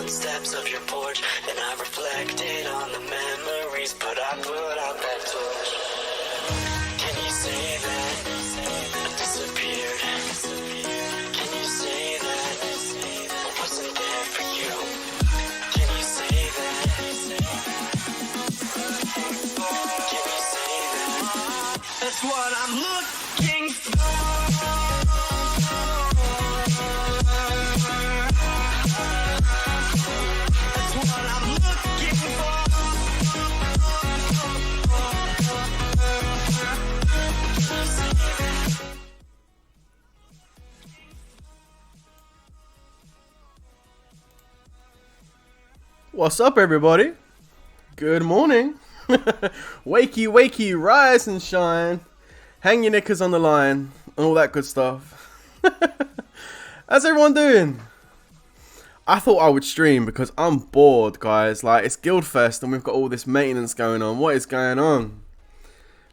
front steps of your porch, and I reflected on the memories, but I put out that torch. Can you say that I disappeared? Can you say that I wasn't there for you? Can you say that? Can you say that? That's what I'm looking for. What's up, everybody? Good morning. Wakey, wakey, rise and shine. Hang your knickers on the line and all that good stuff. How's everyone doing? I thought I would stream because I'm bored, guys. Like, it's Guildfest and we've got all this maintenance going on. What is going on?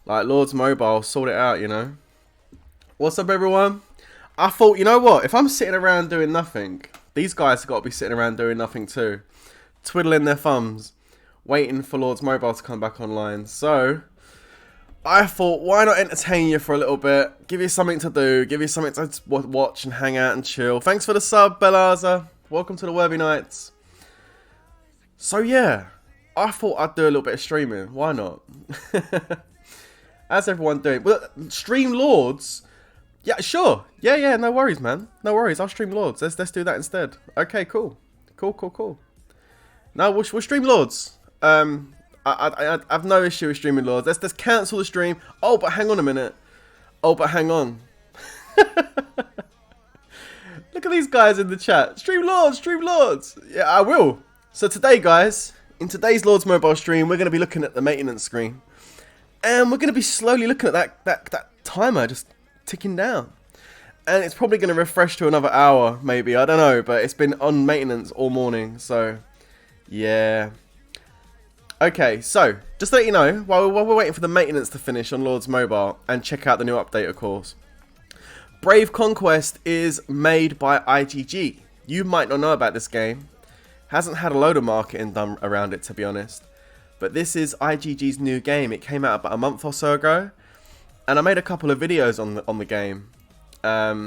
Like, Lord's Mobile, sort it out, you know. What's up, everyone? I thought, you know what? If I'm sitting around doing nothing, these guys have got to be sitting around doing nothing too. Twiddling their thumbs, waiting for Lord's Mobile to come back online. So, I thought, why not entertain you for a little bit? Give you something to do, give you something to watch and hang out and chill. Thanks for the sub, Bellaza. Welcome to the Worthy Nights. So yeah, I thought I'd do a little bit of streaming. Why not? How's everyone doing? Well, stream Lords? Yeah, sure. Yeah, no worries, man. No worries, I'll stream Lords. Let's do that instead. Okay, cool. Cool. No, we'll stream Lords. I've no issue with streaming Lords. Let's cancel the stream. Oh, but hang on a minute. Oh, but hang on. Look at these guys in the chat. Stream Lords. Yeah, I will. So today, guys, in today's Lords Mobile stream, we're going to be looking at the maintenance screen. And we're going to be slowly looking at that timer just ticking down. And it's probably going to refresh to another hour, maybe. I don't know, but it's been on maintenance all morning, so... yeah. Okay, so, just to let you know, while we're waiting for the maintenance to finish on Lord's Mobile, and check out the new update, of course. Brave Conquest is made by IGG. You might not know about this game. Hasn't had a load of marketing done around it, to be honest. But this is IGG's new game. It came out about a month or so ago. And I made a couple of videos on the game. I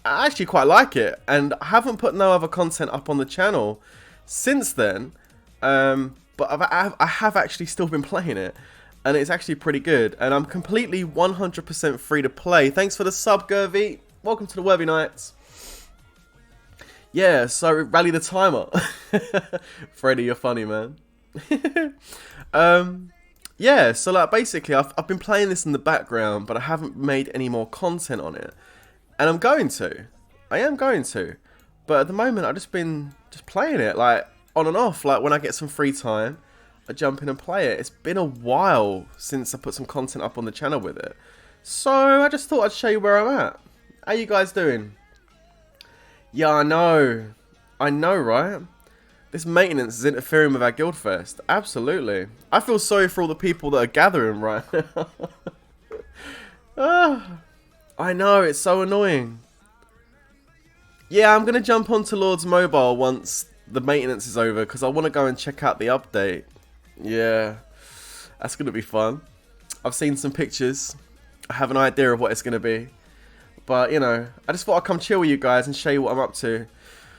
actually quite like it. And I haven't put no other content up on the channel since then, but I have actually still been playing it, and it's actually pretty good, and I'm completely 100% free to play. Thanks for the sub, Gervie. Welcome to the Worthy Nights. Yeah, so rally the timer. Freddy, you're funny, man. Yeah, so like basically I've been playing this in the background, but I haven't made any more content on it, and I am going to, but at the moment I've just been playing it, like, on and off. Like, when I get some free time, I jump in and play it. It's been a while since I put some content up on the channel with it. So, I just thought I'd show you where I'm at. How you guys doing? Yeah, I know, right? This maintenance is interfering with our Guildfest. Absolutely. I feel sorry for all the people that are gathering right now. I know, it's so annoying. Yeah, I'm going to jump onto Lord's Mobile once the maintenance is over, because I want to go and check out the update. Yeah, that's going to be fun. I've seen some pictures. I have an idea of what it's going to be. But, you know, I just thought I'd come chill with you guys and show you what I'm up to.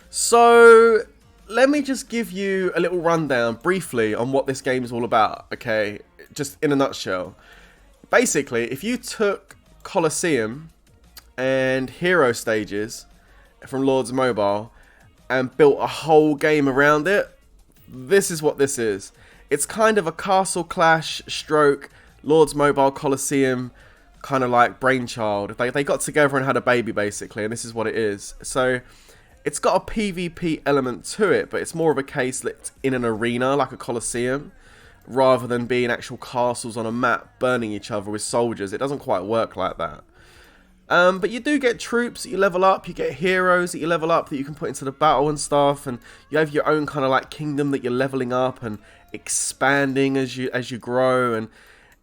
So, let me just give you a little rundown briefly on what this game is all about, okay? Just in a nutshell. Basically, if you took Colosseum and Hero stages from Lord's Mobile and built a whole game around it, this is what this is. It's kind of a Castle Clash stroke Lord's Mobile Colosseum kind of like brainchild. They got together and had a baby, basically, and this is what it is. So it's got a PvP element to it, but it's more of a case that it's in an arena like a Colosseum, rather than being actual castles on a map burning each other with soldiers. It doesn't quite work like that. But you do get troops that you level up, you get heroes that you level up that you can put into the battle and stuff, and you have your own kind of like kingdom that you're leveling up and expanding as you grow, and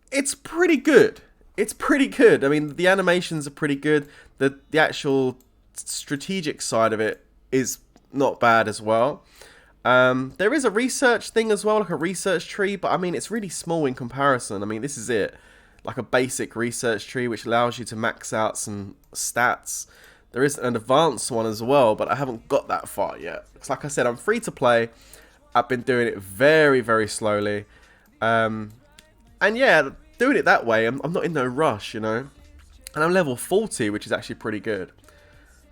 it's pretty good. It's pretty good. I mean, the animations are pretty good. The actual strategic side of it is not bad as well. There is a research thing as well, like a research tree, but I mean, it's really small in comparison. I mean, this is it. Like a basic research tree, which allows you to max out some stats. There is an advanced one as well, but I haven't got that far yet. Because like I said, I'm free to play. I've been doing it very, very slowly. And yeah, doing it that way, I'm not in no rush, you know. And I'm level 40, which is actually pretty good.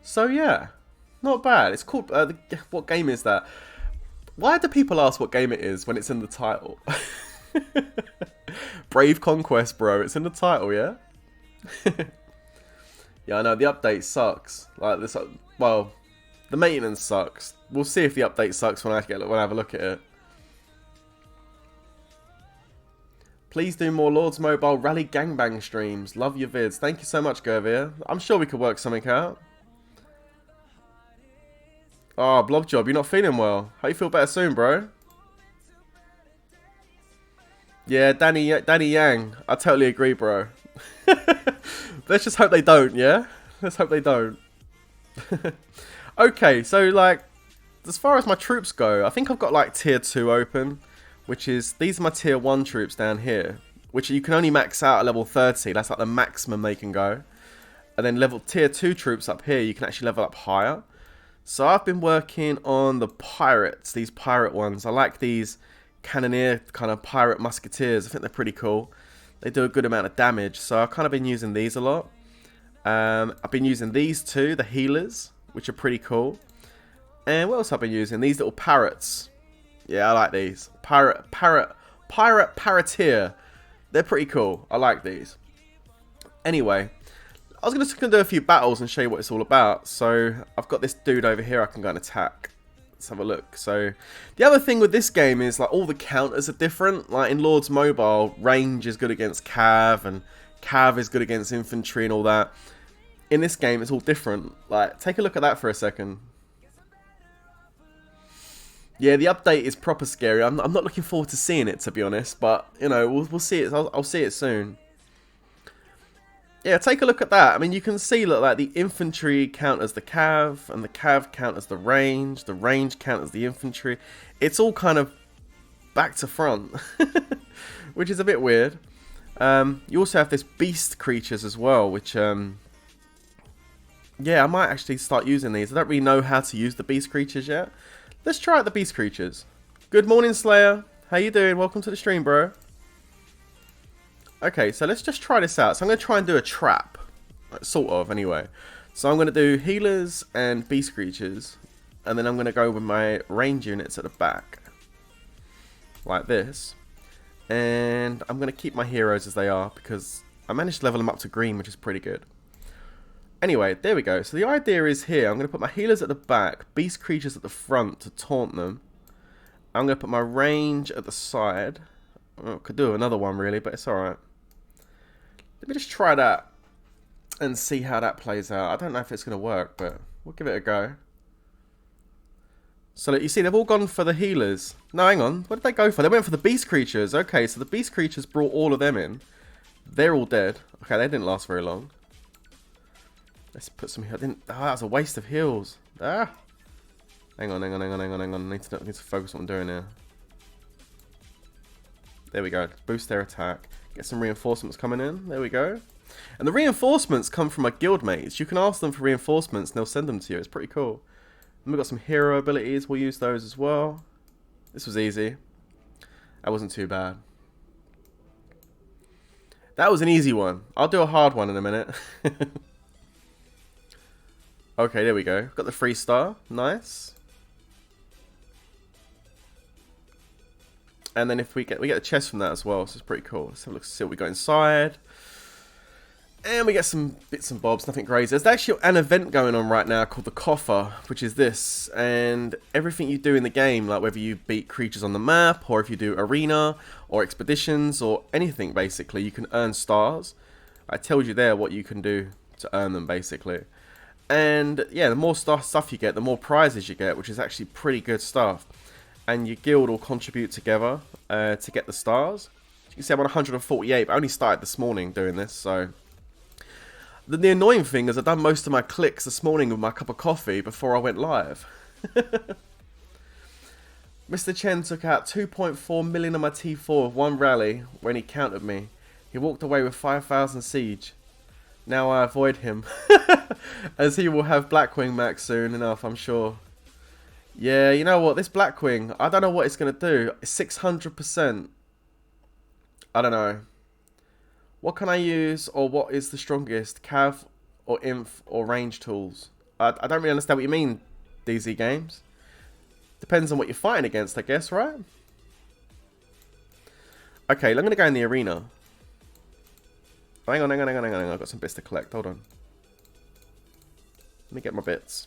So yeah, not bad. It's called, what game is that? Why do people ask what game it is when it's in the title? Brave Conquest, bro. It's in the title, yeah? Yeah, I know, the update sucks. Like this, well, the maintenance sucks. We'll see if the update sucks when I have a look at it. Please do more Lords Mobile Rally Gangbang streams. Love your vids. Thank you so much, Gervia. I'm sure we could work something out. Oh, Blobjob, you're not feeling well. Hope you feel better soon, bro. Yeah, Danny Yang. I totally agree, bro. Let's just hope they don't, yeah? Let's hope they don't. Okay, so, like, as far as my troops go, I think I've got, like, tier 2 open. Which is, these are my tier 1 troops down here. Which you can only max out at level 30. That's, like, the maximum they can go. And then tier 2 troops up here, you can actually level up higher. So I've been working on the pirates, these pirate ones. I like these cannoneer kind of pirate musketeers. I think they're pretty cool. They do a good amount of damage, so I've kind of been using these a lot. I've been using these two, the healers, which are pretty cool. And what else have I been using? These little parrots. Yeah, I like these. Parroteer. They're pretty cool. I like these. Anyway, I was just going to do a few battles and show you what it's all about. So, I've got this dude over here I can go and attack. Let's have a look. So, the other thing with this game is, like, all the counters are different. Like, in Lords Mobile, range is good against cav, and cav is good against infantry and all that. In this game, it's all different. Like, take a look at that for a second. Yeah, the update is proper scary. I'm not looking forward to seeing it, to be honest. But, you know, we'll see it. I'll see it soon. Yeah, take a look at that. I mean, you can see, look, like, the infantry counters the cav, and the cav counters the range counters the infantry. It's all kind of back to front, which is a bit weird. You also have this beast creatures as well, which, yeah, I might actually start using these. I don't really know how to use the beast creatures yet. Let's try out the beast creatures. Good morning, Slayer. How you doing? Welcome to the stream, bro. Okay, so let's just try this out. So I'm going to try and do a trap. Sort of, anyway. So I'm going to do healers and beast creatures. And then I'm going to go with my range units at the back. Like this. And I'm going to keep my heroes as they are, because I managed to level them up to green, which is pretty good. Anyway, there we go. So the idea is here, I'm going to put my healers at the back, beast creatures at the front to taunt them. I'm going to put my range at the side. Well, could do another one really, but it's alright. Let me just try that and see how that plays out. I don't know if it's going to work, but we'll give it a go. So look, you see, they've all gone for the healers. No, hang on. What did they go for? They went for the beast creatures. Okay, so the beast creatures brought all of them in. They're all dead. Okay, they didn't last very long. Let's put some heals. Oh, that was a waste of heals. Ah! Hang on. I need to focus on what I'm doing here. There we go. Boost their attack. Get some reinforcements coming in. There we go. And the reinforcements come from my guildmates. You can ask them for reinforcements and they'll send them to you. It's pretty cool. And we've got some hero abilities. We'll use those as well. This was easy. That wasn't too bad. That was an easy one. I'll do a hard one in a minute. Okay, there we go. Got the 3-star. Nice. And then if we get the chest from that as well, so it's pretty cool. Let's have a look, see what we got inside. And we get some bits and bobs, nothing crazy. There's actually an event going on right now called the Coffer, which is this. And everything you do in the game, like whether you beat creatures on the map, or if you do arena, or expeditions, or anything basically, you can earn stars. I told you there what you can do to earn them basically. And yeah, the more stuff you get, the more prizes you get, which is actually pretty good stuff. And your guild will contribute together to get the stars. You can see I'm on 148, but I only started this morning doing this, so... The annoying thing is I've done most of my clicks this morning with my cup of coffee before I went live. Mr. Chen took out 2.4 million of my T4 with one rally when he countered me. He walked away with 5,000 siege. Now I avoid him, as he will have Blackwing Max soon enough, I'm sure. Yeah, you know what? This Blackwing, I don't know what it's going to do. 600%. I don't know. What can I use, or what is the strongest? Cav, or Inf, or range tools? I don't really understand what you mean, DZ Games. Depends on what you're fighting against, I guess, right? Okay, I'm going to go in the arena. Hang on. I've got some bits to collect. Hold on. Let me get my bits.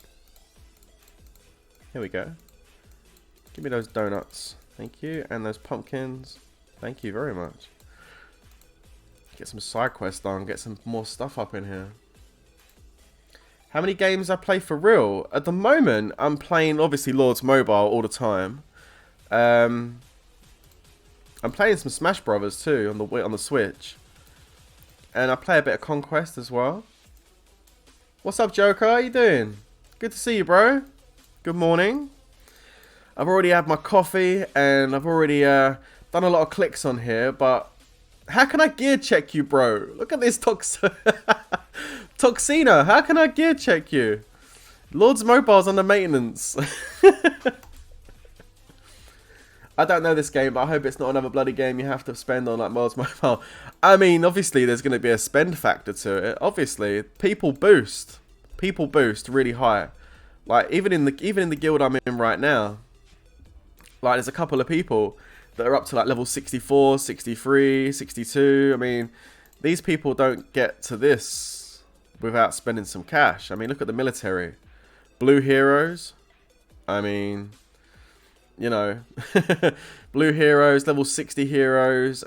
Here we go. Give me those donuts. Thank you. And those pumpkins. Thank you very much. Get some side quests done. Get some more stuff up in here. How many games I play for real? At the moment, I'm playing, obviously, Lords Mobile all the time. I'm playing some Smash Brothers too on the Switch. And I play a bit of Conquest as well. What's up, Joker? How you doing? Good to see you, bro. Good morning. I've already had my coffee and I've already done a lot of clicks on here, but how can I gear check you, bro? Look at this Toxina. How can I gear check you? Lord's Mobile's under maintenance. I don't know this game, but I hope it's not another bloody game you have to spend on like Lord's Mobile. I mean, obviously there's going to be a spend factor to it. Obviously, people boost really high. Like even in the guild I'm in right now, like there's a couple of people that are up to like level 64, 63, 62. I mean, these people don't get to this without spending some cash. I mean, look at the military. Blue heroes. I mean, you know, blue heroes, level 60 heroes.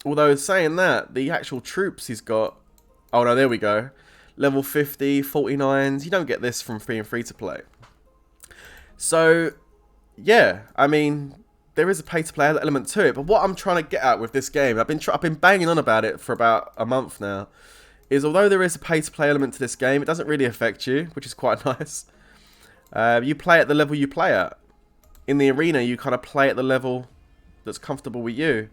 Although saying that, the actual troops he's got, oh no, there we go. Level 50, 49s. You don't get this from free to play. So, yeah, I mean, there is a pay to play element to it. But what I'm trying to get at with this game, I've been banging on about it for about a month now, is although there is a pay to play element to this game, it doesn't really affect you, which is quite nice. You play at the level you play at. In the arena, you kind of play at the level that's comfortable with you.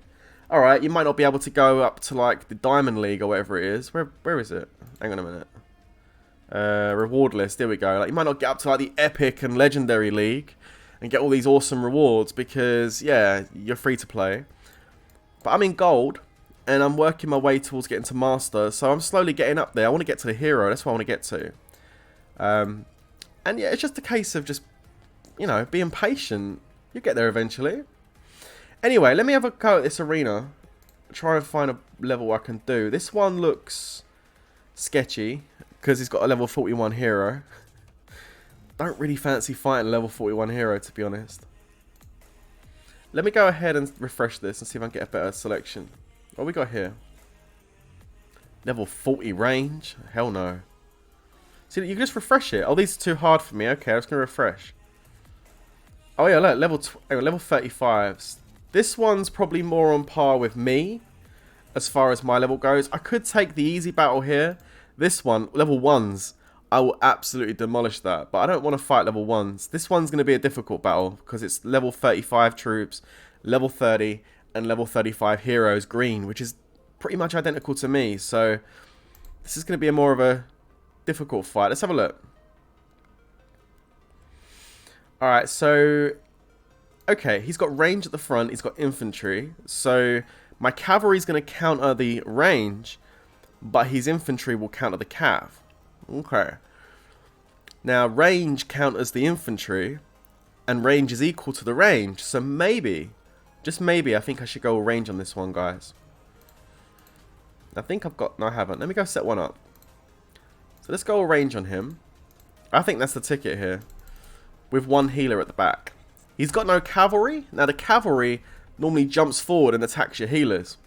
Alright, you might not be able to go up to like the Diamond League or whatever it is. Where is it? Hang on a minute. Reward list, here we go. Like, you might not get up to like the Epic and Legendary League and get all these awesome rewards because, yeah, you're free to play. But I'm in Gold and I'm working my way towards getting to Master, so I'm slowly getting up there. I want to get to the Hero, that's what I want to get to. And yeah, it's just a case of just, you know, being patient. You get there eventually. Anyway, let me have a go at this arena. Try and find a level I can do. This one looks sketchy because he's got a level 41 hero. Don't really fancy fighting a level 41 hero, to be honest. Let me go ahead and refresh this and see if I can get a better selection. What we got here? Level 40 range? Hell no. See, you can just refresh it. Oh, these are too hard for me. Okay, I'm just going to refresh. Oh yeah, look, level 35s. This one's probably more on par with me as far as my level goes. I could take the easy battle here. This one, level 1s, I will absolutely demolish that. But I don't want to fight level 1s. This one's going to be a difficult battle because it's level 35 troops, level 30, and level 35 heroes green, which is pretty much identical to me. So this is going to be more of a difficult fight. Let's have a look. Alright, so, okay, he's got range at the front, he's got infantry, so my cavalry is going to counter the range, but his infantry will counter the cav. Okay. Now, range counters the infantry, and range is equal to the range, so maybe, just maybe, I think I should go range on this one, guys. I think I've got, no I haven't, let me go set one up. So let's go range on him. I think that's the ticket here. With one healer at the back. He's got no cavalry. Now the cavalry normally jumps forward and attacks your healers.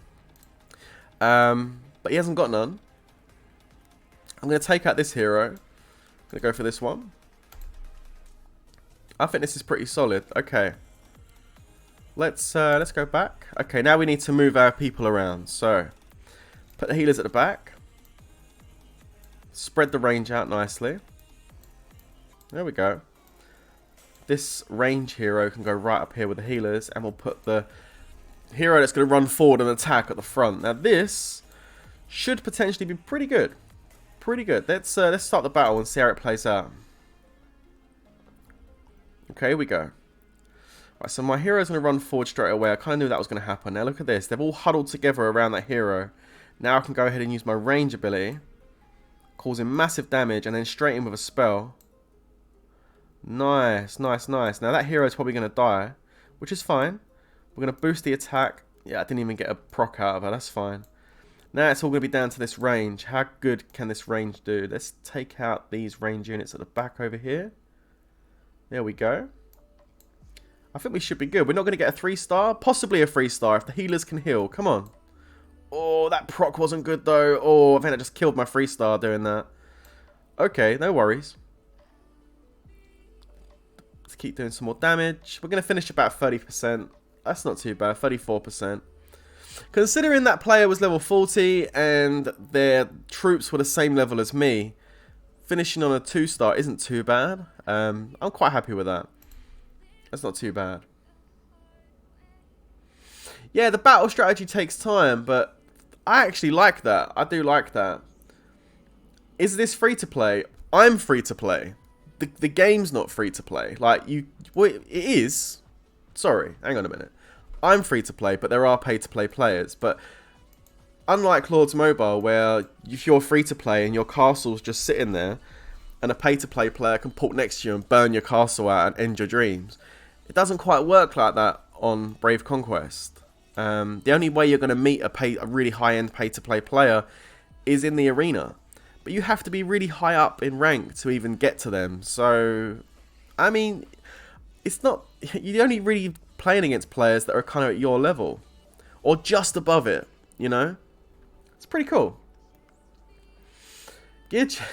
But he hasn't got none. I'm going to take out this hero. I'm going to go for this one. I think this is pretty solid. Okay. Let's go back. Okay, now we need to move our people around. So, put the healers at the back. Spread the range out nicely. There we go. this range hero can go right up here with the healers, and we'll put the hero that's going to run forward and attack at the front. Now this should potentially be pretty good. Pretty good. Let's start the battle and see how it plays out. Okay, here we go. Right, so my hero's going to run forward straight away. I kind of knew that was going to happen. Now look at this. They've all huddled together around that hero. Now I can go ahead and use my range ability, causing massive damage, and then straight in with a spell. Nice, nice, nice. Now that hero's probably going to die, which is fine. We're going to boost the attack. Yeah, I didn't even get a proc out of her. That's fine. Now it's all going to be down to this range. How good can this range do? Let's take out these range units at the back over here. There we go. I think we should be good. We're not going to get a 3-star. Possibly a 3-star if the healers can heal. Come on. Oh, that proc wasn't good though. Oh, I think I just killed my 3-star doing that. Okay, no worries. Let's keep doing some more damage. We're going to finish about 30%. That's not too bad. 34%. Considering that player was level 40 and their troops were the same level as me, finishing on a 2-star isn't too bad. I'm quite happy with that. That's not too bad. Yeah, the battle strategy takes time, but I actually like that. I do like that. Is this free to play? I'm free to play. The game's not free to play. Like, well, it is. Sorry, hang on a minute. I'm free to play, but there are pay to play players. But unlike Lords Mobile, where if you're free to play and your castle's just sitting there, and a pay to play player can port next to you and burn your castle out and end your dreams, it doesn't quite work like that on Brave Conquest. The only way you're going to meet a really high-end pay-to-play player is in the arena. But you have to be really high up in rank to even get to them. So, I mean, it's not... You're only really playing against players that are kind of at your level. Or just above it, you know? It's pretty cool. Gear check.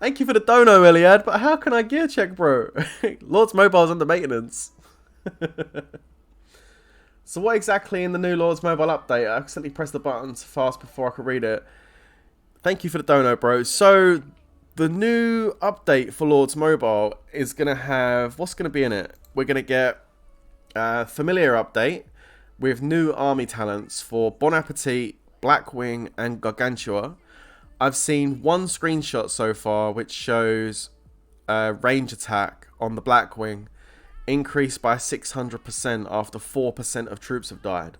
Thank you for the dono, Eliad, but how can I gear check, bro? Lords Mobile's under maintenance. So what exactly in the new Lords Mobile update? I accidentally pressed the button too fast before I could read it. Thank you for the dono, bro. So the new update for Lords Mobile is going to have... What's going to be in it? We're going to get a familiar update with new army talents for Bon Appetit, Blackwing, and Gargantua. I've seen one screenshot so far which shows range attack on the Blackwing increased by 600% after 4% of troops have died.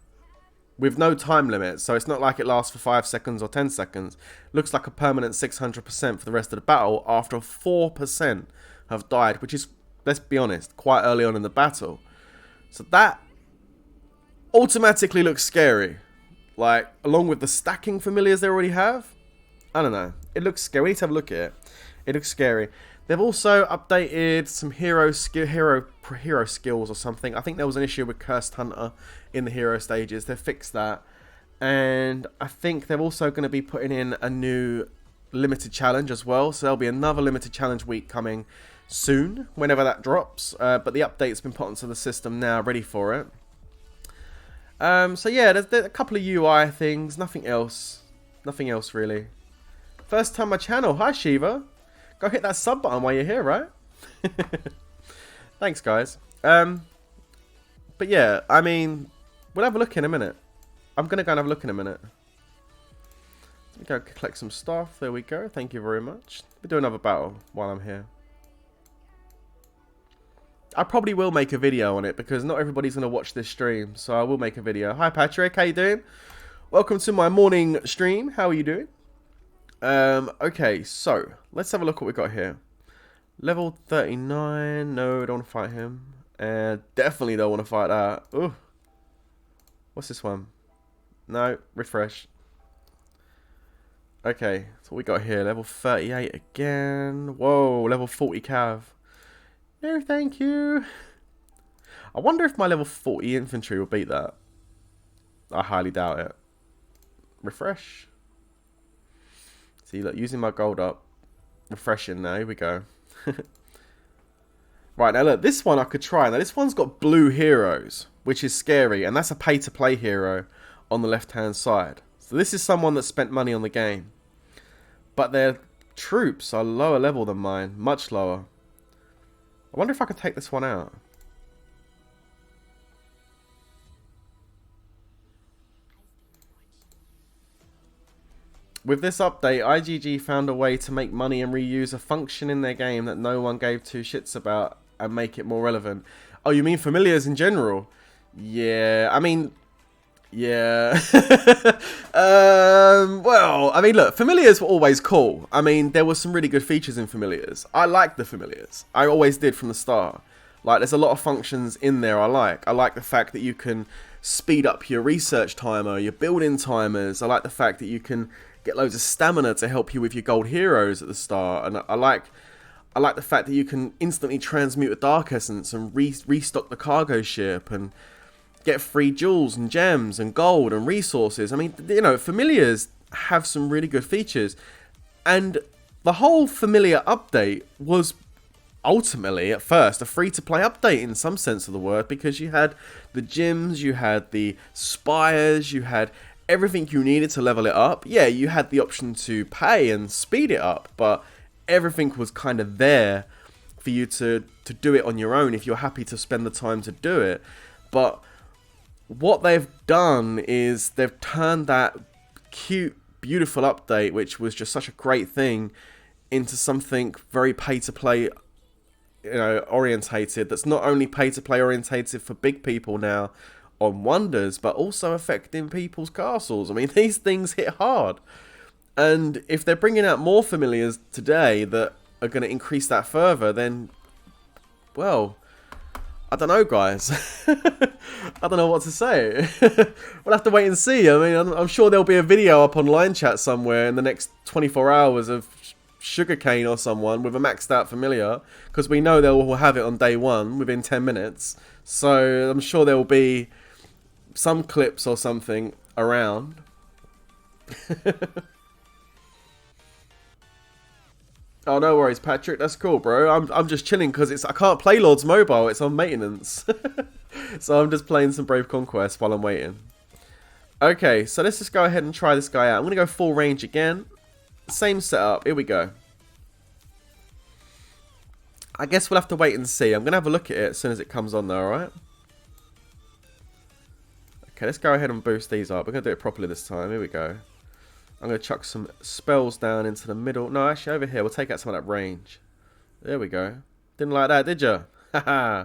With no time limit, so it's not like it lasts for 5 seconds or 10 seconds. Looks like a permanent 600% for the rest of the battle after 4% have died, which is, let's be honest, quite early on in the battle. So that automatically looks scary. Like, along with the stacking familiars they already have. I don't know. It looks scary. We need to have a look at it. It looks scary. They've also updated some hero skills or something. I think there was an issue with Cursed Hunter in the hero stages. They've fixed that. And I think they're also going to be putting in a new limited challenge as well. So there'll be another limited challenge week coming soon, whenever that drops. But the update's been put onto the system now, ready for it. So yeah, there's a couple of UI things. Nothing else. Nothing else really. First time on my channel. Hi, Shiva. Go hit that sub button while you're here, right? Thanks, guys. But yeah, I mean, we'll have a look in a minute. I'm going to go and have a look in a minute. Let me go collect some stuff. There we go. Thank you very much. We'll do another battle while I'm here. I probably will make a video on it because not everybody's going to watch this stream. So I will make a video. Hi, Patrick. How you doing? Welcome to my morning stream. How are you doing? Okay, so let's have a look what we got here. Level 39. No, don't want to fight him. Definitely don't want to fight that. Ooh. What's this one? No, refresh. Okay, so what we got here. Level 38 again. Whoa, level 40 cav. No, thank you. I wonder if my level 40 infantry will beat that. I highly doubt it. Refresh. See, look, using my gold up. Refreshing now. Here we go. Right, now look, this one I could try. Now, this one's got blue heroes, which is scary. And that's a pay-to-play hero on the left-hand side. So this is someone that spent money on the game. But their troops are lower level than mine. Much lower. I wonder if I can take this one out. With this update, IGG found a way to make money and reuse a function in their game that no one gave two shits about and make it more relevant. Oh, you mean familiars in general? Yeah, I mean, yeah. Well, I mean, look, familiars were always cool. I mean, there were some really good features in familiars. I liked the familiars. I always did from the start. Like, there's a lot of functions in there I like. I like the fact that you can speed up your research timer, your building timers. I like the fact that you can get loads of stamina to help you with your gold heroes at the start. And I like the fact that you can instantly transmute a dark essence and restock the cargo ship and get free jewels and gems and gold and resources. I mean, you know, familiars have some really good features. And the whole familiar update was ultimately, at first, a free-to-play update in some sense of the word, because you had the gyms, you had the spires, you had everything you needed to level it up. Yeah, you had the option to pay and speed it up, but everything was kind of there for you to do it on your own if you're happy to spend the time to do it. But what they've done is they've turned that cute, beautiful update, which was just such a great thing, into something very pay-to-play, you know, orientated. That's not only pay-to-play orientated for big people now on wonders, but also affecting people's castles. I mean, these things hit hard. And if they're bringing out more familiars today that are going to increase that further, then, well, I don't know, guys. I don't know what to say. We'll have to wait and see. I mean, I'm sure there'll be a video up on Line Chat somewhere in the next 24 hours of Sugarcane or someone with a maxed out familiar, because we know they'll have it on day one within 10 minutes. So I'm sure there will be some clips or something around. Oh, no worries, Patrick. That's cool, bro. I'm just chilling because I can't play Lords Mobile. It's on maintenance. So I'm just playing some Brave Conquest while I'm waiting. Okay, so let's just go ahead and try this guy out. I'm going to go full range again. Same setup. Here we go. I guess we'll have to wait and see. I'm going to have a look at it as soon as it comes on there, alright? Okay, let's go ahead and boost these up. We're going to do it properly this time. Here we go. I'm going to chuck some spells down into the middle. No, actually over here. We'll take out some of that range. There we go. Didn't like that, did you? Haha.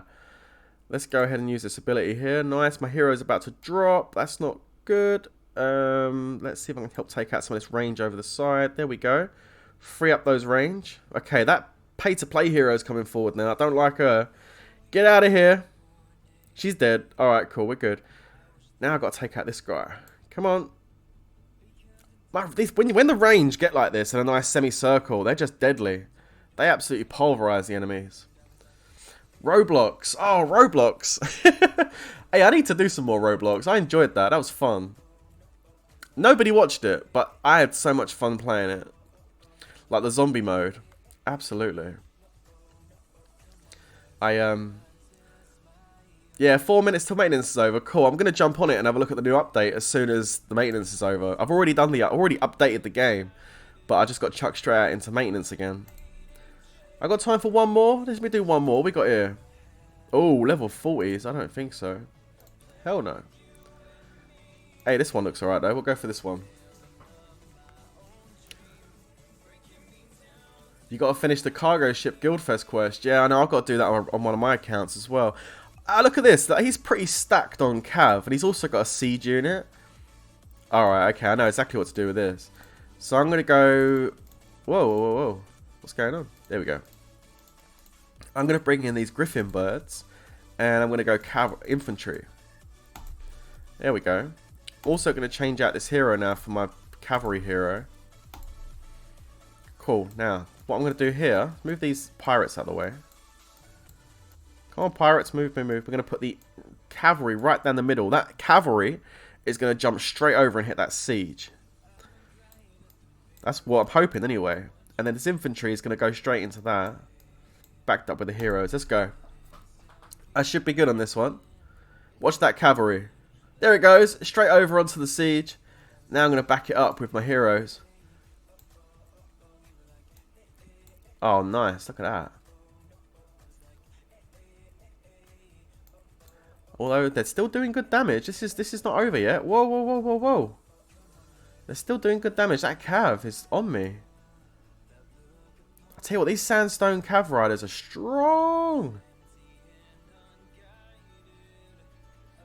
Let's go ahead and use this ability here. Nice. My hero's about to drop. That's not good. Let's see if I can help take out some of this range over the side. There we go. Free up those range. Okay, that pay-to-play hero's coming forward now. I don't like her. Get out of here. She's dead. Alright, cool. We're good. Now I've got to take out this guy. Come on. When the range get like this in a nice semicircle, they're just deadly. They absolutely pulverize the enemies. Roblox. Oh, Roblox. Hey, I need to do some more Roblox. I enjoyed that. That was fun. Nobody watched it, but I had so much fun playing it. Like the zombie mode. Absolutely. Yeah, 4 minutes till maintenance is over. Cool. I'm going to jump on it and have a look at the new update as soon as the maintenance is over. I've already updated the game, but I just got chucked straight out into maintenance again. I got time for one more? Let me do one more. We got here. Oh, level 40s. I don't think so. Hell no. Hey, this one looks alright though. We'll go for this one. You got to finish the cargo ship Guildfest quest. Yeah, I know. I've got to do that on one of my accounts as well. Look at this. He's pretty stacked on Cav, and he's also got a siege unit. Alright, okay. I know exactly what to do with this. So I'm going to go... Whoa, whoa, whoa, whoa. What's going on? There we go. I'm going to bring in these Griffin birds, and I'm going to go infantry. There we go. Also going to change out this hero now for my cavalry hero. Cool. Now, what I'm going to do here, move these pirates out of the way. Come on, pirates, move, move, move. We're going to put the cavalry right down the middle. That cavalry is going to jump straight over and hit that siege. That's what I'm hoping anyway. And then this infantry is going to go straight into that. Backed up with the heroes. Let's go. I should be good on this one. Watch that cavalry. There it goes. Straight over onto the siege. Now I'm going to back it up with my heroes. Oh, nice. Look at that. Although they're still doing good damage. This is not over yet. Whoa, whoa, whoa, whoa, whoa. They're still doing good damage. That cav is on me. I tell you what, these sandstone cav riders are strong.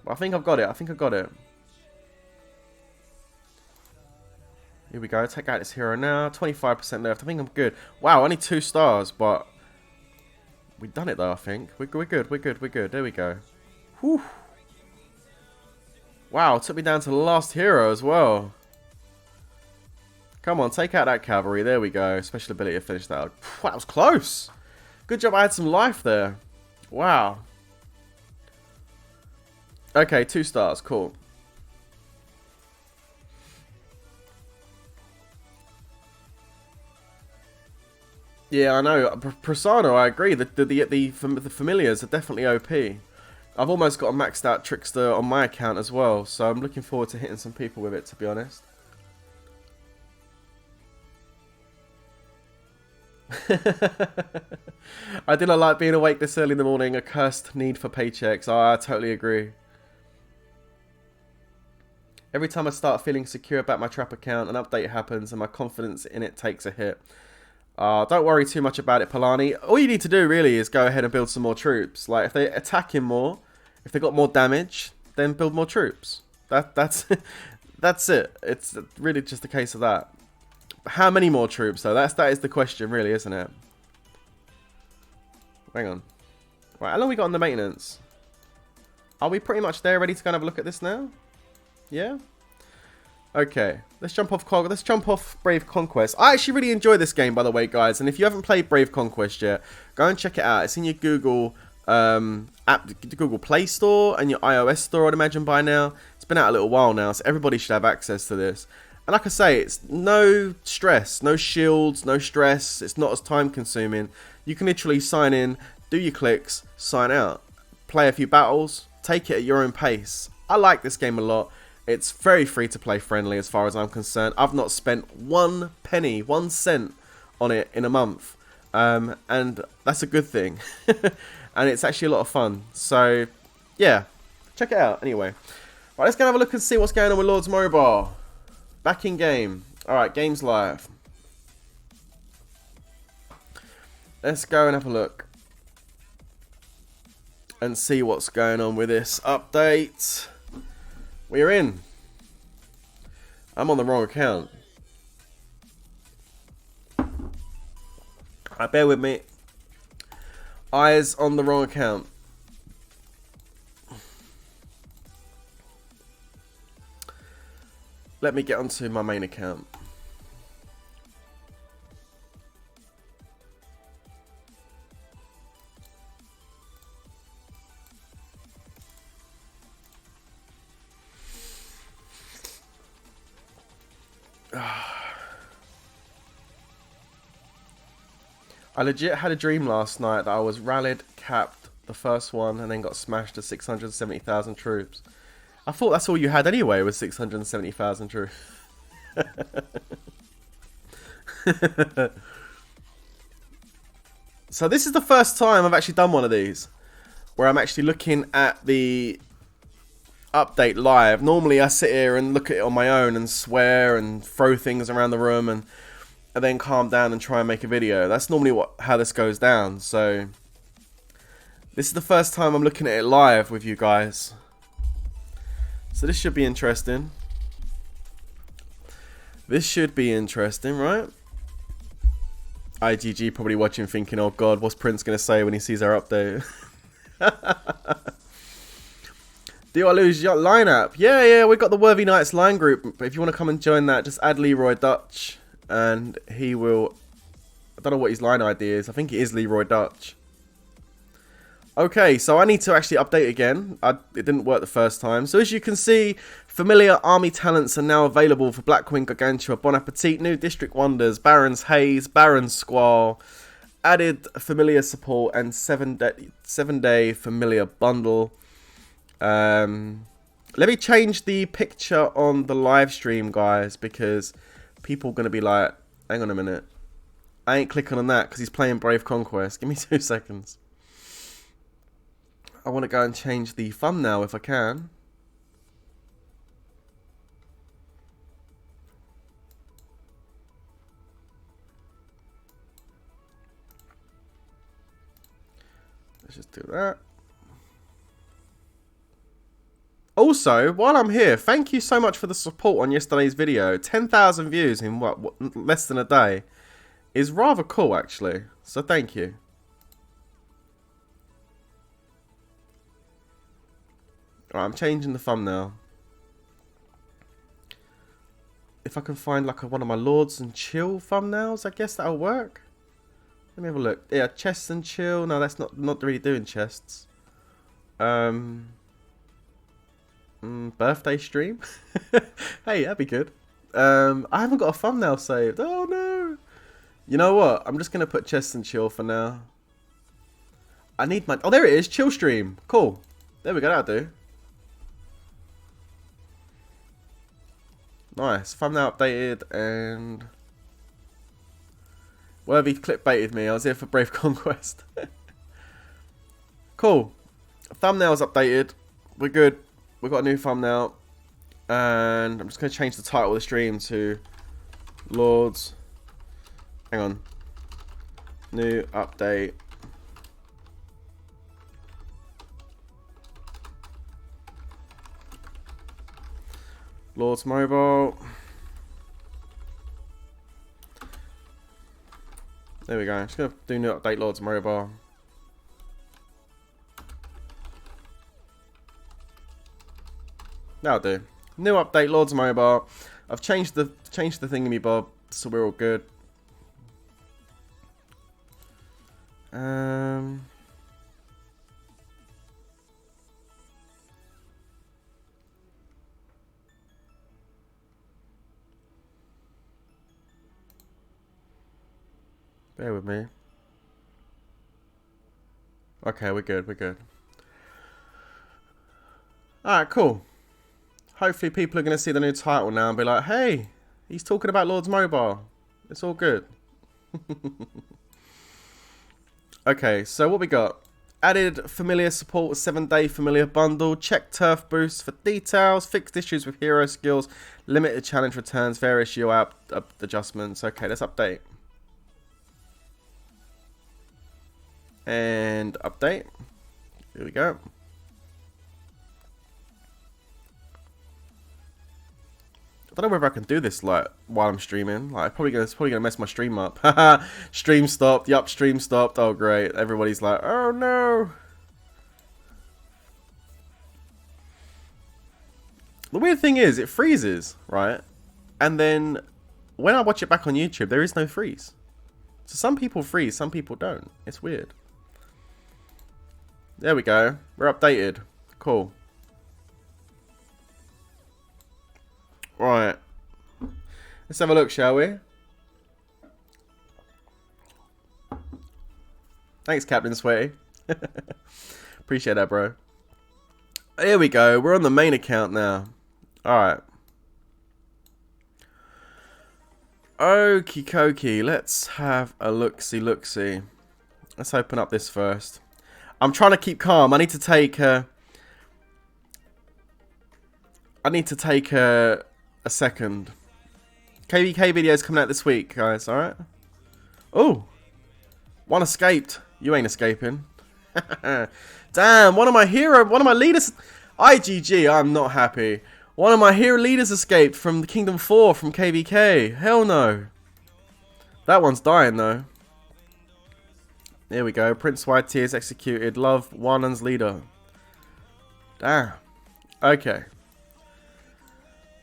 I think I've got it. I think I got it. Here we go. Take out this hero now. 25% left. I think I'm good. Wow, only 2 stars, but we've done it though, I think. We're good. We're good. We're good. There we go. Whew. Wow, it took me down to the last hero as well. Come on, take out that cavalry. There we go. Special ability to finish that. That was close. Good job I had some life there. Wow. Okay, 2 stars. Cool. Yeah, I know. Prasanna, I agree. The familiars are definitely OP. I've almost got a maxed out Trickster on my account as well, so I'm looking forward to hitting some people with it, to be honest. I do not like being awake this early in the morning. A cursed need for paychecks. Oh, I totally agree. Every time I start feeling secure about my trap account, an update happens and my confidence in it takes a hit. Don't worry too much about it, Polani. All you need to do really is go ahead and build some more troops. Like, if they attack him more, if they got more damage, then build more troops. That's that's it. It's really just a case of that. How many more troops though? That is the question, really, isn't it? Hang on. Right, how long we got on the maintenance? Are we pretty much there, ready to kind of look at this now? Yeah. Okay, let's jump off Brave Conquest. I actually really enjoy this game, by the way, guys. And if you haven't played Brave Conquest yet, go and check it out. It's in your Google Google Play Store and your iOS store, I'd imagine by now. It's been out a little while now, so everybody should have access to this. And like I say, it's no stress, no shields, no stress. It's not as time consuming. You can literally sign in, do your clicks, sign out, play a few battles, take it at your own pace. I like this game a lot. It's very free to play friendly as far as I'm concerned. I've not spent 1 penny, 1 cent on it in a month. And that's a good thing. And it's actually a lot of fun. So, yeah. Check it out anyway. Right, let's go have a look and see what's going on with Lords Mobile. Back in game. Alright, game's live. Let's go and have a look. And see what's going on with this update. We're in. I'm on the wrong account. Right, bear with me. Eyes on the wrong account. Let me get onto my main account. I legit had a dream last night that I was rallied, capped the first one, and then got smashed to 670,000 troops. I thought that's all you had anyway, was 670,000 troops. So this is the first time I've actually done one of these, where I'm actually looking at the update live. Normally I sit here and look at it on my own and swear and throw things around the room and then calm down and try and make a video. That's normally how this goes down. So this is the first time I'm looking at it live with you guys. So this should be interesting. This should be interesting, right? IGG probably watching thinking, oh god, what's Prince going to say when he sees our update? Do I lose your lineup? Yeah, we got the Worthy Knights line group. But if you want to come and join that, just add Leroy Dutch. And he will... I don't know what his line ID is. I think it is Leroy Dutch. Okay, so I need to actually update again. It didn't work the first time. So as you can see, familiar army talents are now available for Blackwing Gargantua, Bon Appetit, new District Wonders, Baron's Haze, Baron's Squall, added familiar support, and 7-day familiar bundle. Let me change the picture on the live stream, guys, because people are going to be like, hang on a minute. I ain't clicking on that because he's playing Brave Conquest. Give me 2 seconds. I want to go and change the thumbnail if I can. Let's just do that. Also, while I'm here, thank you so much for the support on yesterday's video. 10,000 views in what, less than a day is rather cool, actually. So thank you. Alright, I'm changing the thumbnail. If I can find like one of my Lords and Chill thumbnails, I guess that'll work. Let me have a look. Yeah, chests and chill. No, that's not really doing chests. Birthday stream. Hey, that'd be good. I haven't got a thumbnail saved. Oh no. You know what? I'm just gonna put chests and chill for now. I need my. Oh, there it is. Chill stream. Cool. There we go. That'll do. Nice. Thumbnail updated and. Whatever he clickbaited me, I was here for Brave Conquest. Cool. Thumbnail's updated. We're good. We've got a new thumbnail. And I'm just going to change the title of the stream to Lords. Hang on. New update. Lords Mobile. There we go. I'm just going to do new update Lords Mobile. That'll do. New update Lords Mobile. I've changed the thingy bob, so we're all good. Bear with me. Okay, we're good, we're good. Alright, cool. Hopefully people are going to see the new title now and be like, hey, he's talking about Lords Mobile. It's all good. Okay, so what we got? Added familiar support, 7-day familiar bundle, check turf boosts for details, fixed issues with hero skills, limited challenge returns, various UI adjustments. Okay, let's update. And update. Here we go. I don't know whether I can do this like while I'm streaming. Like, it's probably gonna mess my stream up. Haha. Stream stopped. Yup, stream stopped. Oh great. Everybody's like, oh no. The weird thing is, it freezes, right? And then when I watch it back on YouTube, there is no freeze. So some people freeze, some people don't. It's weird. There we go. We're updated. Cool. Right. Let's have a look, shall we? Thanks, Captain Sweaty. Appreciate that, bro. Here we go. We're on the main account now. Alright. Okie dokie. Let's have a look-see. Let's open up this first. I'm trying to keep calm. I need to take a second. KVK videos coming out this week, guys. Alright. Oh. One escaped. You ain't escaping. Damn, one of my leaders. IGG, I'm not happy. One of my hero leaders escaped from the Kingdom 4 from KVK. Hell no. That one's dying though. There we go. Prince YT is executed. Love Wanan's leader. Damn. Okay.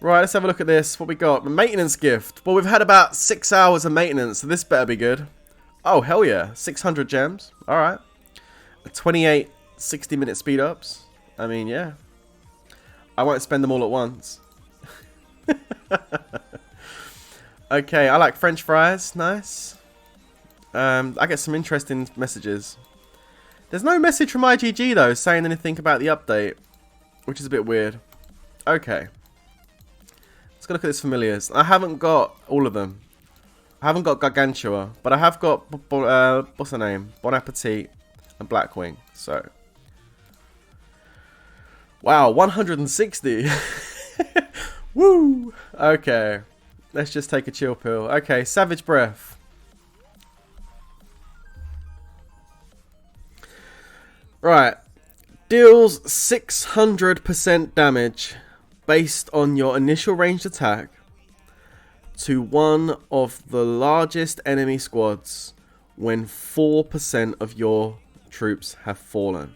Right, let's have a look at this. What we got? A maintenance gift. Well, we've had about 6 hours of maintenance, so this better be good. Oh, hell yeah. 600 gems. Alright. 28 60-minute speed ups. I mean, yeah. I won't spend them all at once. Okay, I like French fries. Nice. I get some interesting messages. There's no message from IGG, though, saying anything about the update, which is a bit weird. Okay. Let's go look at this familiars. I haven't got all of them. I haven't got Gargantua, but I have got, what's her name? Bon Appetit and Blackwing. So, Wow, 160. Woo! Okay. Let's just take a chill pill. Okay, Savage Breath. Right. Deals 600% damage based on your initial ranged attack to one of the largest enemy squads when 4% of your troops have fallen.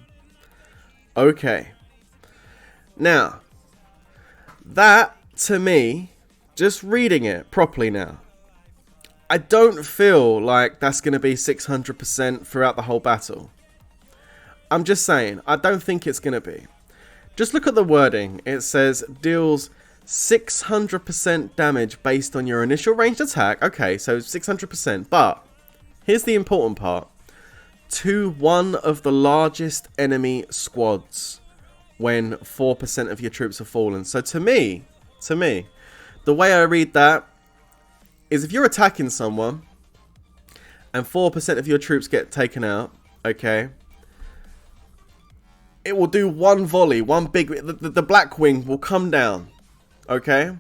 Okay. Now, that to me, just reading it properly now, I don't feel like that's going to be 600% throughout the whole battle. I'm just saying, I don't think it's going to be. Just look at the wording. It says deals 600% damage based on your initial ranged attack. Okay, so 600%. But here's the important part. To one of the largest enemy squads when 4% of your troops have fallen. So to me, the way I read that is if you're attacking someone and 4% of your troops get taken out, okay, it will do one volley, one big... The Blackwing will come down, okay?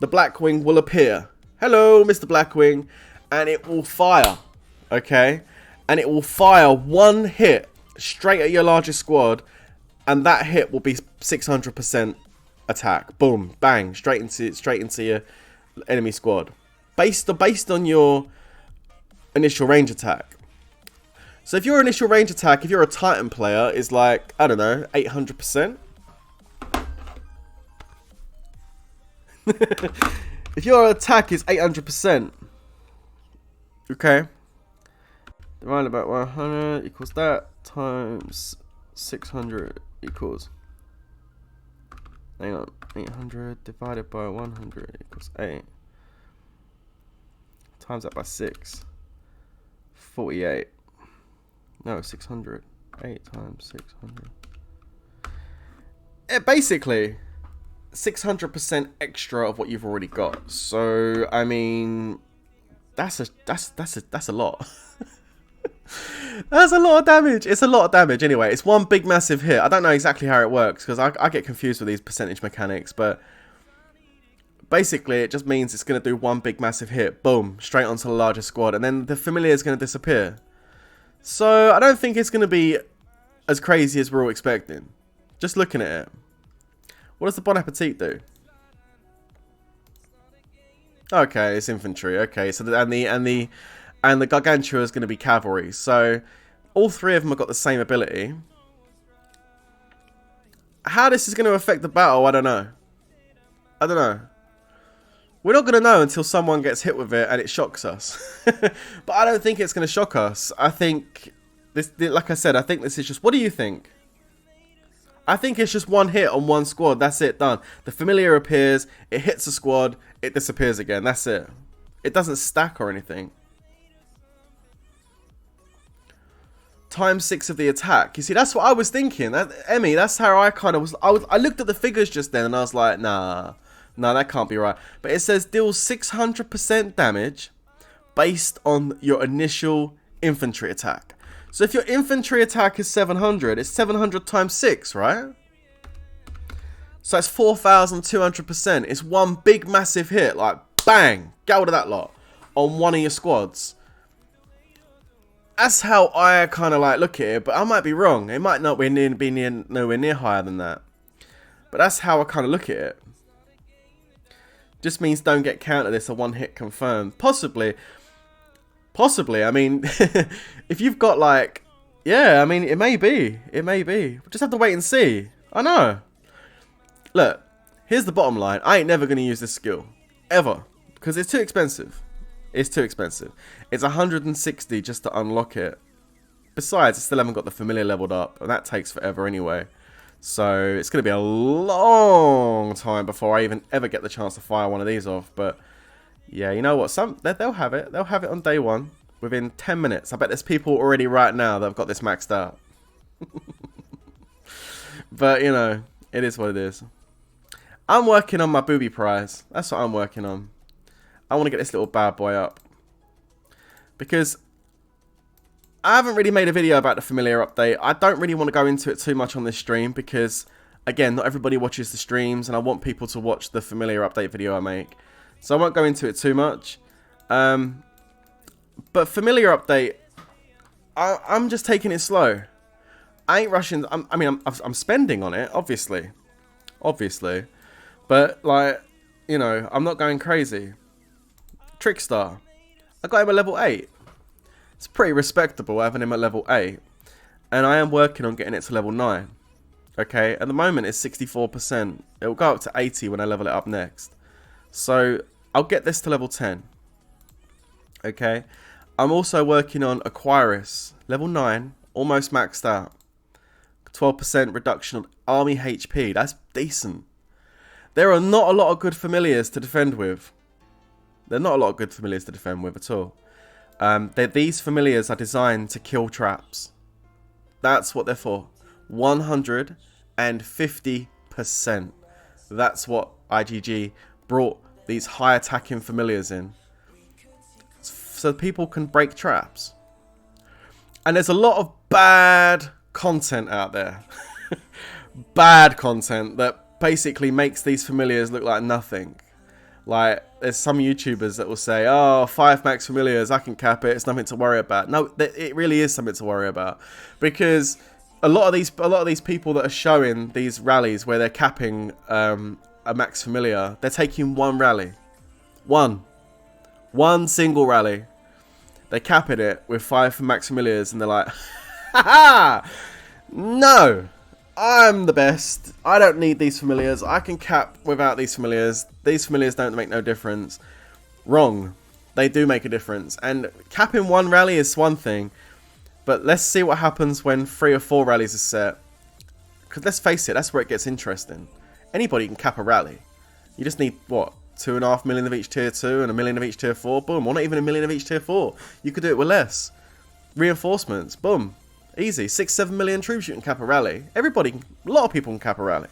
The Blackwing will appear. Hello, Mr. Blackwing. And it will fire, okay? And it will fire one hit straight at your largest squad. And that hit will be 600% attack. Boom, bang, straight into your enemy squad. Based on your initial range attack. So if your initial range attack, if you're a Titan player, is like, I don't know, 800%. If your attack is 800%, okay, divided by 100 equals that, times 600 equals, hang on, 800 divided by 100 equals 8. Times that by 6. 48. No, 600. 8 times 600. Basically, 600% extra of what you've already got. So, I mean, that's a lot. That's a lot of damage. It's a lot of damage anyway. It's one big massive hit. I don't know exactly how it works because I get confused with these percentage mechanics, but basically it just means it's going to do one big massive hit. Boom, straight onto the largest squad, and then the familiar is going to disappear. So I don't think it's going to be as crazy as we're all expecting. Just looking at it. What does the Bon Appetit do? Okay, it's infantry. Okay, so and the Gargantua is going to be cavalry. So all three of them have got the same ability. How this is going to affect the battle, I don't know. I don't know. We're not going to know until someone gets hit with it and it shocks us. But I don't think it's going to shock us. I think this, like I said, I think this is just, what do you think? I think it's just one hit on one squad. That's it, done. The familiar appears, it hits a squad, it disappears again. That's it. It doesn't stack or anything. Times 6 of the attack. You see, that's what I was thinking. Emmy, that's how I kind of was. I looked at the figures just then and I was like, nah, that can't be right. But it says deals 600% damage based on your initial infantry attack. So if your infantry attack is 700, it's 700 times 6, right? So that's 4,200%. It's one big massive hit, like bang, get out of that lot on one of your squads. That's how I kind of like look at it, but I might be wrong. It might not be nowhere near higher than that. But that's how I kind of look at it. Just means don't get counted this a one hit confirmed. Possibly. I mean, if you've got like, yeah, I mean, it may be. We'll just have to wait and see. I know. Look, here's the bottom line. I ain't never going to use this skill. Ever. Because it's too expensive. It's too expensive. It's 160 just to unlock it. Besides, I still haven't got the familiar leveled up. And that takes forever anyway. So, it's going to be a long time before I even ever get the chance to fire one of these off. But yeah, you know what? They'll have it. They'll have it on day one. Within 10 minutes. I bet there's people already right now that have got this maxed out. But, you know, it is what it is. I'm working on my booby prize. That's what I'm working on. I want to get this little bad boy up. Because I haven't really made a video about the familiar update. I don't really want to go into it too much on this stream because Again, not everybody watches the streams, and I want people to watch the familiar update video I make. So I won't go into it too much. But familiar update, I'm just taking it slow. I ain't rushing. I'm spending on it, obviously. But, like, you know, I'm not going crazy. Trickstar. I got him at level 8. It's pretty respectable having him at level 8. And I am working on getting it to level 9. Okay, at the moment it's 64%. It will go up to 80 when I level it up next. So, I'll get this to level 10. Okay. I'm also working on Aquarius. Level 9. Almost maxed out. 12% reduction on army HP. That's decent. There are not a lot of good familiars to defend with. There are not a lot of good familiars to defend with at all. These familiars are designed to kill traps. That's what they're for. 150%. That's what IGG brought these high attacking familiars in. So people can break traps. And there's a lot of bad content out there. Bad content that basically makes these familiars look like nothing. Like, there's some YouTubers that will say, oh, 5 max familiars, I can cap it, it's nothing to worry about. No, it really is something to worry about. Because a lot of these people that are showing these rallies where they're capping a max familiar, they're taking one rally. One single rally. They're capping it with 5 max familiars and they're like, haha! No! I'm the best. I don't need these familiars. I can cap without these familiars. These familiars don't make no difference. Wrong. They do make a difference. And capping one rally is one thing. But let's see what happens when 3 or 4 rallies are set. Because let's face it, that's where it gets interesting. Anybody can cap a rally. You just need, what, 2.5 million of each tier 2 and 1 million of each tier 4? Boom. Or not even 1 million of each tier 4. You could do it with less. Reinforcements. Boom. Easy. 6-7 million troops you can cap a rally. A lot of people can cap a rally.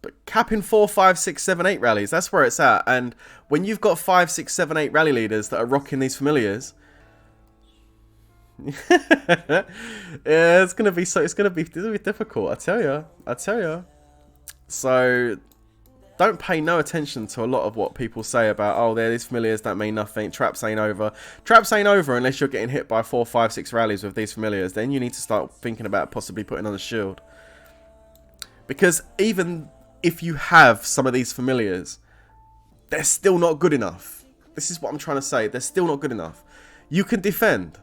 But capping 4, 5, 6, 7, 8 rallies, that's where it's at. And when you've got 5, 6, 7, 8 rally leaders that are rocking these familiars, yeah, it's gonna be difficult. I tell you. So don't pay no attention to a lot of what people say about, oh, these familiars don't mean nothing. Traps ain't over. Traps ain't over unless you're getting hit by 4, 5, 6 rallies with these familiars. Then you need to start thinking about possibly putting on a shield. Because even if you have some of these familiars, they're still not good enough. This is what I'm trying to say. They're still not good enough. You can defend.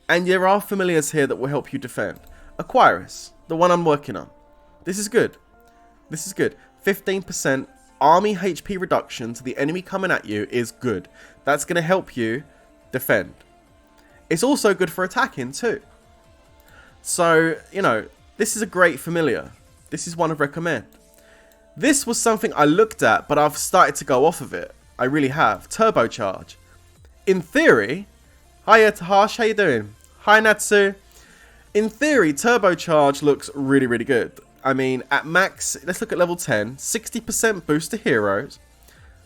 And there are familiars here that will help you defend. Aquarius, the one I'm working on. This is good. 15% army HP reduction to the enemy coming at you is good. That's going to help you defend. It's also good for attacking too. So, you know, this is a great familiar. This is one I'd recommend. This was something I looked at, but I've started to go off of it. I really have. Turbocharge. In theory... Hiya Tahash, how you doing? Hi Natsu. In theory, Turbocharge looks really, really good. I mean, at max, let's look at level 10. 60% boost to heroes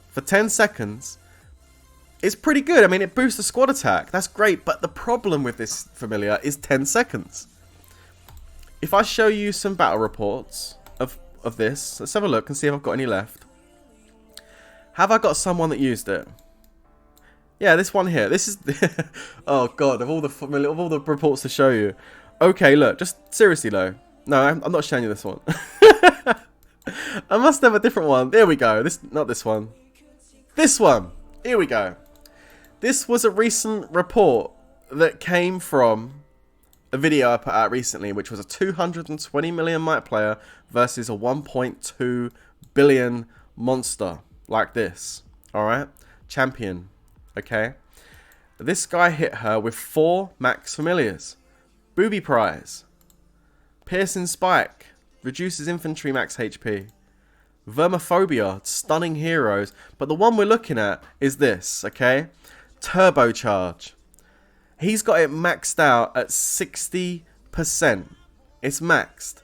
for 10 seconds. It's pretty good. I mean, it boosts the squad attack. That's great, but the problem with this familiar is 10 seconds. If I show you some battle reports of this, let's have a look and see if I've got any left. Have I got someone that used it? Yeah, this one here. This is... oh, God. Of all the reports to show you. Okay, look. Just seriously, though. No, I'm not showing you this one. I must have a different one. There we go. Not this one. This one. Here we go. This was a recent report that came from a video I put out recently, which was a 220 million might player versus a 1.2 billion monster like this. Alright? Champion. Okay, this guy hit her with 4 max familiars. Booby prize. Piercing spike. Reduces infantry max HP. Vermophobia. Stunning heroes. But the one we're looking at is this, okay? Turbocharge. He's got it maxed out at 60%. It's maxed.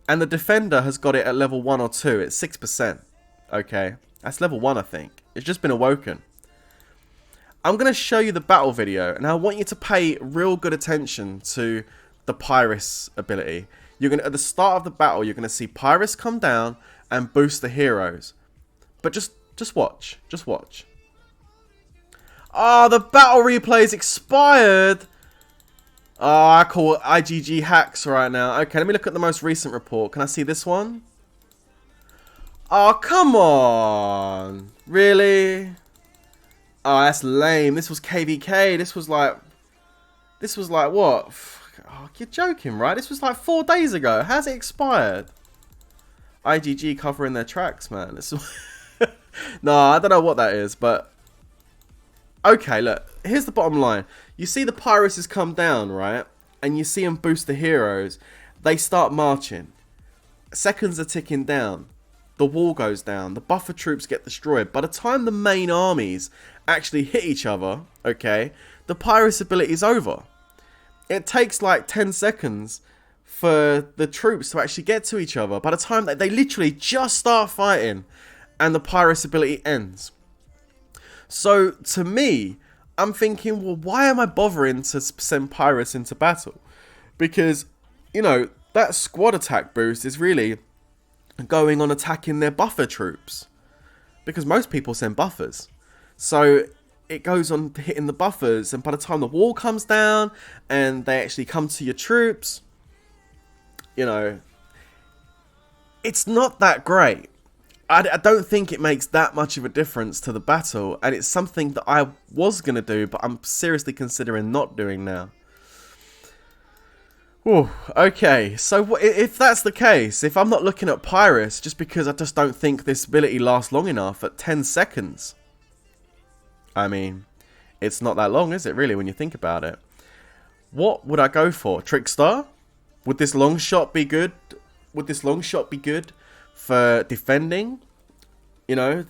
And the defender has got it at level 1 or 2. It's 6%. Okay, that's level 1, I think. It's just been awoken. I'm going to show you the battle video, and I want you to pay real good attention to the Pyrus ability. You're gonna, at the start of the battle, you're gonna see Pyrus come down and boost the heroes. But just watch. Just watch. Oh, the battle replay's expired. Oh, I call it IGG hacks right now. Okay, let me look at the most recent report. Can I see this one? Oh, come on. Really? Oh, that's lame. This was KVK. This was like what? Oh, you're joking, right? This was like 4 days ago. How's it expired? IGG covering their tracks, man. No, I don't know what that is, but okay, look. Here's the bottom line. You see the Pyruses come down, right? And you see them boost the heroes. They start marching. Seconds are ticking down. The wall goes down. The buffer troops get destroyed. By the time the main armies actually hit each other, okay, the Pyrus ability is over. It takes like 10 seconds for the troops to actually get to each other. By the time that they literally just start fighting and the Pyrus ability ends. So, to me, I'm thinking, well, why am I bothering to send Pyrus into battle? Because, you know, that squad attack boost is really going on attacking their buffer troops. Because most people send buffers. So, it goes on hitting the buffers, and by the time the wall comes down, and they actually come to your troops, you know, it's not that great. I don't think it makes that much of a difference to the battle, and it's something that I was going to do, but I'm seriously considering not doing now. Ooh, okay, so if that's the case, if I'm not looking at Pyrus, just because I just don't think this ability lasts long enough at 10 seconds, I mean, it's not that long, is it, really, when you think about it? What would I go for? Trickstar? Would this long shot be good? Would this long shot be good for defending? You know,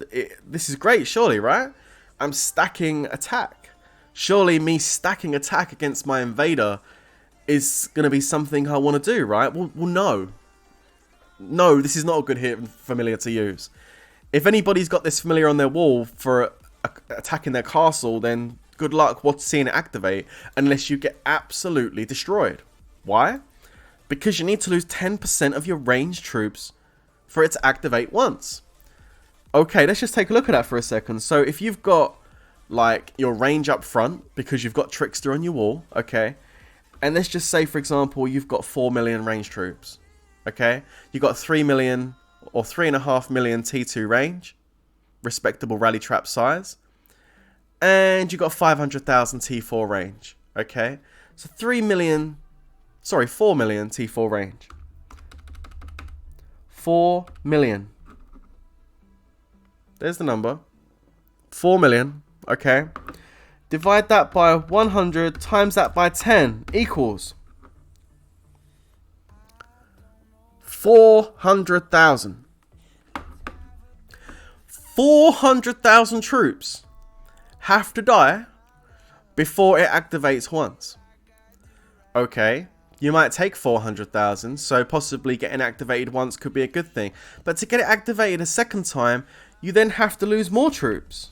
this is great, surely, right? I'm stacking attack. Surely me stacking attack against my invader is going to be something I want to do, right? Well, no. No, this is not a good hit familiar to use. If anybody's got this familiar on their wall for attacking their castle, then good luck seeing it activate unless you get absolutely destroyed. Why? Because you need to lose 10% of your ranged troops for it to activate once. Okay, let's just take a look at that for a second. So if you've got like your range up front because you've got Trickster on your wall, okay, and let's just say, for example, you've got 4 million range troops, okay, you've got 3 million or 3.5 million T2 range, respectable rally trap size, and you've got 500,000 T4 range, okay, so 4 million T4 range. 4 million. There's the number. 4 million. Okay. Divide that by 100 times that by 10 equals 400,000. 400,000 troops have to die before it activates once. Okay. You might take 400,000, so possibly getting activated once could be a good thing. But to get it activated a second time, you then have to lose more troops.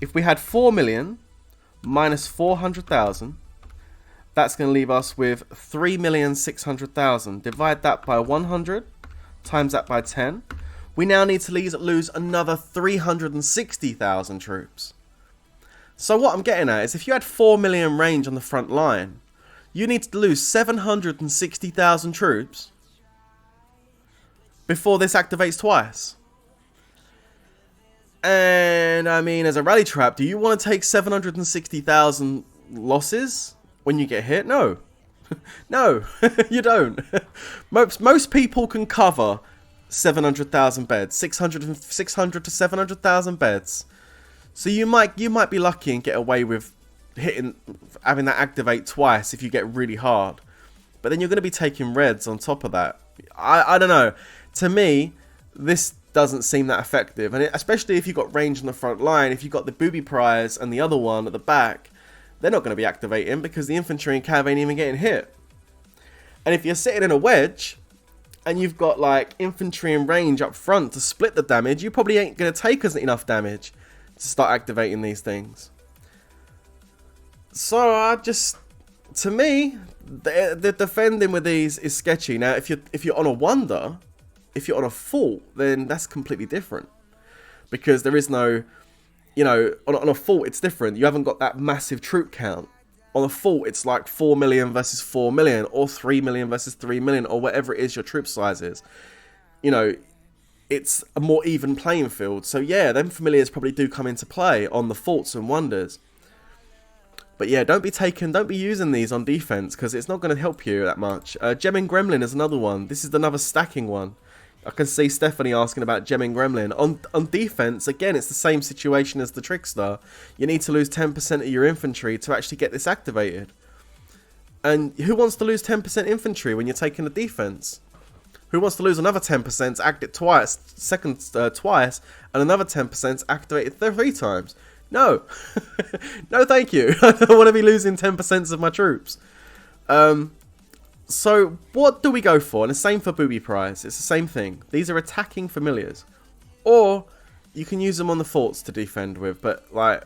If we had 4 million minus 400,000, that's going to leave us with 3,600,000. Divide that by 100, times that by 10. We now need to lose another 360,000 troops. So what I'm getting at is if you had 4 million range on the front line, you need to lose 760,000 troops before this activates twice. And I mean, as a rally trap, do you want to take 760,000 losses when you get hit? No. No, you don't. Most people can cover 700,000 beds, 600 to 700,000 beds. So you might be lucky and get away with having that activate twice if you get really hard, but then you're going to be taking reds on top of that. I don't know, to me this doesn't seem that effective, and especially if you've got range on the front line. If you've got the booby prize and the other one at the back, they're not going to be activating because the infantry and cav ain't even getting hit. And if you're sitting in a wedge and you've got like infantry and range up front to split the damage, you probably ain't going to take enough damage to start activating these things. So to me, the defending with these is sketchy. Now, if you're on a wonder, if you're on a fort, then that's completely different, because there is no, you know, on a fort it's different. You haven't got that massive troop count. On a fort, it's like 4 million versus 4 million, or 3 million versus 3 million, or whatever it is your troop size is. You know, it's a more even playing field. So yeah, them familiars probably do come into play on the forts and wonders. But yeah, don't be using these on defense, because it's not going to help you that much. Yemen Gremlin is another one. This is another stacking one. I can see Stephanie asking about Yemen Gremlin. On defense, again, it's the same situation as the Trickster. You need to lose 10% of your infantry to actually get this activated. And who wants to lose 10% infantry when you're taking the defense? Who wants to lose another 10% to act it twice, twice, and another 10% to activate it 3 times? No. No, thank you. I don't want to be losing 10% of my troops. So, what do we go for? And the same for Booby Prize. It's the same thing. These are attacking familiars. Or, you can use them on the forts to defend with. But, like,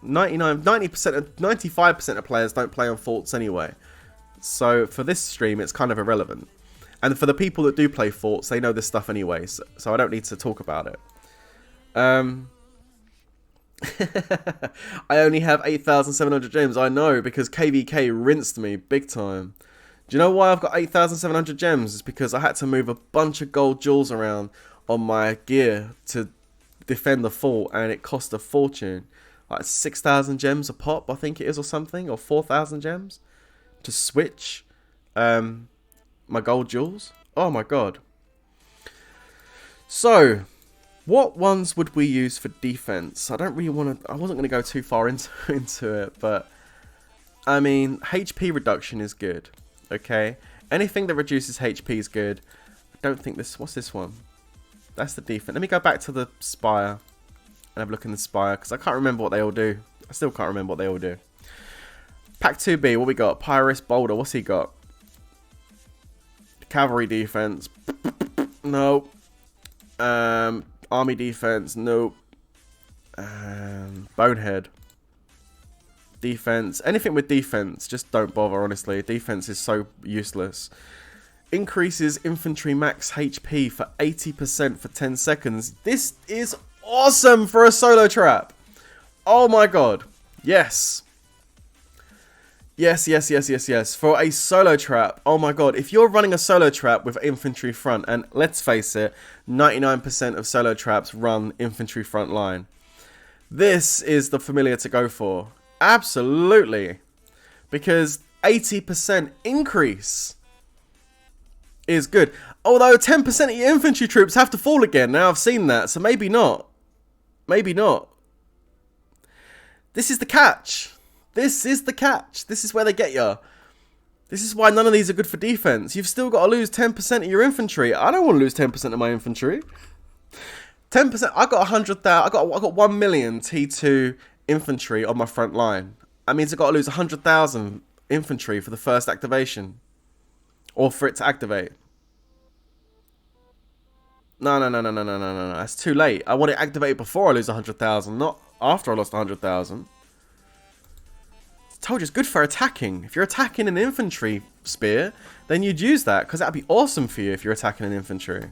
95% of players don't play on forts anyway. So, for this stream, it's kind of irrelevant. And for the people that do play forts, they know this stuff anyway. So I don't need to talk about it. I only have 8,700 gems. I know, because KVK rinsed me big time. Do you know why I've got 8,700 gems? It's because I had to move a bunch of gold jewels around on my gear to defend the fort, and it cost a fortune. Like 6,000 gems a pop, I think it is, or something, or 4,000 gems to switch my gold jewels. Oh my god. So, what ones would we use for defense? I don't really want to. I wasn't going to go too far into it, but I mean, HP reduction is good. Okay, anything that reduces HP is good. I don't think this. What's this one? That's the defense. Let me go back to the spire and have a look in the spire, because I can't remember what they all do. I still can't remember what they all do. Pack 2B. What we got? Pyrus Boulder. What's he got? Cavalry defense. No. Army defense. Nope. Bonehead. Defense. Anything with defense, just don't bother, honestly. Defense is so useless. Increases infantry max HP for 80% for 10 seconds. This is awesome for a solo trap. Oh my god. Yes. Yes, yes, yes, yes, yes. For a solo trap, oh my god. If you're running a solo trap with infantry front, and let's face it, 99% of solo traps run infantry front line, this is the familiar to go for. Absolutely. Because 80% increase is good. Although 10% of your infantry troops have to fall again. Now I've seen that, so maybe not. Maybe not. This is the catch. This is the catch. This is where they get you. This is why none of these are good for defense. You've still got to lose 10% of your infantry. I don't want to lose 10% of my infantry. 10%. I got 100,000. I got 1 million T2 infantry on my front line. That means I've got to lose 100,000 infantry for the first activation, or for it to activate. No. That's too late. I want it activated before I lose 100,000, not after I lost 100,000. I told you it's good for attacking. If you're attacking an infantry spear, then you'd use that, because that'd be awesome for you if you're attacking an infantry.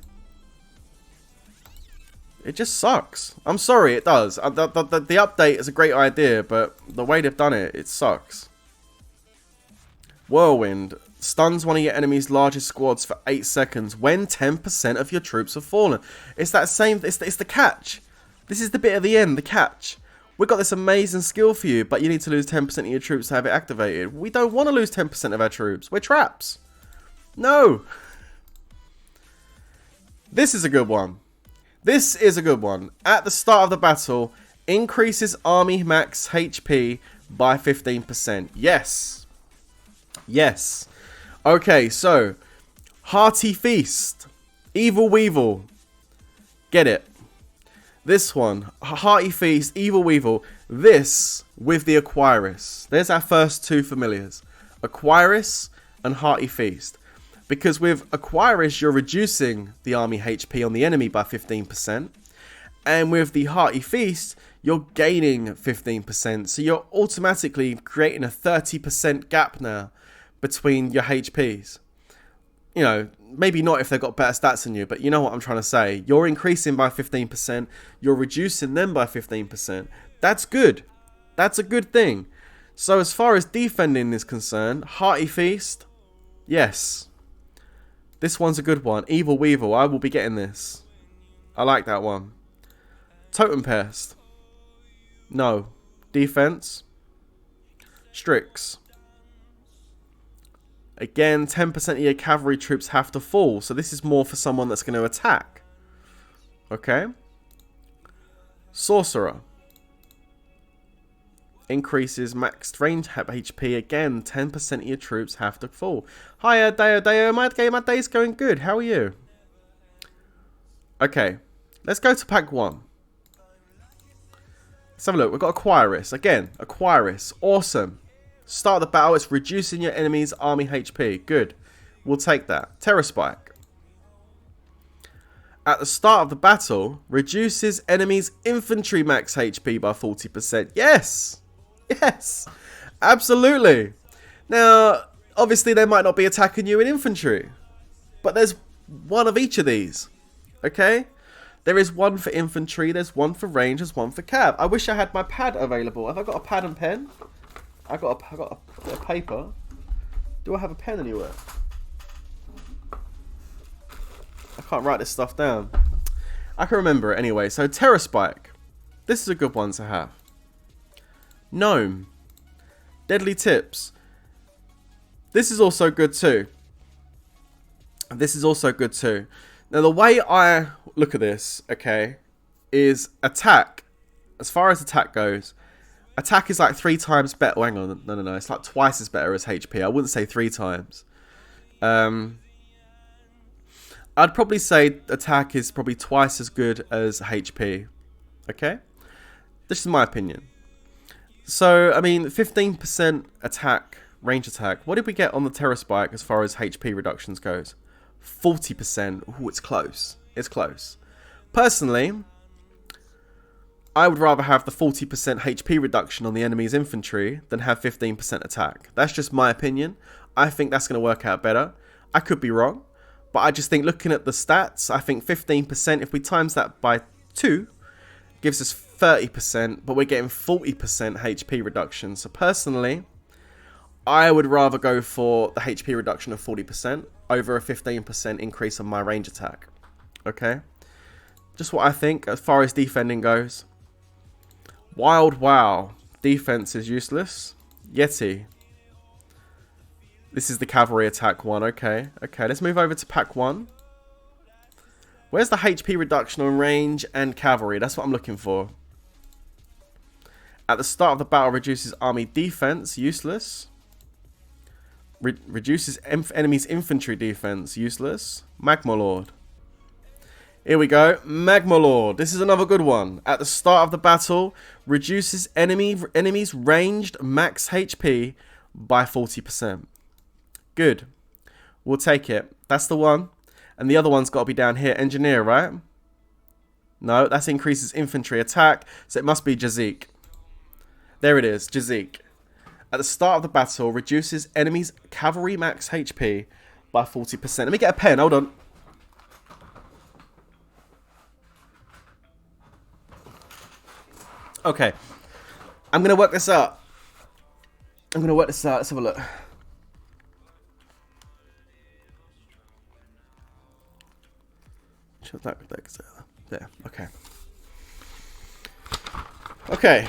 It just sucks. I'm sorry, it does. The update is a great idea, but the way they've done it, it sucks. Whirlwind. Stuns one of your enemy's largest squads for 8 seconds when 10% of your troops have fallen. It's that same... It's the catch. This is the bit at the end, the catch. We've got this amazing skill for you, but you need to lose 10% of your troops to have it activated. We don't want to lose 10% of our troops. We're traps. No. This is a good one. This is a good one. At the start of the battle, increases army max HP by 15%. Yes. Yes. Okay, so Hearty Feast. Evil Weevil. Get it. This one, Hearty Feast, Evil Weevil. This with the Aquarius. There's our first two familiars. Aquarius and Hearty Feast. Because with Aquarius, you're reducing the army HP on the enemy by 15%. And with the Hearty Feast, you're gaining 15%. So you're automatically creating a 30% gap now between your HPs. You know, maybe not if they've got better stats than you, but you know what I'm trying to say. You're increasing by 15%, you're reducing them by 15%. That's good. That's a good thing. So as far as defending is concerned, Hearty Feast, yes. This one's a good one. Evil Weevil, I will be getting this. I like that one. Totem Pest. No. Defense. Strix. Again, 10% of your cavalry troops have to fall. So this is more for someone that's going to attack. Okay. Sorcerer. Increases maxed range HP. Again, 10% of your troops have to fall. Hiya, Deo. My day's going good. How are you? Okay. Let's go to pack 1. Let's have a look. We've got Aquarius. Again, Aquarius. Awesome. Start the battle. It's reducing your enemy's army HP. Good. We'll take that. Terror Spike. At the start of the battle, reduces enemy's infantry max HP by 40%. Yes! Yes! Absolutely! Now, obviously they might not be attacking you in infantry. But there's one of each of these. Okay? There is one for infantry, there's one for range, there's one for cav. I wish I had my pad available. Have I got a pad and pen? I got a bit of paper. Do I have a pen anywhere? I can't write this stuff down. I can remember it anyway. So Terror Spike. This is a good one to have. Gnome. Deadly Tips. This is also good too. This is also good too. Now the way I look at this, okay, is attack. As far as attack goes, attack is like 3 times better. Oh, hang on, no. It's like twice as better as HP. I wouldn't say 3 times. I'd probably say attack is probably twice as good as HP. Okay? This is my opinion. So, I mean, 15% attack, range attack. What did we get on the Terror Spike as far as HP reductions goes? 40%. Ooh, it's close. It's close. Personally, I would rather have the 40% HP reduction on the enemy's infantry than have 15% attack. That's just my opinion. I think that's going to work out better. I could be wrong. But I just think looking at the stats, I think 15%, if we times that by 2, gives us 30%, but we're getting 40% HP reduction. So personally, I would rather go for the HP reduction of 40% over a 15% increase on my range attack. Okay? Just what I think as far as defending goes. Wild Wow. Defense is useless. Yeti. This is the cavalry attack one. Okay, let's move over to pack 1. Where's the HP reduction on range and cavalry? That's what I'm looking for. At the start of the battle, reduces army defense. Useless. Reduces enemy's infantry defense. Useless. Magma Lord. Here we go. Magma Lord. This is another good one. At the start of the battle, reduces enemy's ranged max HP by 40%. Good. We'll take it. That's the one. And the other one's got to be down here. Engineer, right? No, that increases infantry attack. So it must be Jazik. There it is. Jazik. At the start of the battle, reduces enemy's cavalry max HP by 40%. Let me get a pen. Hold on. Okay. I'm going to work this out. Let's have a look. There, okay. Okay.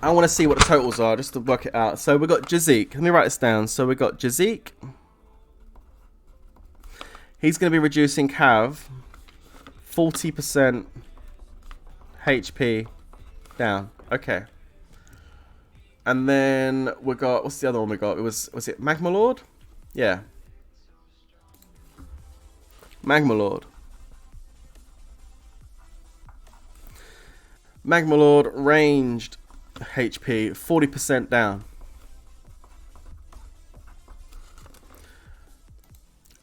I want to see what the totals are just to work it out. So we got Jazik. Let me write this down. So we got Jazik. He's going to be reducing Cav 40% HP down. Okay. And then we got, what's the other one we got? Was it Magma Lord? Yeah. Magma Lord. Magma Lord ranged HP 40% down.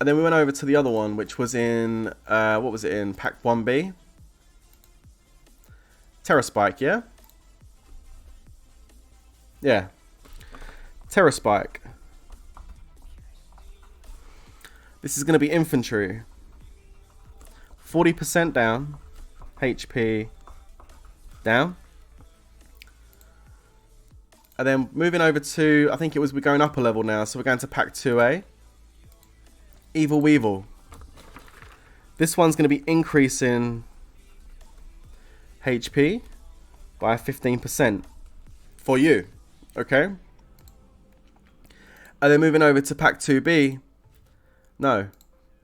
And then we went over to the other one, which was in, what was it in? Pack 1B? Terror Spike, yeah? Yeah. Terror Spike. This is going to be infantry. 40% down. HP down. And then moving over to, I think it was, we're going up a level now. So we're going to pack 2A. Evil Weevil. This one's going to be increasing HP by 15% for you. Okay? And then moving over to pack 2B. No.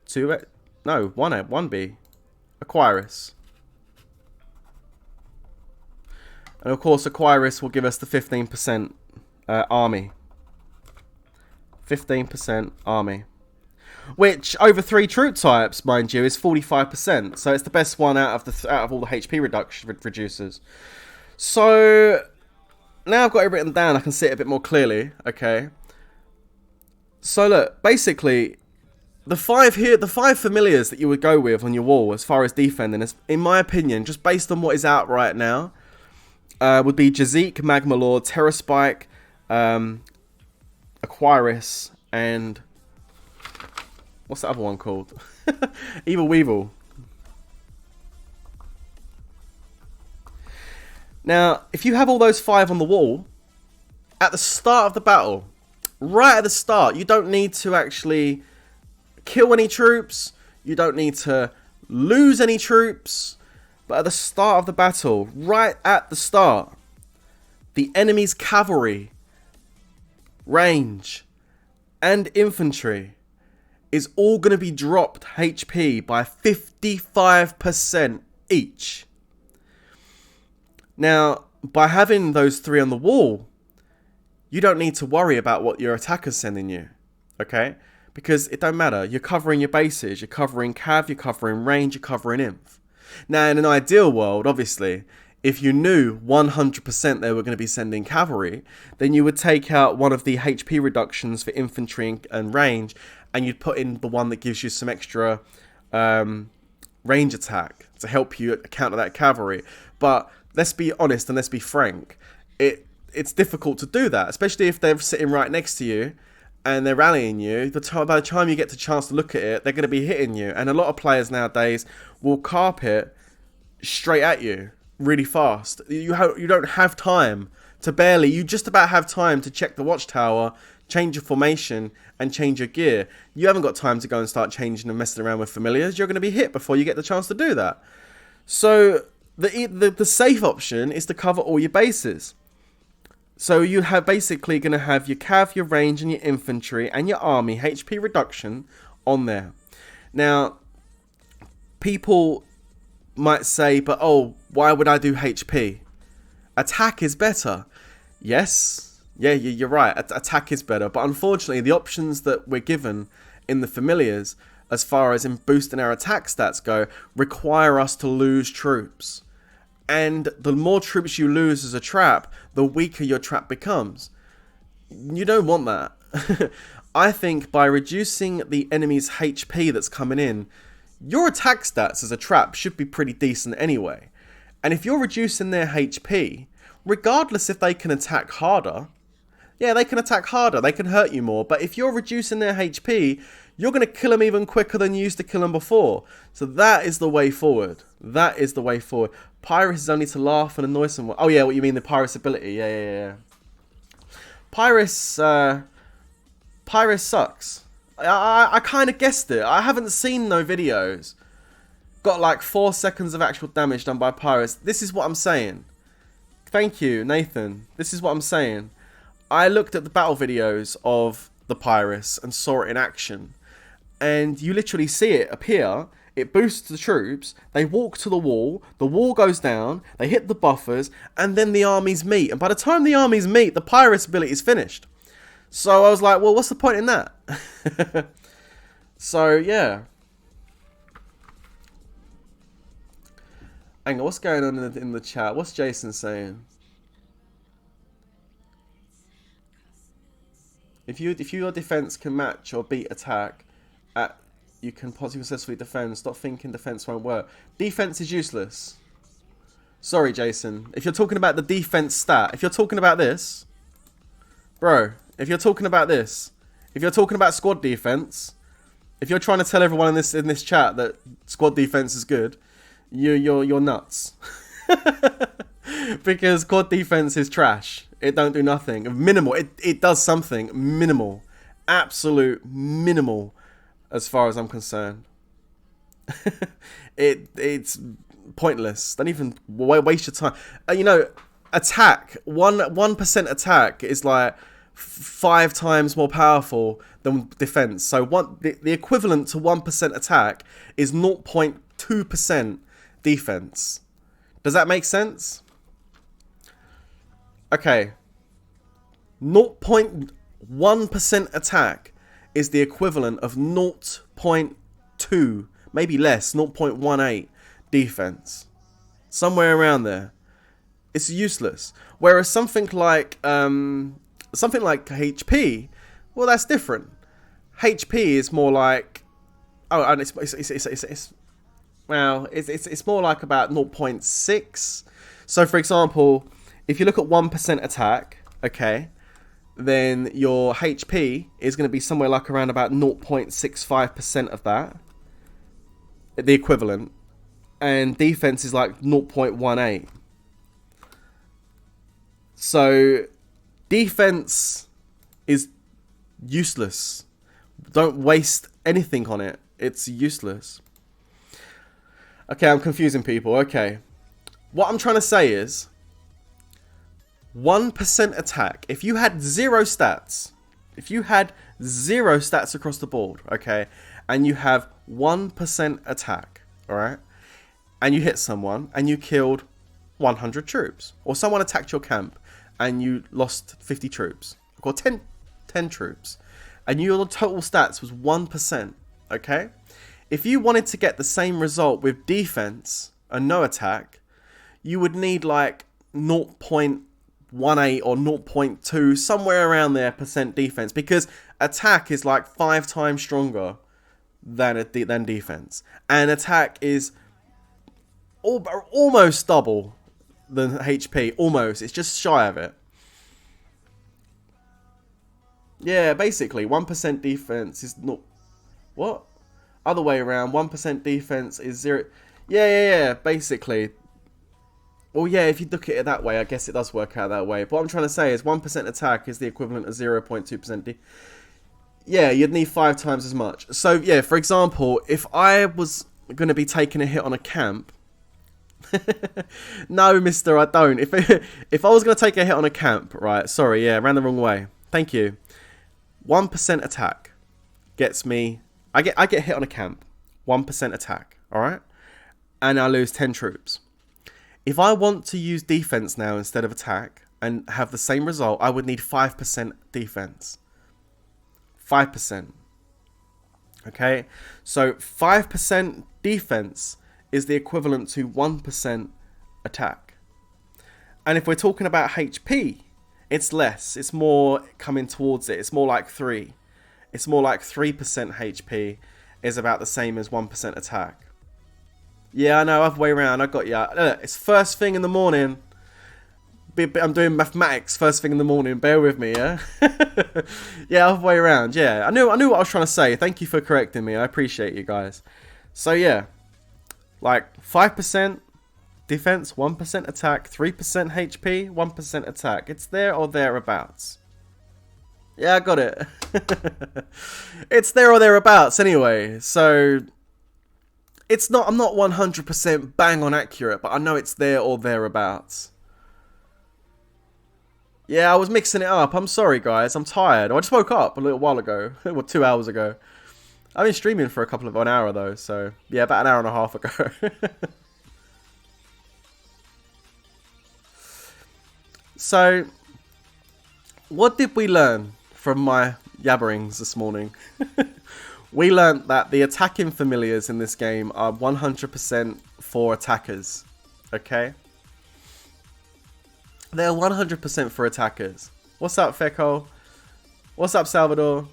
2A. No, 1A, 1B. Aquarius. And of course, Aquarius will give us the 15% army. 15% army. Which, over 3 troop types, mind you, is 45%. So it's the best one out of all the HP reducers. So, now I've got it written down, I can see it a bit more clearly. Okay. So look, basically, the 5 familiars that you would go with on your wall as far as defending, is, in my opinion, just based on what is out right now, would be Jazik, Magma Lord, Terror Spike, Aquarius, and what's the other one called? Evil Weevil. Now, if you have all those 5 on the wall, at the start of the battle, right at the start, you don't need to actually kill any troops, you don't need to lose any troops, but at the start of the battle, right at the start, the enemy's cavalry, range, and infantry is all going to be dropped HP by 55% each. Now, by having those 3 on the wall, you don't need to worry about what your attacker's sending you, okay? Because it don't matter. You're covering your bases, you're covering cav, you're covering range, you're covering inf. Now, in an ideal world, obviously, if you knew 100% they were going to be sending cavalry, then you would take out one of the HP reductions for infantry and range, and you'd put in the one that gives you some extra range attack to help you counter that cavalry. But let's be honest and let's be frank, it's difficult to do that, especially if they're sitting right next to you and they're rallying you. By the time you get the chance to look at it, they're going to be hitting you. And a lot of players nowadays will carpet straight at you really fast. You don't have time to you just about have time to check the watchtower, change your formation, and change your gear. You haven't got time to go and start changing and messing around with familiars. You're going to be hit before you get the chance to do that. So the safe option is to cover all your bases. So you have basically going to have your cav, your range, and your infantry, and your army HP reduction on there. Now, people might say, but oh, why would I do HP? Attack is better. Yes, yeah, you're right. Attack is better. But unfortunately, the options that we're given in the familiars, as far as in boosting our attack stats go, require us to lose troops. And the more troops you lose as a trap, the weaker your trap becomes. You don't want that. I think by reducing the enemy's HP that's coming in, your attack stats as a trap should be pretty decent anyway. And if you're reducing their HP, regardless if they can attack harder, yeah, they can attack harder, they can hurt you more, but if you're reducing their HP, you're going to kill them even quicker than you used to kill them before. So that is the way forward. That is the way forward. Pyrus is only to laugh and annoy someone. Oh yeah, what you mean, the Pyrus ability. Yeah. Pyrus sucks. I kind of guessed it. I haven't seen no videos. Got like 4 seconds of actual damage done by Pyrus. This is what I'm saying. Thank you, Nathan. This is what I'm saying. I looked at the battle videos of the Pyrus and saw it in action. And you literally see it appear. It boosts the troops, they walk to the wall goes down, they hit the buffers, and then the armies meet. And by the time the armies meet, the Pyrus ability is finished. So I was like, well, what's the point in that? So, yeah. Hang on, what's going on in the chat? What's Jason saying? If your defense can match or beat attack, you can possibly successfully defend. Stop thinking defense won't work. Defense is useless. Sorry, Jason. If you're talking about the defense stat, if you're talking about this, bro, If you're talking about this, if you're talking about squad defense, if you're trying to tell everyone in this chat that squad defense is good, you're nuts. Because squad defense is trash. It don't do nothing. Minimal. It does something minimal, absolute minimal, as far as I'm concerned. It's pointless. Don't even waste your time. You know, attack 1% attack is like 5 times more powerful than defense. So the equivalent to 1% attack is 0.2% defense. Does that make sense? Okay. 0.1% attack is the equivalent of 0.2, maybe less, 0.18 defense. Somewhere around there. It's useless. Whereas something like HP, well, that's different. HP is more like, oh, and it's more like about 0.6. So, for example, if you look at 1% attack, okay, then your HP is going to be somewhere like around about 0.65% of that, the equivalent, and defense is like 0.18. So, defense is useless. Don't waste anything on it. It's useless. Okay, I'm confusing people. Okay. What I'm trying to say is 1% attack. If you had 0 stats, across the board, okay, and you have 1% attack, alright, and you hit someone and you killed 100 troops, or someone attacked your camp and you lost 50 troops, or 10 troops, and your total stats was 1%, okay? If you wanted to get the same result with defense and no attack, you would need like 0.18 or 0.2, somewhere around there, percent defense, because attack is like 5 times stronger than defense, and attack is almost double than HP. Almost. It's just shy of it. Yeah, basically 1% defense is not what? Other way around. 1% defense is 0. Yeah. Basically. Well, yeah, if you look at it that way, I guess it does work out that way. But what I'm trying to say is 1% attack is the equivalent of 0.2% yeah, you'd need 5 times as much. So, yeah, for example, if I was going to be taking a hit on a camp... No, mister, I don't. If I was going to take a hit on a camp, right, sorry, yeah, ran the wrong way. Thank you. 1% attack gets me... I get hit on a camp. 1% attack, alright? And I lose 10 troops. If I want to use defense now instead of attack and have the same result, I would need 5% defense. 5%. Okay? So 5% defense is the equivalent to 1% attack. And if we're talking about HP, it's less. It's more coming towards it. It's more like 3. It's more like 3% HP is about the same as 1% attack. Yeah, I know, other way around. I got ya. It's first thing in the morning. I'm doing mathematics first thing in the morning. Bear with me, yeah? Yeah, other way around. Yeah, I knew what I was trying to say. Thank you for correcting me. I appreciate you guys. So, yeah. Like, 5% defense, 1% attack, 3% HP, 1% attack. It's there or thereabouts. Yeah, I got it. It's there or thereabouts anyway. So... I'm not 100% bang on accurate, but I know it's there or thereabouts. Yeah, I was mixing it up. I'm sorry, guys. I'm tired. I just woke up a little while ago. Well, 2 hours ago. I've been streaming for an hour, though. So, yeah, about an hour and a half ago. So, what did we learn from my yabberings this morning? We learnt that the attacking familiars in this game are 100% for attackers. Okay? They're 100% for attackers. What's up, Feko? What's up, Salvador?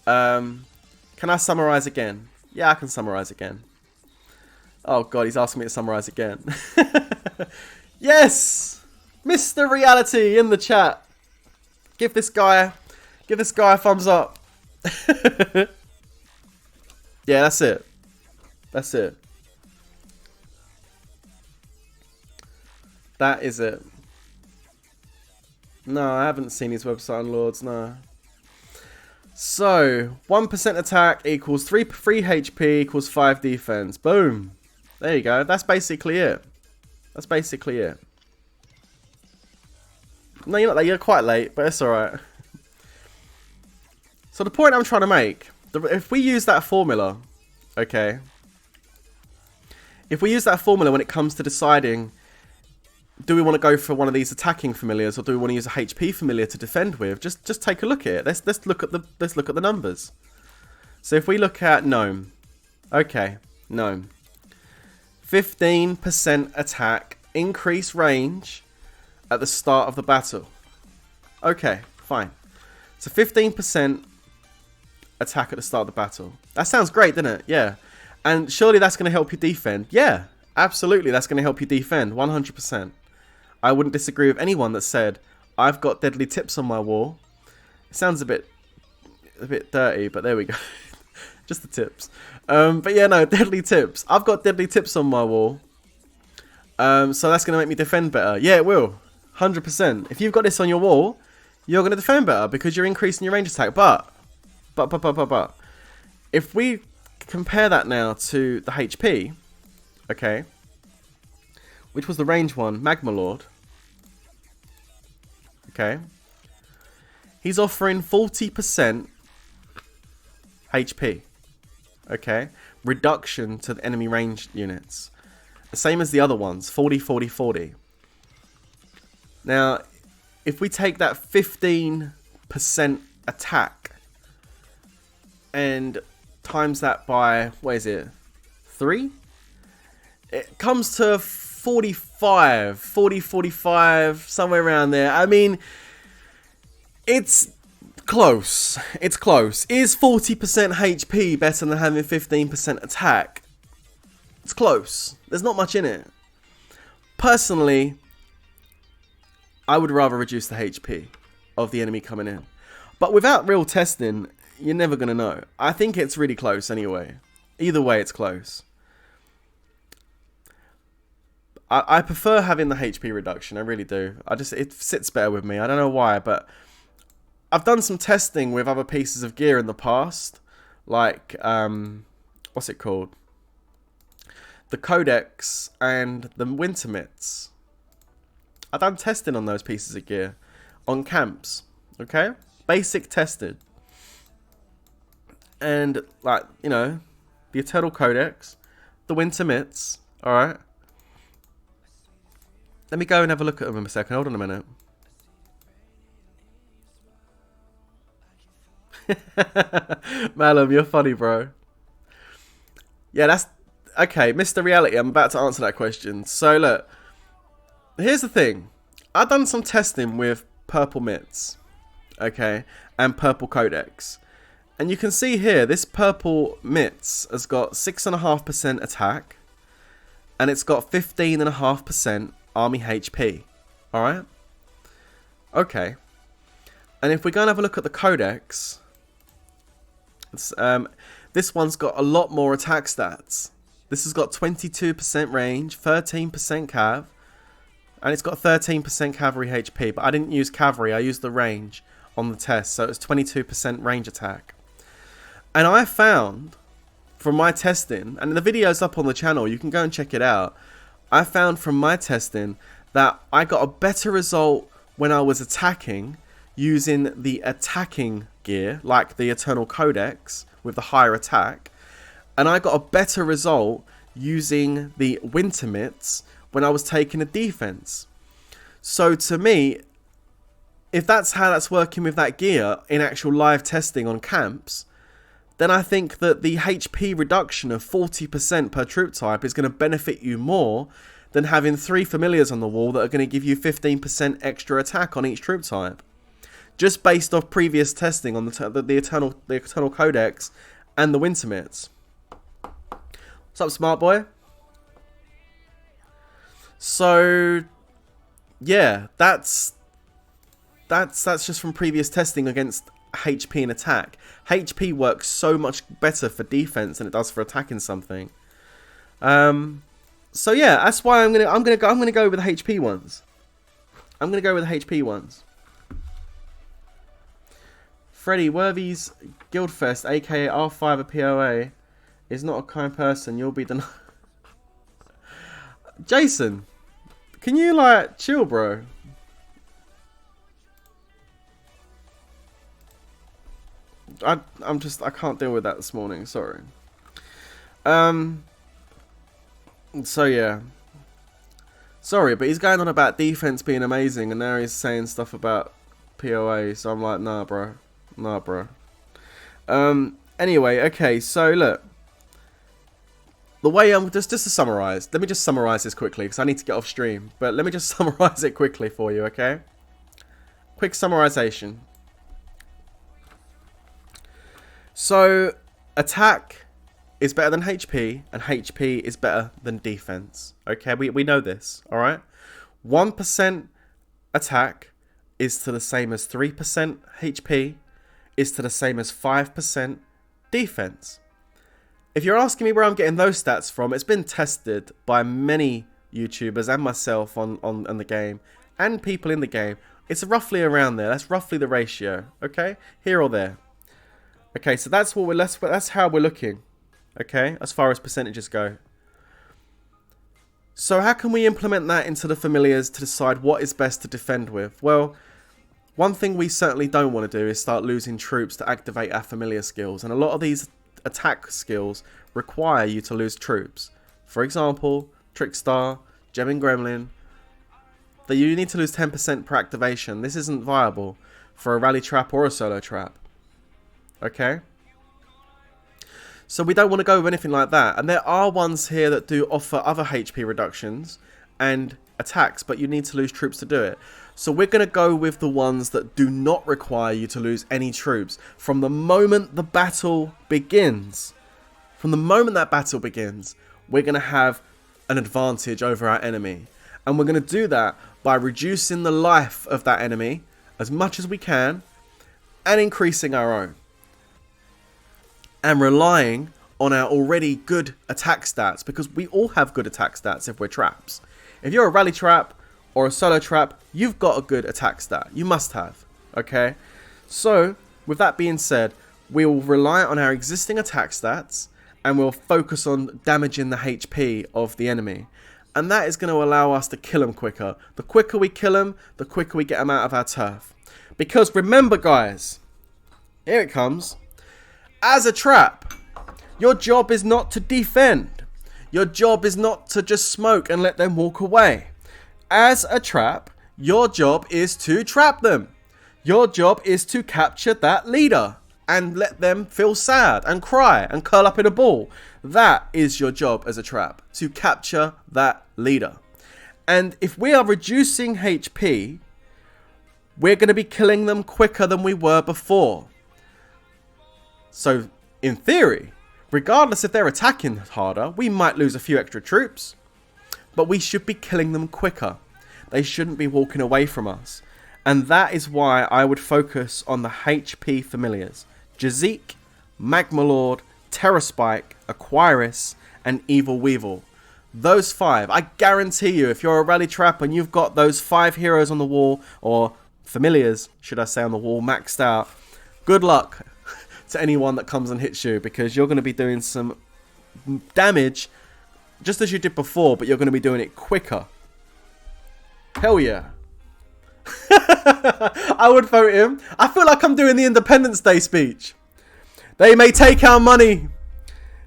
Can I summarize again? Yeah, I can summarize again. Oh, God, he's asking me to summarize again. Yes! Mr. Reality in the chat. Give this guy Give this guy a thumbs up. Yeah, that's it. That's it. That is it. No, I haven't seen his website on Lords, no. So, 1% attack equals 3 HP equals 5 defense. Boom. There you go. That's basically it. That's basically it. No, you're not there. You're quite late, but it's alright. So the point I'm trying to make, if we use that formula, okay, if we use that formula when it comes to deciding, do we want to go for one of these attacking familiars or do we want to use a HP familiar to defend with? Just take a look at it. Let's look at the numbers. So if we look at Gnome, okay, Gnome, 15% attack, increase range at the start of the battle. Okay, fine. So 15% attack at the start of the battle. That sounds great, doesn't it? Yeah. And surely that's going to help you defend. Yeah, absolutely, that's going to help you defend. 100%. I wouldn't disagree with anyone that said, I've got deadly tips on my wall. It sounds a bit dirty, but there we go. Just the tips. But yeah, no, deadly tips. I've got deadly tips on my wall. So that's going to make me defend better. Yeah, it will. 100%. If you've got this on your wall, you're going to defend better because you're increasing your range attack. But. If we compare that now to the HP, okay, which was the range one, Magma Lord, okay, he's offering 40% HP, okay, reduction to the enemy ranged units. The same as the other ones, 40, 40, 40. Now, if we take that 15% attack and times that by, what is it, 3? It comes to 45, 40, 45, somewhere around there. I mean, it's close. It's close. Is 40% HP better than having 15% attack? It's close. There's not much in it. Personally, I would rather reduce the HP of the enemy coming in. But without real testing, you're never going to know. I think it's really close anyway. Either way, it's close. I prefer having the HP reduction. I really do. It sits better with me. I don't know why, but I've done some testing with other pieces of gear in the past. Like, what's it called? The Codex and the Winter Mitts. I've done testing on those pieces of gear. On camps. Okay? Basic tested. And, like, you know, the Eternal Codex, the Winter Mitts, alright? Let me go and have a look at them in a second. Hold on a minute. Malum, you're funny, bro. Yeah, that's... Okay, Mr. Reality, I'm about to answer that question. So, look. Here's the thing. I've done some testing with Purple Mitts. Okay? And Purple Codex. And you can see here, this Purple Mitts has got 6.5% attack. And it's got 15.5% army HP. Alright? Okay. And if we go and have a look at the Codex, this one's got a lot more attack stats. This has got 22% range, 13% cav, and it's got 13% cavalry HP. But I didn't use cavalry, I used the range on the test, so it was 22% range attack. And I found, from my testing, and the video's up on the channel, you can go and check it out. I found from my testing that I got a better result when I was attacking using the attacking gear, like the Eternal Codex with the higher attack. And I got a better result using the Winter Mitts when I was taking a defense. So to me, if that's how that's working with that gear in actual live testing on camps, then I think that the HP reduction of 40% per troop type is going to benefit you more than having 3 familiars on the wall that are going to give you 15% extra attack on each troop type. Just based off previous testing on the Eternal Codex and the Winter Mitts. What's up, smart boy? So, yeah, that's just from previous testing against HP and attack. HP works so much better for defense than it does for attacking something. So yeah, that's why I'm gonna go with the HP ones. I'm gonna go with the HP ones. Freddy, Worthy's Guildfest, aka R5 of POA, is not a kind person. You'll be denied. Jason, can you like chill, bro? I can't deal with that this morning. Sorry. So yeah. Sorry, but he's going on about defense being amazing, and now he's saying stuff about POA. So I'm like, nah, bro. Nah, bro. Anyway, okay. So look. The way I'm just to summarize. Let me just summarize this quickly because I need to get off stream. But let me just summarize it quickly for you, okay? Quick summarization. So, attack is better than HP, and HP is better than defense. Okay, we know this, alright? 1% attack is to the same as 3% HP, is to the same as 5% defense. If you're asking me where I'm getting those stats from, it's been tested by many YouTubers and myself on the game, and people in the game. It's roughly around there. That's roughly the ratio, okay? Here or there. Okay, so that's how we're looking, okay, as far as percentages go. So how can we implement that into the familiars to decide what is best to defend with? Well, one thing we certainly don't want to do is start losing troops to activate our familiar skills, and a lot of these attack skills require you to lose troops. For example, Trickstar, Yemen Gremlin, that you need to lose 10% per activation. This isn't viable for a rally trap or a solo trap. Okay? So we don't want to go with anything like that. And there are ones here that do offer other HP reductions and attacks, but you need to lose troops to do it. So we're going to go with the ones that do not require you to lose any troops. From the moment the battle begins, from the moment that battle begins, we're going to have an advantage over our enemy. And we're going to do that by reducing the life of that enemy as much as we can and increasing our own. And relying on our already good attack stats, because we all have good attack stats if we're traps. If you're a rally trap or a solo trap, you've got a good attack stat. You must have. Okay? So, with that being said, we will rely on our existing attack stats and we'll focus on damaging the HP of the enemy. And that is going to allow us to kill them quicker. The quicker we kill them, the quicker we get them out of our turf. Because remember, guys, here it comes. As a trap, your job is not to defend. Your job is not to just smoke and let them walk away. As a trap, your job is to trap them. Your job is to capture that leader and let them feel sad and cry and curl up in a ball. That is your job as a trap, to capture that leader. And if we are reducing HP, we're going to be killing them quicker than we were before. So, in theory, regardless if they're attacking harder, we might lose a few extra troops, but we should be killing them quicker. They shouldn't be walking away from us. And that is why I would focus on the HP familiars. Jazik, Magma Lord, Terrorspike, Aquarius, and Evil Weevil. Those 5. I guarantee you, if you're a rally trap and you've got those 5 heroes on the wall, or familiars, should I say, on the wall, maxed out, good luck to anyone that comes and hits you, because you're going to be doing some damage just as you did before, but you're going to be doing it quicker. Hell yeah. I would vote him. I feel like I'm doing the Independence Day speech. They may take our money.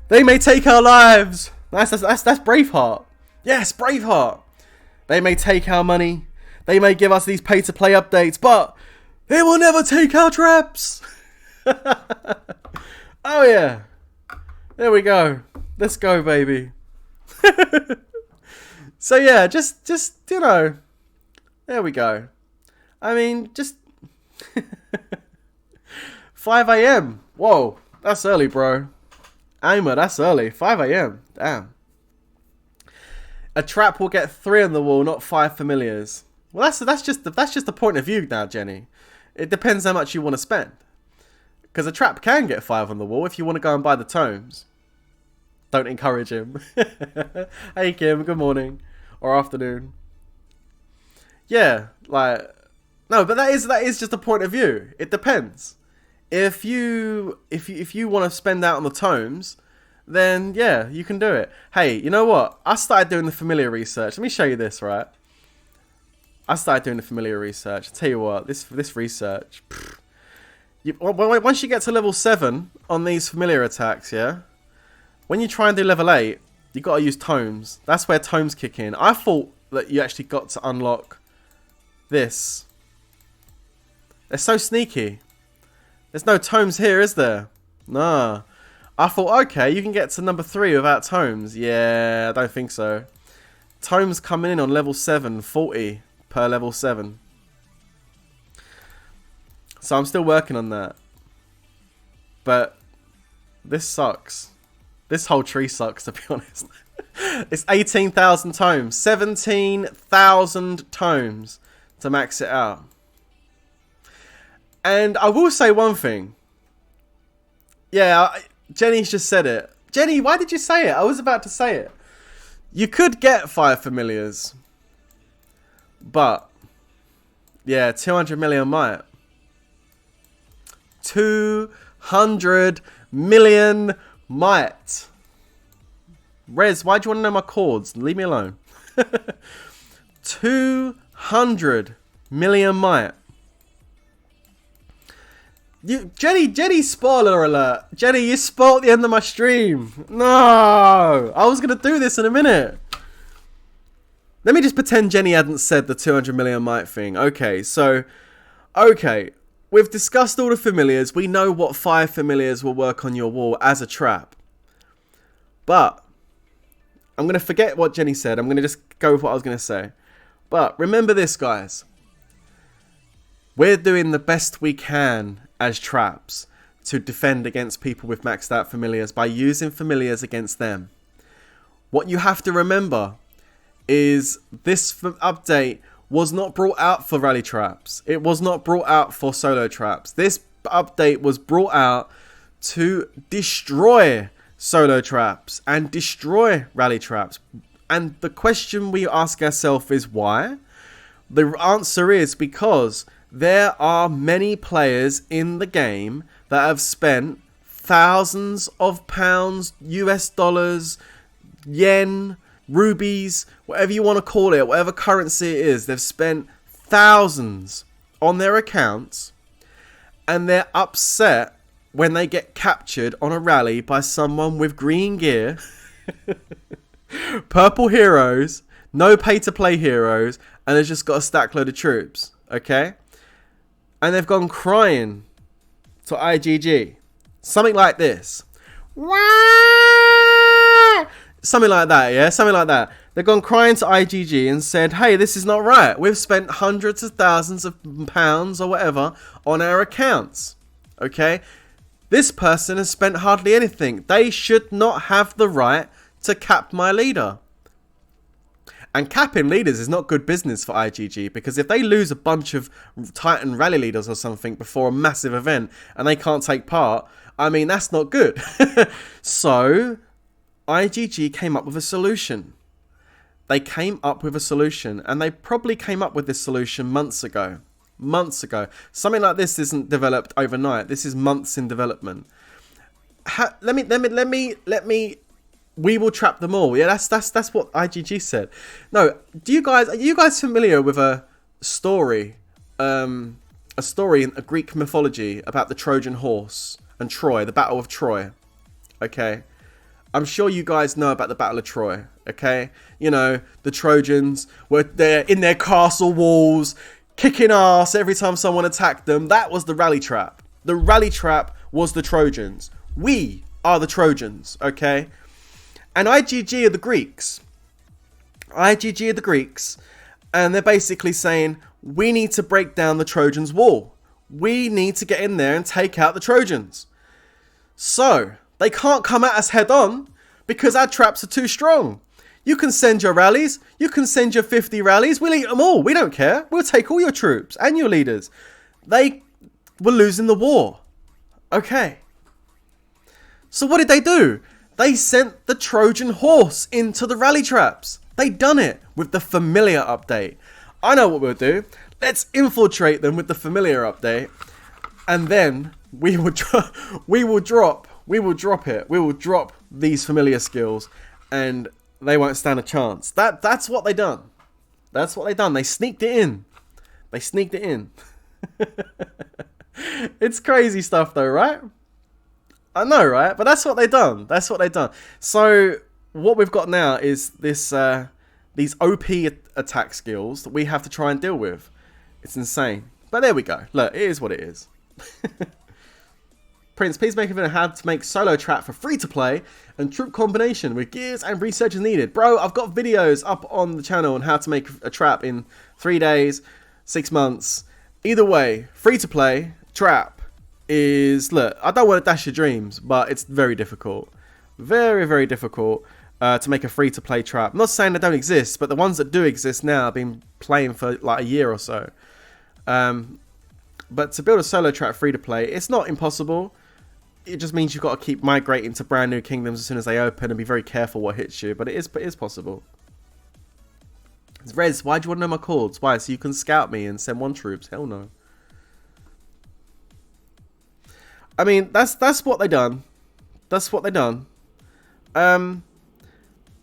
They may take our lives. That's Braveheart. Yes, Braveheart. They may take our money. They may give us these pay-to-play updates, but they will never take our traps. Oh yeah. There we go. Let's go, baby. So yeah, just you know, there we go. I mean, just 5 a.m. Whoa, that's early, bro. Aimer, that's early. 5 a.m. Damn. A trap will get 3 on the wall, not 5 familiars. Well, that's just the point of view now, Jenny. It depends how much you want to spend. Because a trap can get 5 on the wall if you want to go and buy the tomes. Don't encourage him. Hey Kim, good morning. Or afternoon. Yeah, like... No, but that is just a point of view. It depends. If you want to spend out on the tomes, then yeah, you can do it. Hey, you know what? I started doing the familiar research. Let me show you this, right? I started doing the familiar research. I'll tell you what, this research... once you get to level 7 on these familiar attacks, yeah? When you try and do level 8, you got to use tomes. That's where tomes kick in. I thought that you actually got to unlock this. They're so sneaky. There's no tomes here, is there? Nah. I thought, okay, you can get to number 3 without tomes. Yeah, I don't think so. Tomes coming in on level 7, 40 per level 7. So I'm still working on that. But this sucks. This whole tree sucks, to be honest. It's 18,000 tomes. 17,000 tomes to max it out. And I will say one thing. Yeah, Jenny's just said it. Jenny, why did you say it? I was about to say it. You could get 5 familiars. But, yeah, 200 million might. 200 million might. Rez, why do you want to know my chords? Leave me alone. 200 million might. Jenny, spoiler alert. Jenny, you spoiled the end of my stream. No, I was going to do this in a minute. Let me just pretend Jenny hadn't said the 200 million might thing. Okay, so, we've discussed all the familiars. We know what 5 familiars will work on your wall as a trap. But, I'm going to forget what Jenny said. I'm going to just go with what I was going to say. But, remember this, guys. We're doing the best we can as traps to defend against people with maxed out familiars by using familiars against them. What you have to remember is this update was not brought out for rally traps. It was not brought out for solo traps. This update was brought out to destroy solo traps and destroy rally traps. And the question we ask ourselves is why? The answer is because there are many players in the game that have spent thousands of pounds, US dollars, yen, rubies, whatever you want to call it, whatever currency it is. They've spent thousands on their accounts and they're upset when they get captured on a rally by someone with green gear, purple heroes, no pay to play heroes, and they've just got a stack load of troops, okay? And they've gone crying to IGG. Something like this. Something like that, yeah? Something like that. They've gone crying to IGG and said, hey, this is not right. We've spent hundreds of thousands of pounds or whatever on our accounts, okay? This person has spent hardly anything. They should not have the right to cap my leader. And capping leaders is not good business for IGG, because if they lose a bunch of Titan rally leaders or something before a massive event and they can't take part, I mean, that's not good. So, IGG came up with a solution. They came up with a solution, and they probably came up with this solution months ago. Months ago. Something like this isn't developed overnight. This is months in development. Let me. We will trap them all. Yeah, that's what IGG said. No, are you guys familiar with a story in Greek mythology about the Trojan horse and Troy, the Battle of Troy? Okay, I'm sure you guys know about the Battle of Troy. Okay, you know the Trojans were there in their castle walls, kicking ass every time someone attacked them. That was the rally trap. The rally trap was the Trojans. We are the Trojans. Okay. And IGG are the Greeks. IGG are the Greeks. And they're basically saying, we need to break down the Trojans' wall. We need to get in there and take out the Trojans. So, they can't come at us head on because our traps are too strong. You can send your rallies. You can send your 50 rallies. We'll eat them all. We don't care. We'll take all your troops and your leaders. They were losing the war. Okay. So what did they do? They sent the Trojan horse into the rally traps. They done it with the familiar update. I know what we'll do. Let's infiltrate them with the familiar update, and then we will drop these familiar skills, and they won't stand a chance. That's what they done. That's what they done. They sneaked it in. They sneaked it in. It's crazy stuff though, right? I know, right? But that's what they done. That's what they done. So what we've got now is this these OP attack skills that we have to try and deal with. It's insane. But there we go. Look, it is what it is. Prince, please make a video how to make solo trap for free to play and troop combination with gears and research is needed. Bro, I've got videos up on the channel on how to make a trap in 3 days, 6 months. Either way, free to play trap is, look, I don't want to dash your dreams, but it's very difficult. Very, very difficult to make a free to play trap. I'm not saying they don't exist, but the ones that do exist now have been playing for like a year or so. But to build a solo trap free to play, it's not impossible. It just means you've got to keep migrating to brand new kingdoms as soon as they open and be very careful what hits you. But it is possible. It's Rez, why do you want to know my chords? Why? So you can scout me and send one troops? Hell no. I mean, that's what they done. That's what they done. I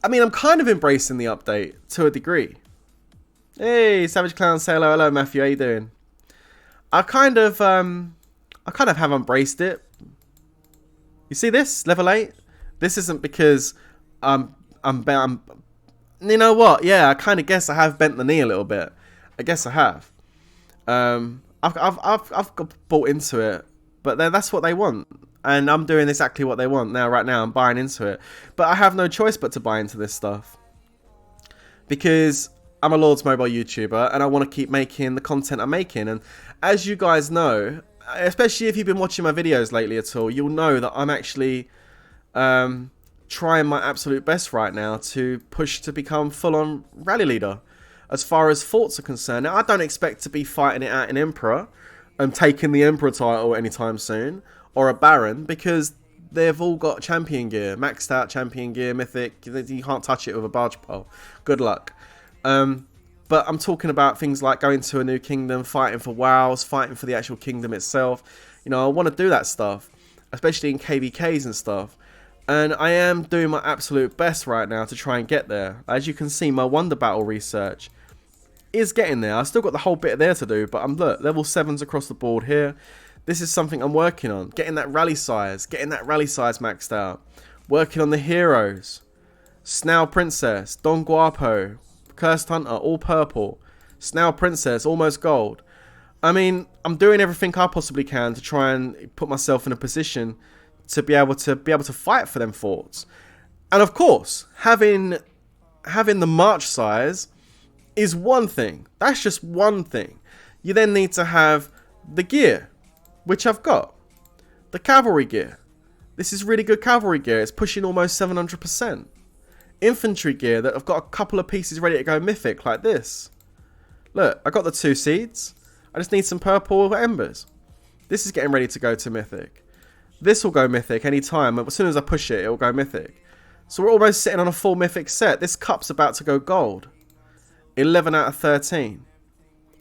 mean, I'm kind of embracing the update to a degree. Hey, Savage Clown, say hello. Hello, Matthew. How you doing? I kind of have embraced it. You see this level 8? This isn't because I'm you know what? Yeah, I kind of guess I have bent the knee a little bit. I guess I have. I've got bought into it, but then that's what they want, and I'm doing exactly what they want now. Right now, I'm buying into it, but I have no choice but to buy into this stuff because I'm a Lord's Mobile YouTuber and I want to keep making the content I'm making. And as you guys know, especially if you've been watching my videos lately at all, you'll know that I'm actually trying my absolute best right now to push to become full-on rally leader as far as forts are concerned. Now, I don't expect to be fighting it out in Emperor and taking the Emperor title anytime soon, or a Baron, because they've all got champion gear, maxed out champion gear, mythic. You can't touch it with a barge pole. Good luck. But I'm talking about things like going to a new kingdom, fighting for WoWs, fighting for the actual kingdom itself. You know, I want to do that stuff, especially in KVKs and stuff. And I am doing my absolute best right now to try and get there. As you can see, my Wonder Battle research is getting there. I've still got the whole bit there to do, but I'm, look, level 7s across the board here. This is something I'm working on. Getting that rally size maxed out. Working on the heroes. Snail Princess, Don Guapo, Cursed Hunter, all purple. Snail Princess, almost gold. I mean, I'm doing everything I possibly can to try and put myself in a position to be able to fight for them forts. And of course, having the march size is one thing. That's just one thing. You then need to have the gear, which I've got. The cavalry gear. This is really good cavalry gear. It's pushing almost 700%. Infantry gear that I've got a couple of pieces ready to go mythic, like this. Look, I got the 2 seeds. I just need some purple embers. This is getting ready to go to mythic. This will go mythic anytime. As soon as I push it, it will go mythic. So we're almost sitting on a full mythic set. This cup's about to go gold. 11 out of 13.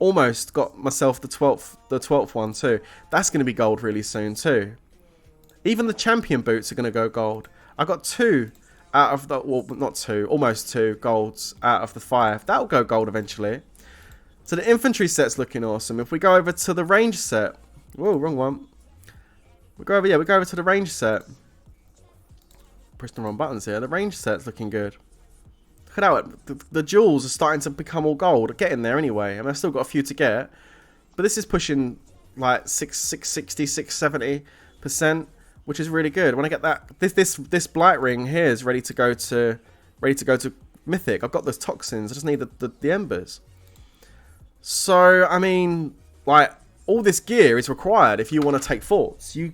Almost got myself the 12th one too. That's going to be gold really soon too. Even the champion boots are going to go gold. I got 2 out of the, well, not 2, almost 2 golds out of the 5. That'll go gold eventually. So the infantry set's looking awesome. If we go over to the range set, whoa, wrong one. We go over to the range set. Pressed the wrong buttons here. The range set's looking good. Look at how the jewels are starting to become all gold. Getting there anyway. I mean, I've still got a few to get, but this is pushing like 660, 670%, which is really good. When I get that, this blight ring here is ready to go to mythic. I've got those toxins. I just need the embers. So I mean, like, all this gear is required if you want to take forts. You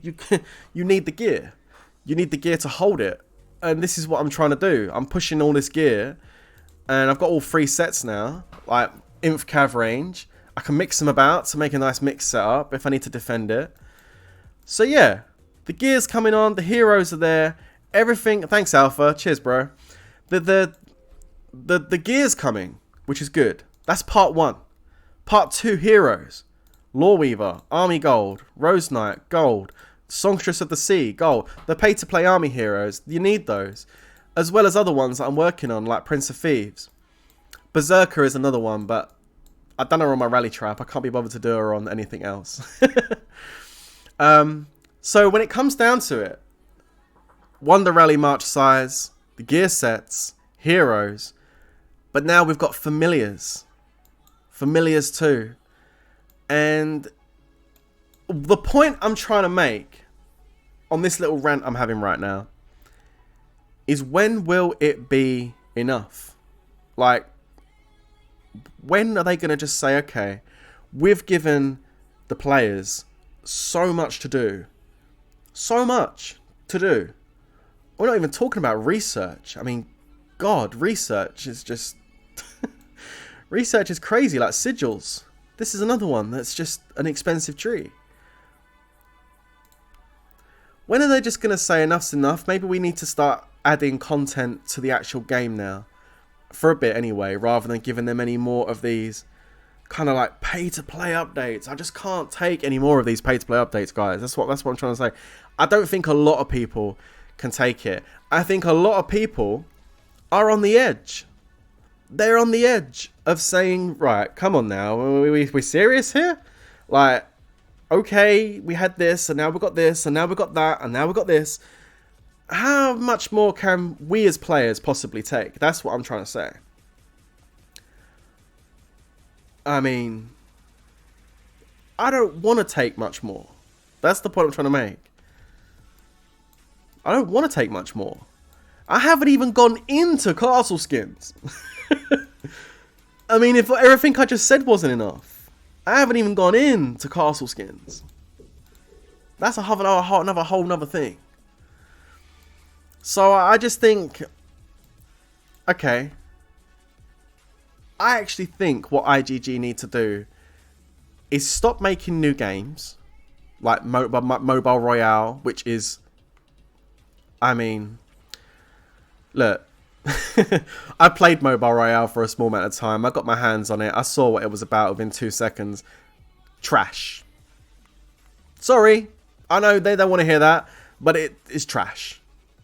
need the gear. You need the gear to hold it. And this is what I'm trying to do. I'm pushing all this gear. And I've got all 3 sets now. Like, Inf Cav range. I can mix them about to make a nice mix setup if I need to defend it. So yeah. The gear's coming on. The heroes are there. Everything. Thanks, Alpha. Cheers, bro. The gear's coming, which is good. That's part 1. Part 2, heroes. Lawweaver, Army Gold, Rose Knight, Gold, Songstress of the Sea, Gold. The pay-to-play army heroes, you need those. As well as other ones that I'm working on, like Prince of Thieves. Berserker is another one, but I've done her on my rally trap. I can't be bothered to do her on anything else. So when it comes down to it, Wonder Rally March size, the gear sets, heroes, but now we've got familiars. Familiars too. And the point I'm trying to make on this little rant I'm having right now is, when will it be enough? Like, when are they going to just say, okay, we've given the players so much to do. So much to do. We're not even talking about research. I mean, God, research is just... research is crazy, like sigils. This is another one that's just an expensive tree. When are they just going to say enough's enough? Maybe we need to start adding content to the actual game now. For a bit anyway, rather than giving them any more of these kind of like pay-to-play updates. I just can't take any more of these pay-to-play updates, guys. That's what I'm trying to say. I don't think a lot of people can take it. I think a lot of people are on the edge. They're on the edge of saying, right, come on now, we serious here? Like, okay, we had this, and now we've got this, and now we've got that, and now we've got this. How much more can we as players possibly take? That's what I'm trying to say. I mean, I don't want to take much more. That's the point I'm trying to make. I don't want to take much more. I haven't even gone into castle skins. I mean, if everything I just said wasn't enough, I haven't even gone into castle skins. That's another whole nother thing. So I just think, okay, I actually think what IGG need to do is stop making new games, like Mobile Royale, which is, I mean, look, I played Mobile Royale for a small amount of time. I got my hands on it. I saw what it was about within 2 seconds. Trash. Sorry, I know they don't want to hear that, but it is trash.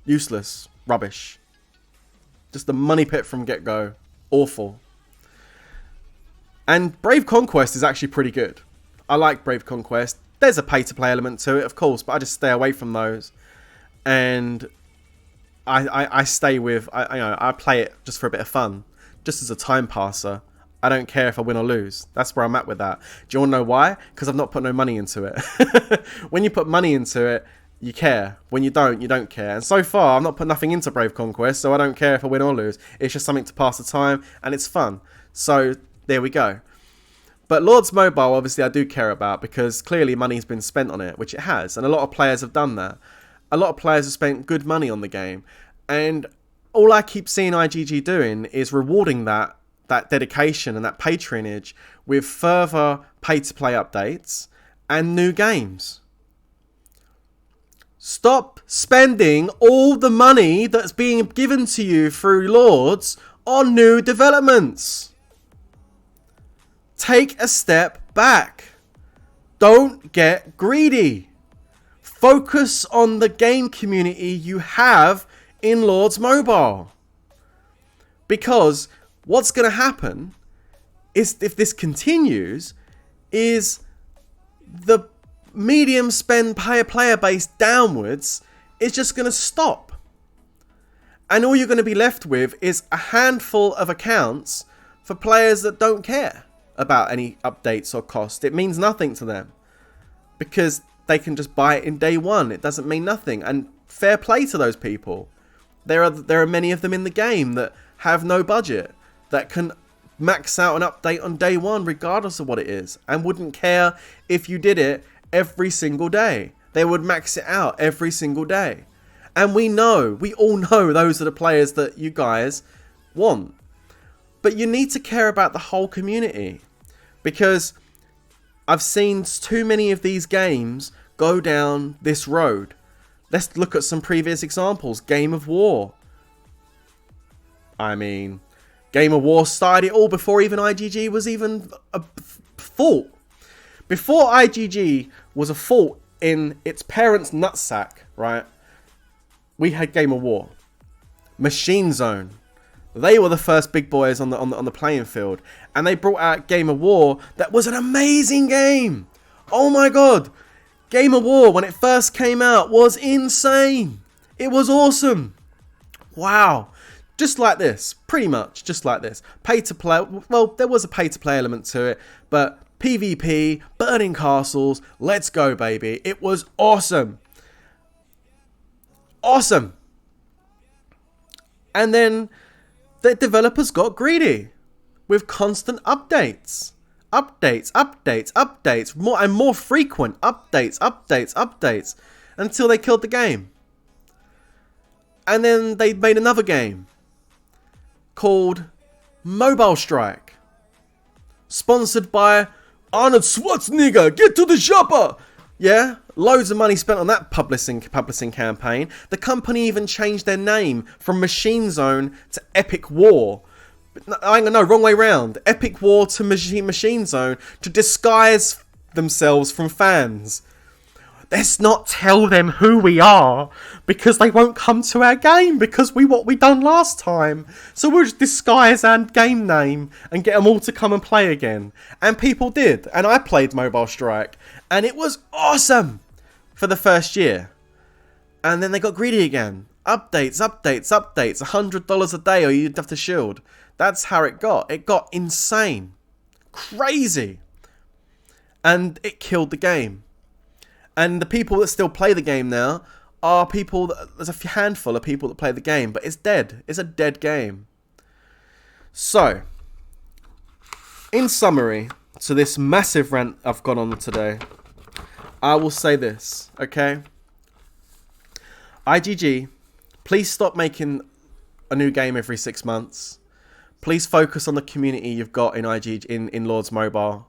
Useless. Rubbish. Just the money pit from get-go. Awful. And Brave Conquest is actually pretty good. I like Brave Conquest. There's a pay-to-play element to it, of course, but I just stay away from those. And I stay with... I play it just for a bit of fun. Just as a time passer. I don't care if I win or lose. That's where I'm at with that. Do you want to know why? Because I've not put no money into it. When you put money into it, you care. When you don't care. And so far, I've not put nothing into Brave Conquest, so I don't care if I win or lose. It's just something to pass the time, and it's fun. So, there we go. But Lords Mobile, obviously, I do care about, because clearly money's been spent on it, which it has. And a lot of players have done that. A lot of players have spent good money on the game. And all I keep seeing IGG doing is rewarding that dedication and that patronage with further pay-to-play updates and new games. Stop spending all the money that's being given to you through Lords on new developments. Take a step back. Don't get greedy. Focus on the game community you have in Lords Mobile. Because what's going to happen is, if this continues, is the medium spend player base downwards is just going to stop. And all you're going to be left with is a handful of accounts for players that don't care about any updates or cost. It means nothing to them because they can just buy it in day one. It doesn't mean nothing. And fair play to those people. There are many of them in the game that have no budget, that can max out an update on day one regardless of what it is, and wouldn't care if you did it every single day. They would max it out every single day. And we all know those are the players that you guys want. But you need to care about the whole community, because I've seen too many of these games go down this road Let's look at some previous examples. Game of War. I mean, Game of War started it all before even IGG was even a thought. Before IGG was a thought in its parents' nutsack, right? We had Game of War. Machine Zone. They were the first big boys on the playing field. And they brought out Game of War that was an amazing game. Oh my god. Game of War, when it first came out, was insane. It was awesome. Wow. Just like this. Pretty much just like this. Pay to play. Well, there was a pay to play element to it. But PvP, burning castles, let's go, baby. It was awesome. Awesome. And then the developers got greedy with constant updates. Updates. More and more frequent updates. Until they killed the game. And then they made another game called Mobile Strike. Sponsored by Arnold Schwarzenegger. Get to the shopper. Yeah, loads of money spent on that publishing campaign. The company even changed their name from Machine Zone to Epic War. No, wrong way round. Epic War to Machine Zone to disguise themselves from fans. Let's not tell them who we are because they won't come to our game because what we done last time. So we'll just disguise our game name and get them all to come and play again. And people did. And I played Mobile Strike. And it was awesome for the first year. And then they got greedy again. Updates. $100 a day or you'd have to shield. That's how it got. It got insane. Crazy. And it killed the game. And the people that still play the game now are people there's a handful of people that play the game, but it's dead. It's a dead game. So, in summary to this massive rant I've gone on today, I will say this, okay? IGG, please stop making a new game every 6 months. Please focus on the community you've got in IGG in Lords Mobile,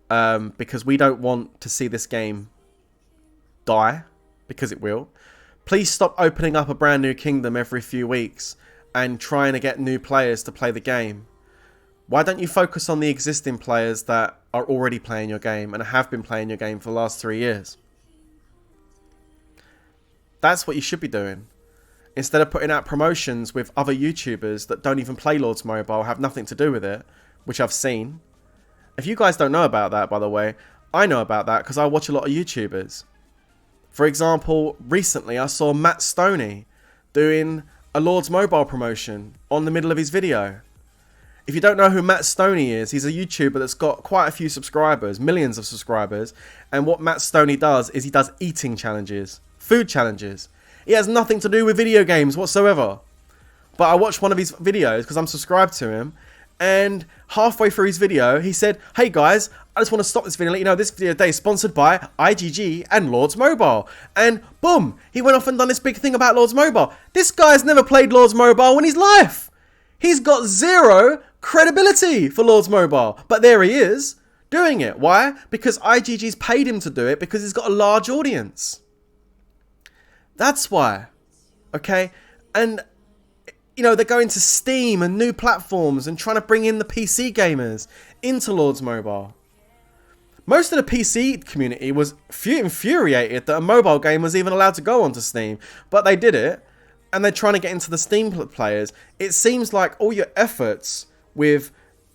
because we don't want to see this game die, because it will. Please stop opening up a brand new kingdom every few weeks and trying to get new players to play the game. Why don't you focus on the existing players that are already playing your game and have been playing your game for the last 3 years? That's what you should be doing. Instead of putting out promotions with other YouTubers that don't even play Lords Mobile, have nothing to do with it, which I've seen. If you guys don't know about that, by the way, I know about that because I watch a lot of YouTubers. For example, recently I saw Matt Stoney doing a Lords Mobile promotion on the middle of his video. If you don't know who Matt Stoney is, he's a YouTuber that's got quite a few subscribers, millions of subscribers. And what Matt Stoney does is he does eating challenges, food challenges. He has nothing to do with video games whatsoever. But I watched one of his videos because I'm subscribed to him. And halfway through his video, he said, "Hey guys, I just want to stop this video and let you know this video today is sponsored by IGG and Lords Mobile." And boom, he went off and done this big thing about Lords Mobile. This guy's never played Lords Mobile in his life. He's got zero credibility for Lords Mobile. But there he is, doing it. Why? Because IGG's paid him to do it because he's got a large audience. That's why. Okay? And you know, they're going to Steam and new platforms and trying to bring in the PC gamers into Lords Mobile. Most of the PC community was infuriated that a mobile game was even allowed to go onto Steam. But they did it, and they're trying to get into the Steam players. It seems like all your efforts with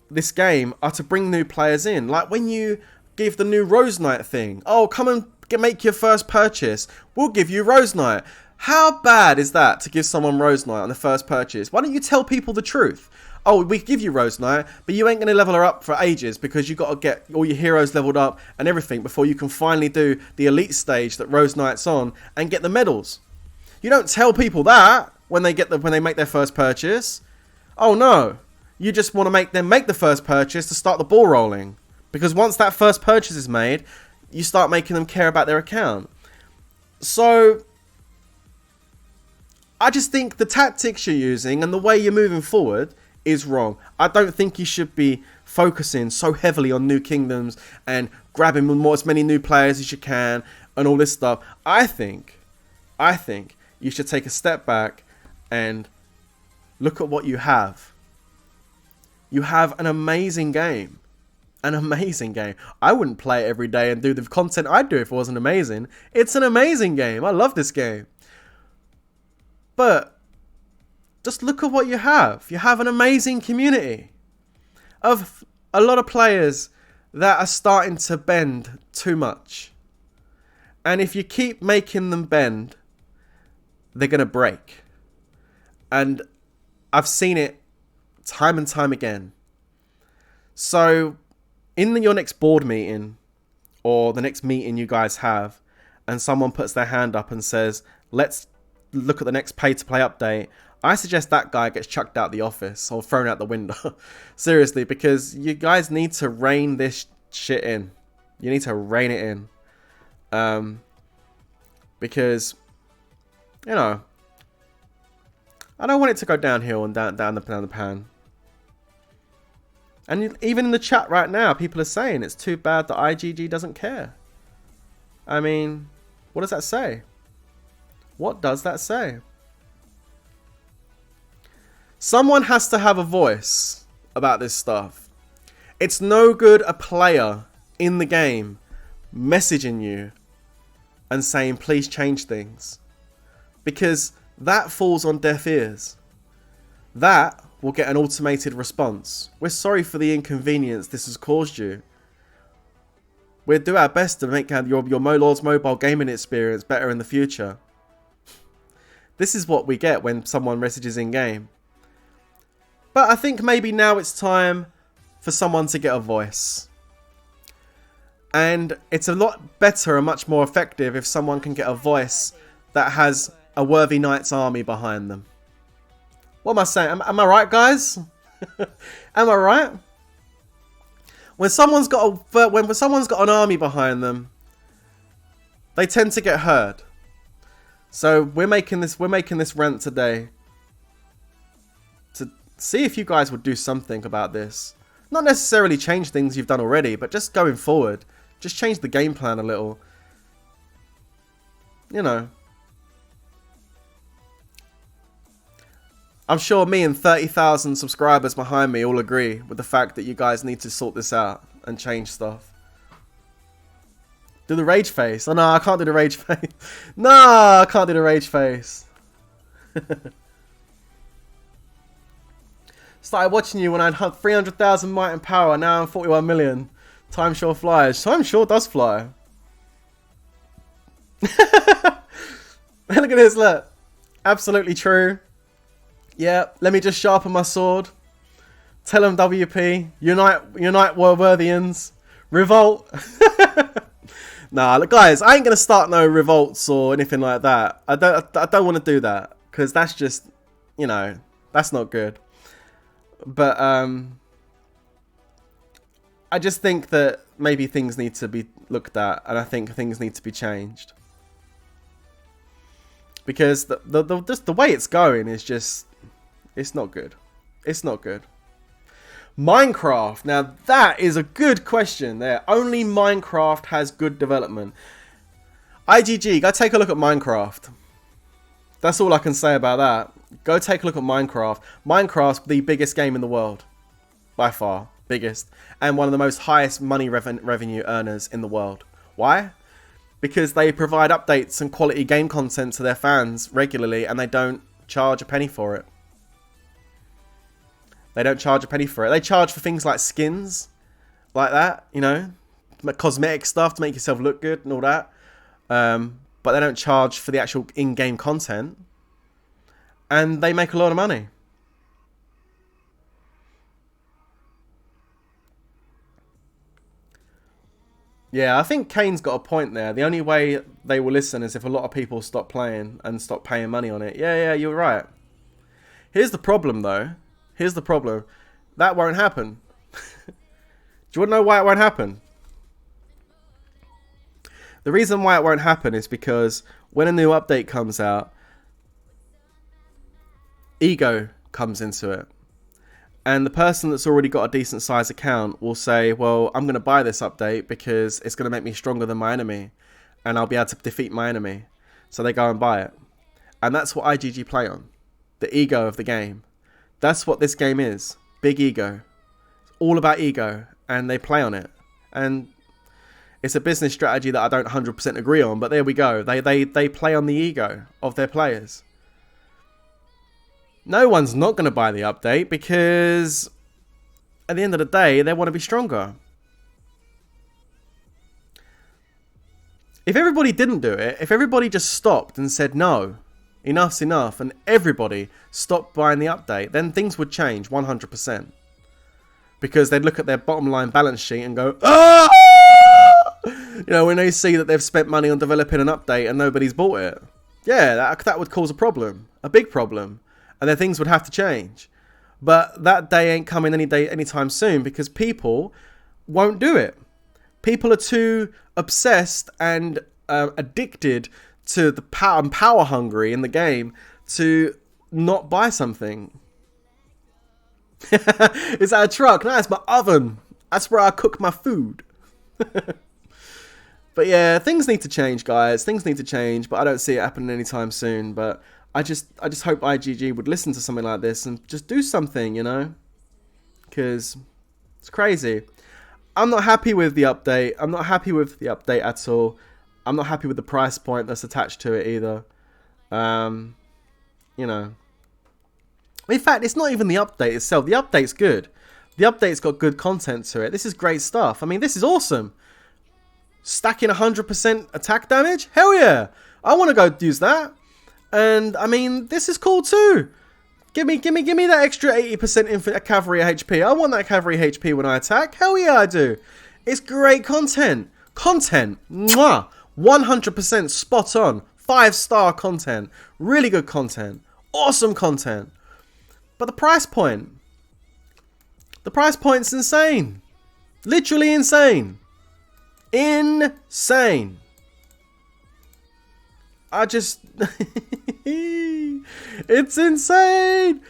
this game are to bring new players in. Like when you give the new Rose Knight thing. Oh, come and make your first purchase. We'll give you Rose Knight. How bad is that to give someone Rose Knight on the first purchase? Why don't you tell people the truth? Oh, we give you Rose Knight, but you ain't going to level her up for ages because you've got to get all your heroes leveled up and everything before you can finally do the elite stage that Rose Knight's on and get the medals. You don't tell people that when they make their first purchase. Oh no, you just want to make them make the first purchase to start the ball rolling. Because once that first purchase is made, you start making them care about their account. So I just think the tactics you're using and the way you're moving forward is wrong. I don't think you should be focusing so heavily on new kingdoms and grabbing as many new players as you can and all this stuff. I think I think you should take a step back and look at what you have. You have an amazing game. An amazing game. I wouldn't play it every day and do the content I'd do if it wasn't amazing. It's an amazing game. I love this game. But just look at what you have. You have an amazing community of a lot of players that are starting to bend too much. And if you keep making them bend, they're going to break. And I've seen it time and time again. So in your next board meeting or the next meeting you guys have, and someone puts their hand up and says, let's look at the next pay to play update, I suggest that guy gets chucked out the office or thrown out the window. Seriously, because you guys need to rein this shit in. You need to rein it in. Because, you know, I don't want it to go downhill and down the pan. And even in the chat right now, people are saying it's too bad that IGG doesn't care. I mean, what does that say? What does that say? Someone has to have a voice about this stuff. It's no good a player in the game messaging you and saying, please change things. Because that falls on deaf ears. That will get an automated response. We're sorry for the inconvenience this has caused you. We'll do our best to make your Lord's mobile gaming experience better in the future. This is what we get when someone messages in game. But I think maybe now it's time for someone to get a voice. And it's a lot better and much more effective if someone can get a voice that has a worthy knight's army behind them. What am I saying? Am I right, guys? Am I right? When someone's got an army behind them, they tend to get heard. So we're making this rant today to see if you guys would do something about this. Not necessarily change things you've done already, but just going forward, just change the game plan a little. You know. I'm sure me and 30,000 subscribers behind me all agree with the fact that you guys need to sort this out and change stuff. Do the rage face. Oh no, I can't do the rage face. No, I can't do the rage face. Started watching you when I had 300,000 might and power. Now I'm 41 million. Time sure flies. Time sure does fly. Look at this, look. Absolutely true. Yeah, let me just sharpen my sword. Tell them WP. Unite Worthians. Revolt. Nah, look, guys, I ain't going to start no revolts or anything like that. I don't want to do that. Because that's just, you know, that's not good. But, I just think that maybe things need to be looked at. And I think things need to be changed. Because just the way it's going is just, it's not good. It's not good. Minecraft. Now that is a good question there. Only Minecraft has good development. IGG, go take a look at Minecraft. That's all I can say about that. Go take a look at Minecraft. Minecraft's the biggest game in the world. By far. Biggest. And one of the most highest money revenue earners in the world. Why? Because they provide updates and quality game content to their fans regularly and they don't charge a penny for it. They don't charge a penny for it. They charge for things like skins, like that, you know, cosmetic stuff to make yourself look good and all that. But they don't charge for the actual in-game content. And they make a lot of money. Yeah, I think Kane's got a point there. The only way they will listen is if a lot of people stop playing and stop paying money on it. Yeah, you're right. Here's the problem, though. Here's the problem. That won't happen. Do you want to know why it won't happen? The reason why it won't happen is because when a new update comes out, ego comes into it. And the person that's already got a decent size account will say, well, I'm going to buy this update because it's going to make me stronger than my enemy. And I'll be able to defeat my enemy. So they go and buy it. And that's what IGG play on. The ego of the game. That's what this game is. Big ego. It's all about ego. And they play on it. And it's a business strategy that I don't 100% agree on. But there we go. They play on the ego of their players. No one's not going to buy the update because at the end of the day, they want to be stronger. If everybody didn't do it, if everybody just stopped and said, no, enough's enough, and everybody stopped buying the update, then things would change 100%. Because they'd look at their bottom line balance sheet and go, ah! You know, when they see that they've spent money on developing an update and nobody's bought it. Yeah, that would cause a problem, a big problem. And then things would have to change. But that day ain't coming anytime soon because people won't do it. People are too obsessed and addicted to the power hungry in the game to not buy something. Is that a truck? No, it's my oven. That's where I cook my food. But yeah, things need to change, guys. Things need to change, but I don't see it happening anytime soon. But I just hope IGG would listen to something like this and just do something, you know? Because it's crazy. I'm not happy with the update. I'm not happy with the update at all. I'm not happy with the price point that's attached to it either. You know. In fact, it's not even the update itself. The update's good. The update's got good content to it. This is great stuff. I mean, this is awesome. Stacking 100% attack damage? Hell yeah. I want to go use that. And, I mean, this is cool too. Give me that extra 80% cavalry HP. I want that cavalry HP when I attack. Hell yeah, I do. It's great content. Content. Mwah. 100% spot on. 5-star content. Really good content. Awesome content. But the price point. The price point's insane. Literally insane. Insane. I just... It's insane.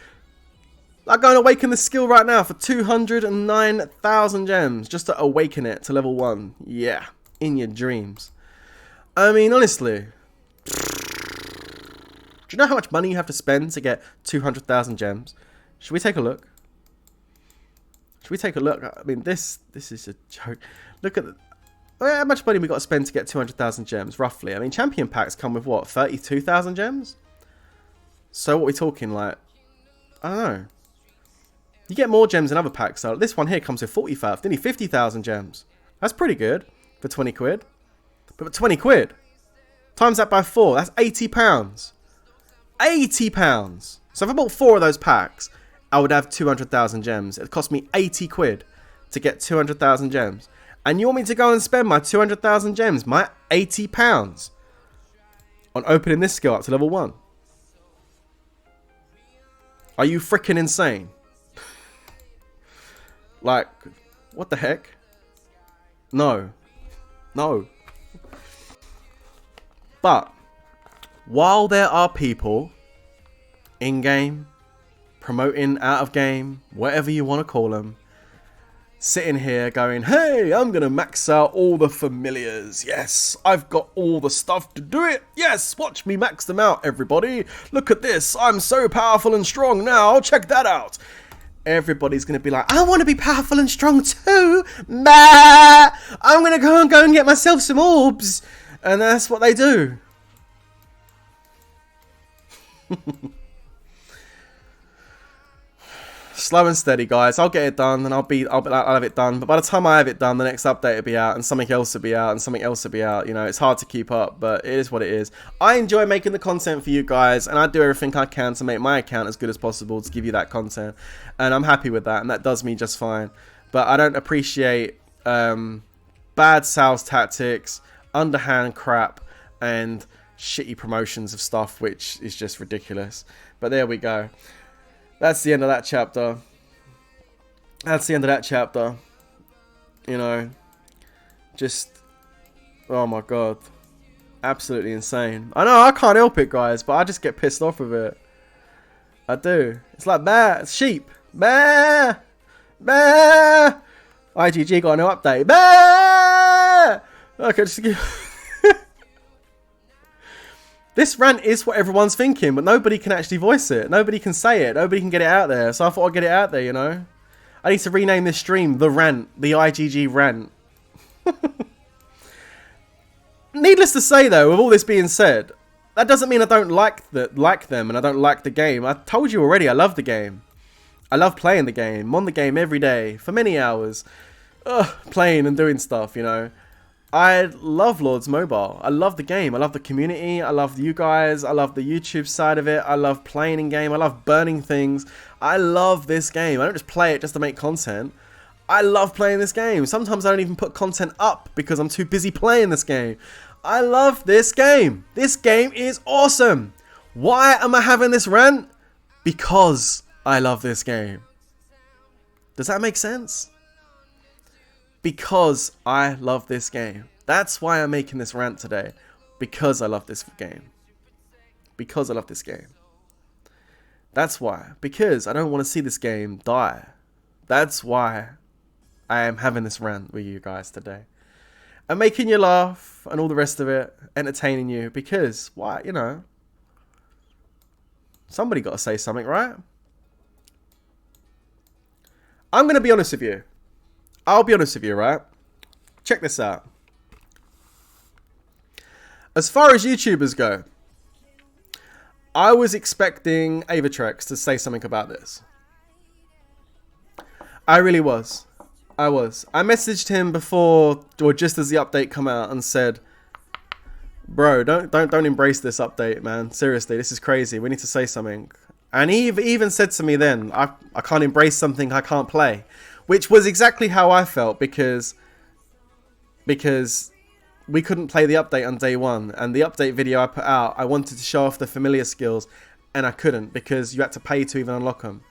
I'm going to awaken the skill right now for 209,000 gems. Just to awaken it to level 1. Yeah. In your dreams. I mean, honestly. Do you know how much money you have to spend to get 200,000 gems? Should we take a look? Should we take a look? I mean, this is a joke. Look at how much money we got to spend to get 200,000 gems, roughly. I mean, champion packs come with what, 32,000 gems? So what are we talking, like, I don't know. You get more gems in other packs, though. This one here comes with 45, nearly 50,000 gems. That's pretty good for 20 quid. But for 20 quid, times that by 4, that's £80. £80! So if I bought 4 of those packs, I would have 200,000 gems. It cost me 80 quid to get 200,000 gems. And you want me to go and spend my 200,000 gems, my £80, on opening this skill up to level 1? Are you freaking insane? Like, what the heck? No. No. But, while there are people in-game, promoting out-of-game, whatever you want to call them, sitting here going, hey, I'm going to max out all the familiars. Yes, I've got all the stuff to do it. Yes, watch me max them out, everybody. Look at this. I'm so powerful and strong now. Check that out. Everybody's going to be like, I want to be powerful and strong too. Bah! I'm going to go and get myself some orbs. And that's what they do. Slow and steady, guys. I'll get it done, and I'll have it done. But by the time I have it done, the next update will be out, and something else will be out, and something else will be out. You know, it's hard to keep up, but it is what it is. I enjoy making the content for you guys, and I do everything I can to make my account as good as possible to give you that content, and I'm happy with that, and that does me just fine. But I don't appreciate bad sales tactics, underhand crap, and shitty promotions of stuff, which is just ridiculous. But there we go. That's the end of that chapter. That's the end of that chapter. You know, just, oh my god. Absolutely insane. I know, I can't help it, guys, but I just get pissed off with it. I do. It's like, bah, it's sheep. Bah! Bah! IGG got a new update. Bah! Okay, just give... This rant is what everyone's thinking, but nobody can actually voice it. Nobody can say it. Nobody can get it out there. So I thought I'd get it out there, you know. I need to rename this stream The Rant. The IGG Rant. Needless to say, though, with all this being said, that doesn't mean I don't like them and I don't like the game. I told you already, I love the game. I love playing the game. I'm on the game every day for many hours. Playing and doing stuff, you know. I love Lords Mobile. I love the game. I love the community. I love you guys. I love the YouTube side of it. I love playing in game. I love burning things. I love this game. I don't just play it just to make content. I love playing this game. Sometimes I don't even put content up because I'm too busy playing this game. I love this game. This game is awesome. Why am I having this rant? Because I love this game. Does that make sense? Because I love this game. That's why I'm making this rant today. Because I love this game. Because I love this game. That's why. Because I don't want to see this game die. That's why I am having this rant with you guys today. I'm making you laugh and all the rest of it. Entertaining you. Because, why? You know. Somebody got to say something, right? I'm going to be honest with you. I'll be honest with you, right? Check this out. As far as YouTubers go, I was expecting Avatrex to say something about this. I really was. I was. I messaged him before, or just as the update come out, and said, "Bro, don't embrace this update, man. Seriously, this is crazy. We need to say something." And he even said to me then, I can't embrace something I can't play. Which was exactly how I felt because we couldn't play the update on day one. And the update video I put out, I wanted to show off the familiar skills. And I couldn't because you had to pay to even unlock them.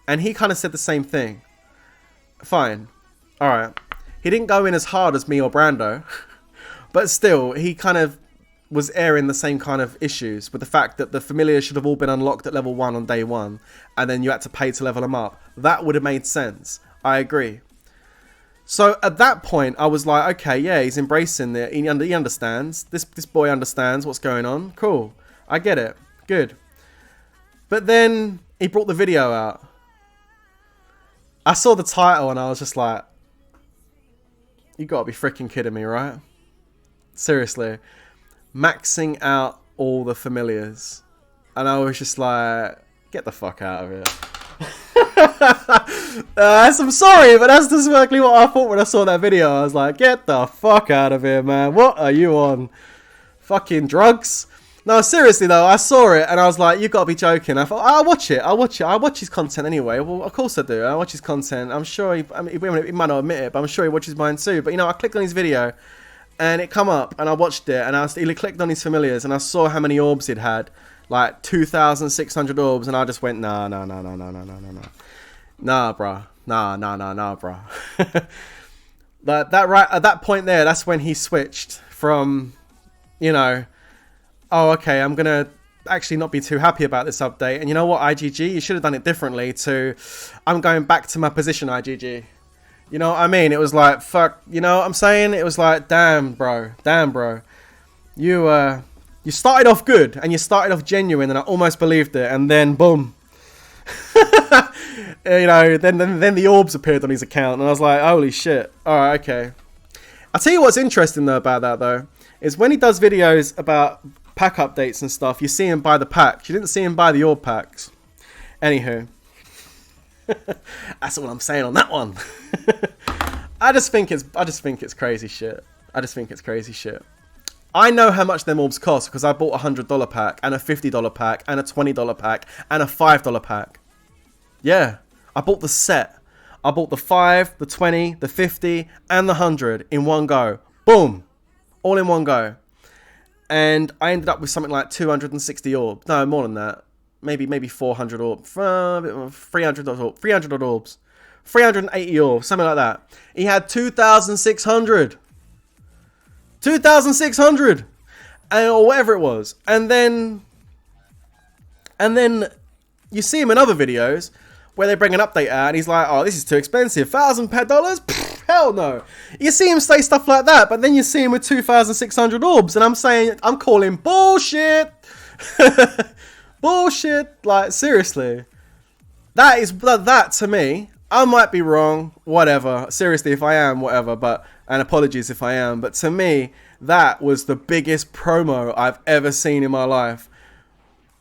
And he kind of said the same thing. Fine. Alright. He didn't go in as hard as me or Brando. But still, he kind of was airing the same kind of issues with the fact that the familiars should have all been unlocked at level 1 on day 1. And then you had to pay to level them up. That would have made sense. I agree. So at that point, I was like, okay, yeah, he's embracing it. He understands. This boy understands what's going on. Cool. I get it. Good. But then he brought the video out. I saw the title and I was just like, you gotta be freaking kidding me, right? Seriously. Maxing out all the familiars. And I was just like, get the fuck out of here. I'm sorry, but that's just exactly what I thought when I saw that video. I was like, get the fuck out of here, man. What are you on? Fucking drugs? No, seriously though, I saw it and I was like, you gotta be joking. I thought, I'll watch it. I watch his content anyway. Well, of course I do. I watch his content. I'm sure he might not admit it, but I'm sure he watches mine too. But you know, I clicked on his video and it come up and I watched it and he clicked on his familiars and I saw how many orbs he'd had. Like 2,600 orbs and I just went, nah. Nah, bruh. Nah, bruh. Right at that point there, that's when he switched from, you know, oh, okay, I'm going to actually not be too happy about this update. And you know what, IGG? You should have done it differently to, I'm going back to my position, IGG. You know what I mean? It was like, fuck, you know what I'm saying? It was like, damn, bro. You started off good and you started off genuine and I almost believed it. And then, boom. You know, then the orbs appeared on his account and I was like, holy shit. Alright, okay. I'll tell you what's interesting though about that though, is when he does videos about pack updates and stuff, you see him buy the packs. You didn't see him buy the orb packs. Anywho. That's all I'm saying on that one. I just think it's crazy shit. I know how much them orbs cost because I bought a $100 pack and a $50 pack and a $20 pack and a $5 pack. Yeah, I bought the set. I bought the 5, the 20, the 50 and the 100 in one go. Boom. All in one go. And I ended up with something like 260 orbs. No, more than that. Maybe 400 orbs. 300 orbs. 380 orbs. Something like that. He had 2,600. 2,600. Or whatever it was. And then you see him in other videos where they bring an update out and he's like, oh, this is too expensive. $1,000 per dollars? Hell no. You see him say stuff like that, but then you see him with 2,600 orbs, and I'm saying, I'm calling bullshit. Bullshit. Like, seriously. That to me, I might be wrong, whatever. Seriously, if I am, whatever, and apologies if I am, but to me, that was the biggest promo I've ever seen in my life.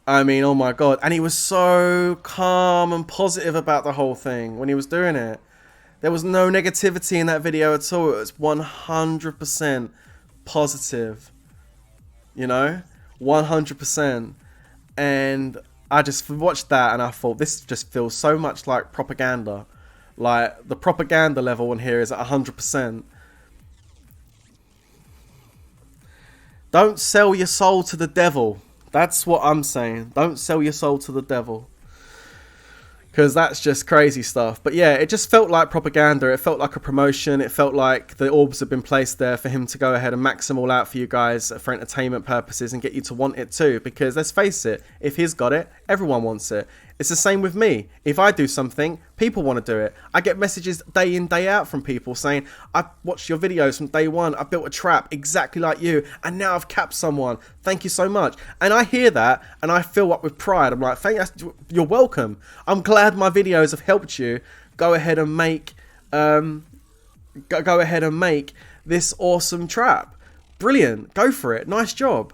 I mean, oh my God. And he was so calm and positive about the whole thing when he was doing it. There was no negativity in that video at all. It was 100% positive. You know? 100%. And I just watched that and I thought, this just feels so much like propaganda. Like, the propaganda level in here is at 100%. Don't sell your soul to the devil. That's what I'm saying. Don't sell your soul to the devil. Because that's just crazy stuff. But yeah, it just felt like propaganda. It felt like a promotion. It felt like the orbs had been placed there for him to go ahead and max them all out for you guys for entertainment purposes and get you to want it too. Because let's face it, if he's got it, everyone wants it. It's the same with me. If I do something, people want to do it. I get messages day in, day out from people saying, I watched your videos from day one. I built a trap exactly like you. And now I've capped someone. Thank you so much. And I hear that and I fill up with pride. I'm like, you're welcome. I'm glad my videos have helped you go ahead and make this awesome trap. Brilliant. Go for it. Nice job.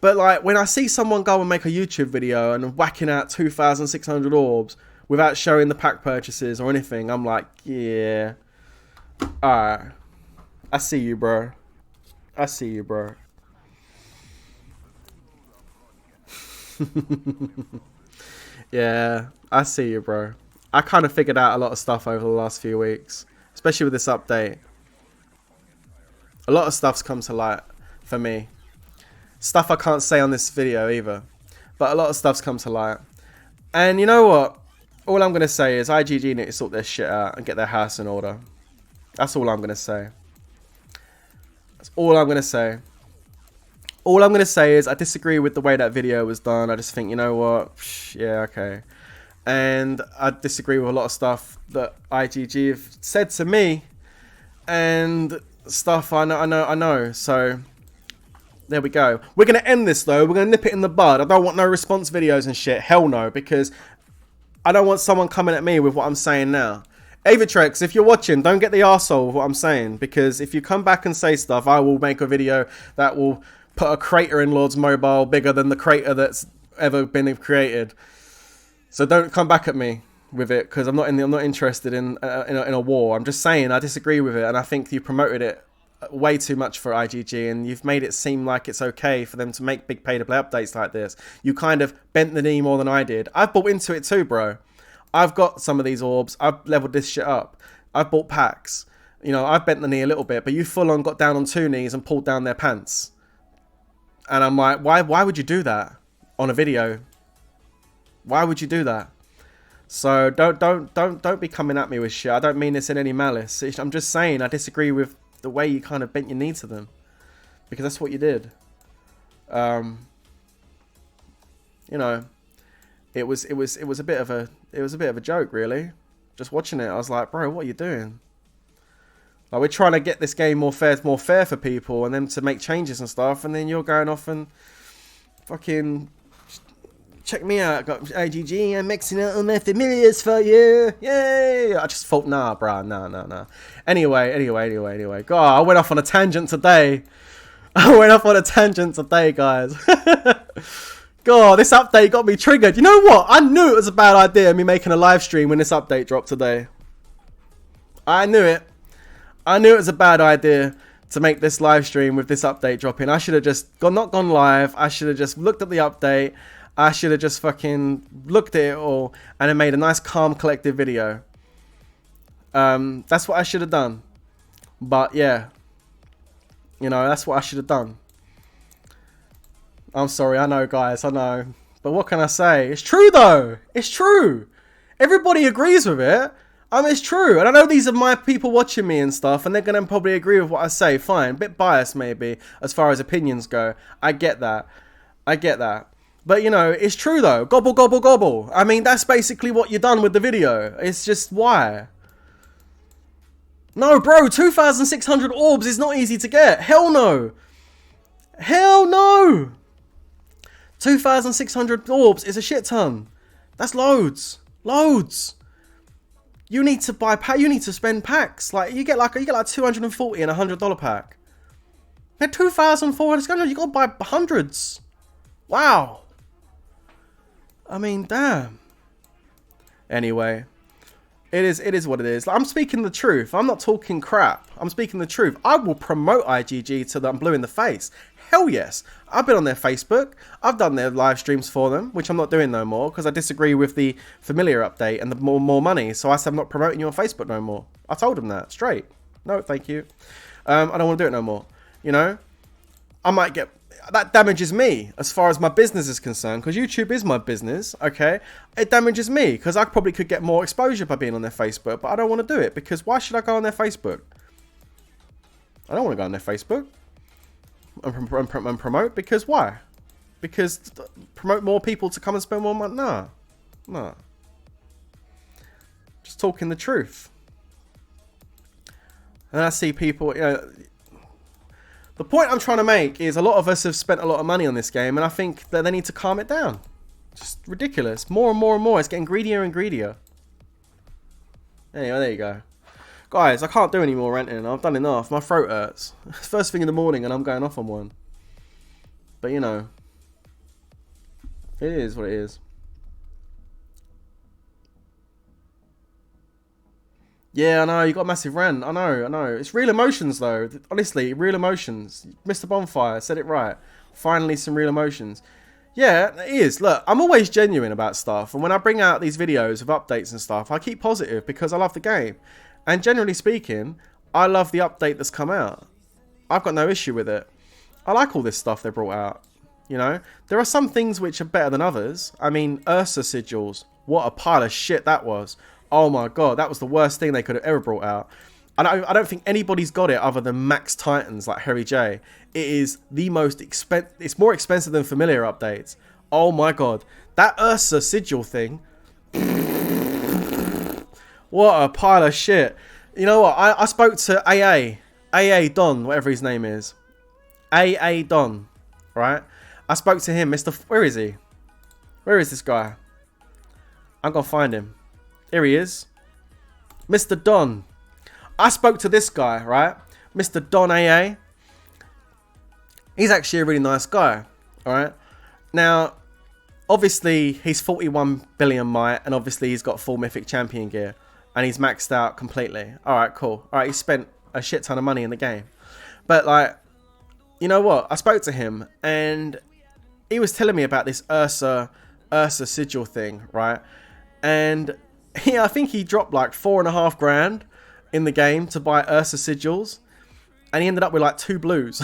But like, when I see someone go and make a YouTube video and whacking out 2,600 orbs without showing the pack purchases or anything, I'm like, yeah. Alright. I see you, bro. I see you, bro. Yeah, I see you, bro. I kind of figured out a lot of stuff over the last few weeks, especially with this update. A lot of stuff's come to light for me. Stuff I can't say on this video either, but a lot of stuff's come to light. And you know what? All I'm going to say is IGG need to sort their shit out and get their house in order. That's all I'm going to say. That's all I'm going to say. All I'm going to say is I disagree with the way that video was done. I just think, you know what? Yeah, okay. And I disagree with a lot of stuff that IGG have said to me. And stuff I know. So, there we go. We're going to end this, though. We're going to nip it in the bud. I don't want no response videos and shit. Hell no. Because I don't want someone coming at me with what I'm saying now. Avatrex, if you're watching, don't get the arsehole with what I'm saying. Because if you come back and say stuff, I will make a video that will put a crater in Lord's mobile bigger than the crater that's ever been created. So don't come back at me with it, because I'm not interested in a war. I'm just saying I disagree with it, and I think you promoted it way too much for IGG, and you've made it seem like it's okay for them to make big pay-to-play updates like this. You kind of bent the knee more than I did. I've bought into it too, bro. I've got some of these orbs. I've leveled this shit up. I've bought packs. You know, I've bent the knee a little bit, but you full on got down on 2 knees and pulled down their pants. And I'm like, why would you do that on a video? Why would you do that? So don't be coming at me with shit. I don't mean this in any malice. I'm just saying I disagree with the way you kind of bent your knee to them, because that's what you did. You know, it was a bit of a joke, really. Just watching it, I was like, bro, what are you doing? Like, we're trying to get this game more fair for people, and then to make changes and stuff, and then you're going off and fucking check me out. I got IGG, I'm mixing out all my familiars for you. Yay! I just thought, nah, bruh, nah. Anyway. God, I went off on a tangent today. Guys. God, this update got me triggered. You know what? I knew it was a bad idea, me making a live stream when this update dropped today. I knew it. I knew it was a bad idea to make this live stream with this update dropping. I should have just not gone live. I should have just looked at the update. I should have just fucking looked at it all and then made a nice, calm, collective video. That's what I should have done. But yeah, you know, that's what I should have done. I'm sorry, I know, guys, I know. But what can I say? It's true, though. It's true. Everybody agrees with it. It's true. And I know these are my people watching me and stuff, and they're going to probably agree with what I say. Fine. Bit biased, maybe, as far as opinions go. I get that. But, you know, it's true, though. Gobble, gobble, gobble. I mean, that's basically what you've done with the video. It's just, why? No, bro, 2,600 orbs is not easy to get. Hell no. Hell no. 2,600 orbs is a shit ton. That's loads. Loads. You need to buy you need to spend packs. Like you get like 240 in a $100 pack. At 2,400, you gotta buy hundreds. Wow. I mean, damn. Anyway, it is what it is. Like, I'm speaking the truth. I'm not talking crap. I'm speaking the truth. I will promote IGG till I'm blue in the face. Hell yes. I've been on their Facebook. I've done their live streams for them, which I'm not doing no more because I disagree with the familiar update and the more money. So I said I'm not promoting you on Facebook no more. I told them that straight. No, thank you. I don't want to do it no more. You know, I might get, that damages me as far as my business is concerned, because YouTube is my business, okay? It damages me because I probably could get more exposure by being on their Facebook, but I don't want to do it because why should I go on their Facebook? I don't want to go on their Facebook and promote, because why? Because promote more people to come and spend more money? Nah. Just talking the truth. And I see people, you know, the point I'm trying to make is a lot of us have spent a lot of money on this game, and I think that they need to calm it down. Just ridiculous. More and more and more. It's getting greedier and greedier. Anyway, there you go. Guys, I can't do any more ranting. I've done enough. My throat hurts. It's first thing in the morning and I'm going off on one. But, you know, it is what it is. Yeah, I know, you got a massive rant. I know. It's real emotions, though. Honestly, real emotions. Mr. Bonfire said it right. Finally, some real emotions. Yeah, it is. Look, I'm always genuine about stuff. And when I bring out these videos of updates and stuff, I keep positive because I love the game. And generally speaking, I love the update that's come out. I've got no issue with it. I like all this stuff they brought out. You know, there are some things which are better than others. I mean, Ursa sigils. What a pile of shit that was. Oh my god, that was the worst thing they could have ever brought out. I don't think anybody's got it other than Max Titans like Harry J. It is the most expensive. It's more expensive than familiar updates. Oh my god, that Ursa sigil thing. What a pile of shit. You know what? I spoke to AA Don, whatever his name is. AA Don, right? I spoke to him, where is he? Where is this guy? I'm gonna find him. Here he is. Mr. Don. I spoke to this guy, right? Mr. Don AA. He's actually a really nice guy, alright? Now, obviously, he's 41 billion might, and obviously he's got full Mythic Champion gear. And he's maxed out completely. Alright, cool. Alright, he spent a shit ton of money in the game. But, like, you know what? I spoke to him, and he was telling me about this Ursa sigil thing, right? And I think he dropped like 4.5 grand in the game to buy Ursa sigils, and he ended up with like 2 blues.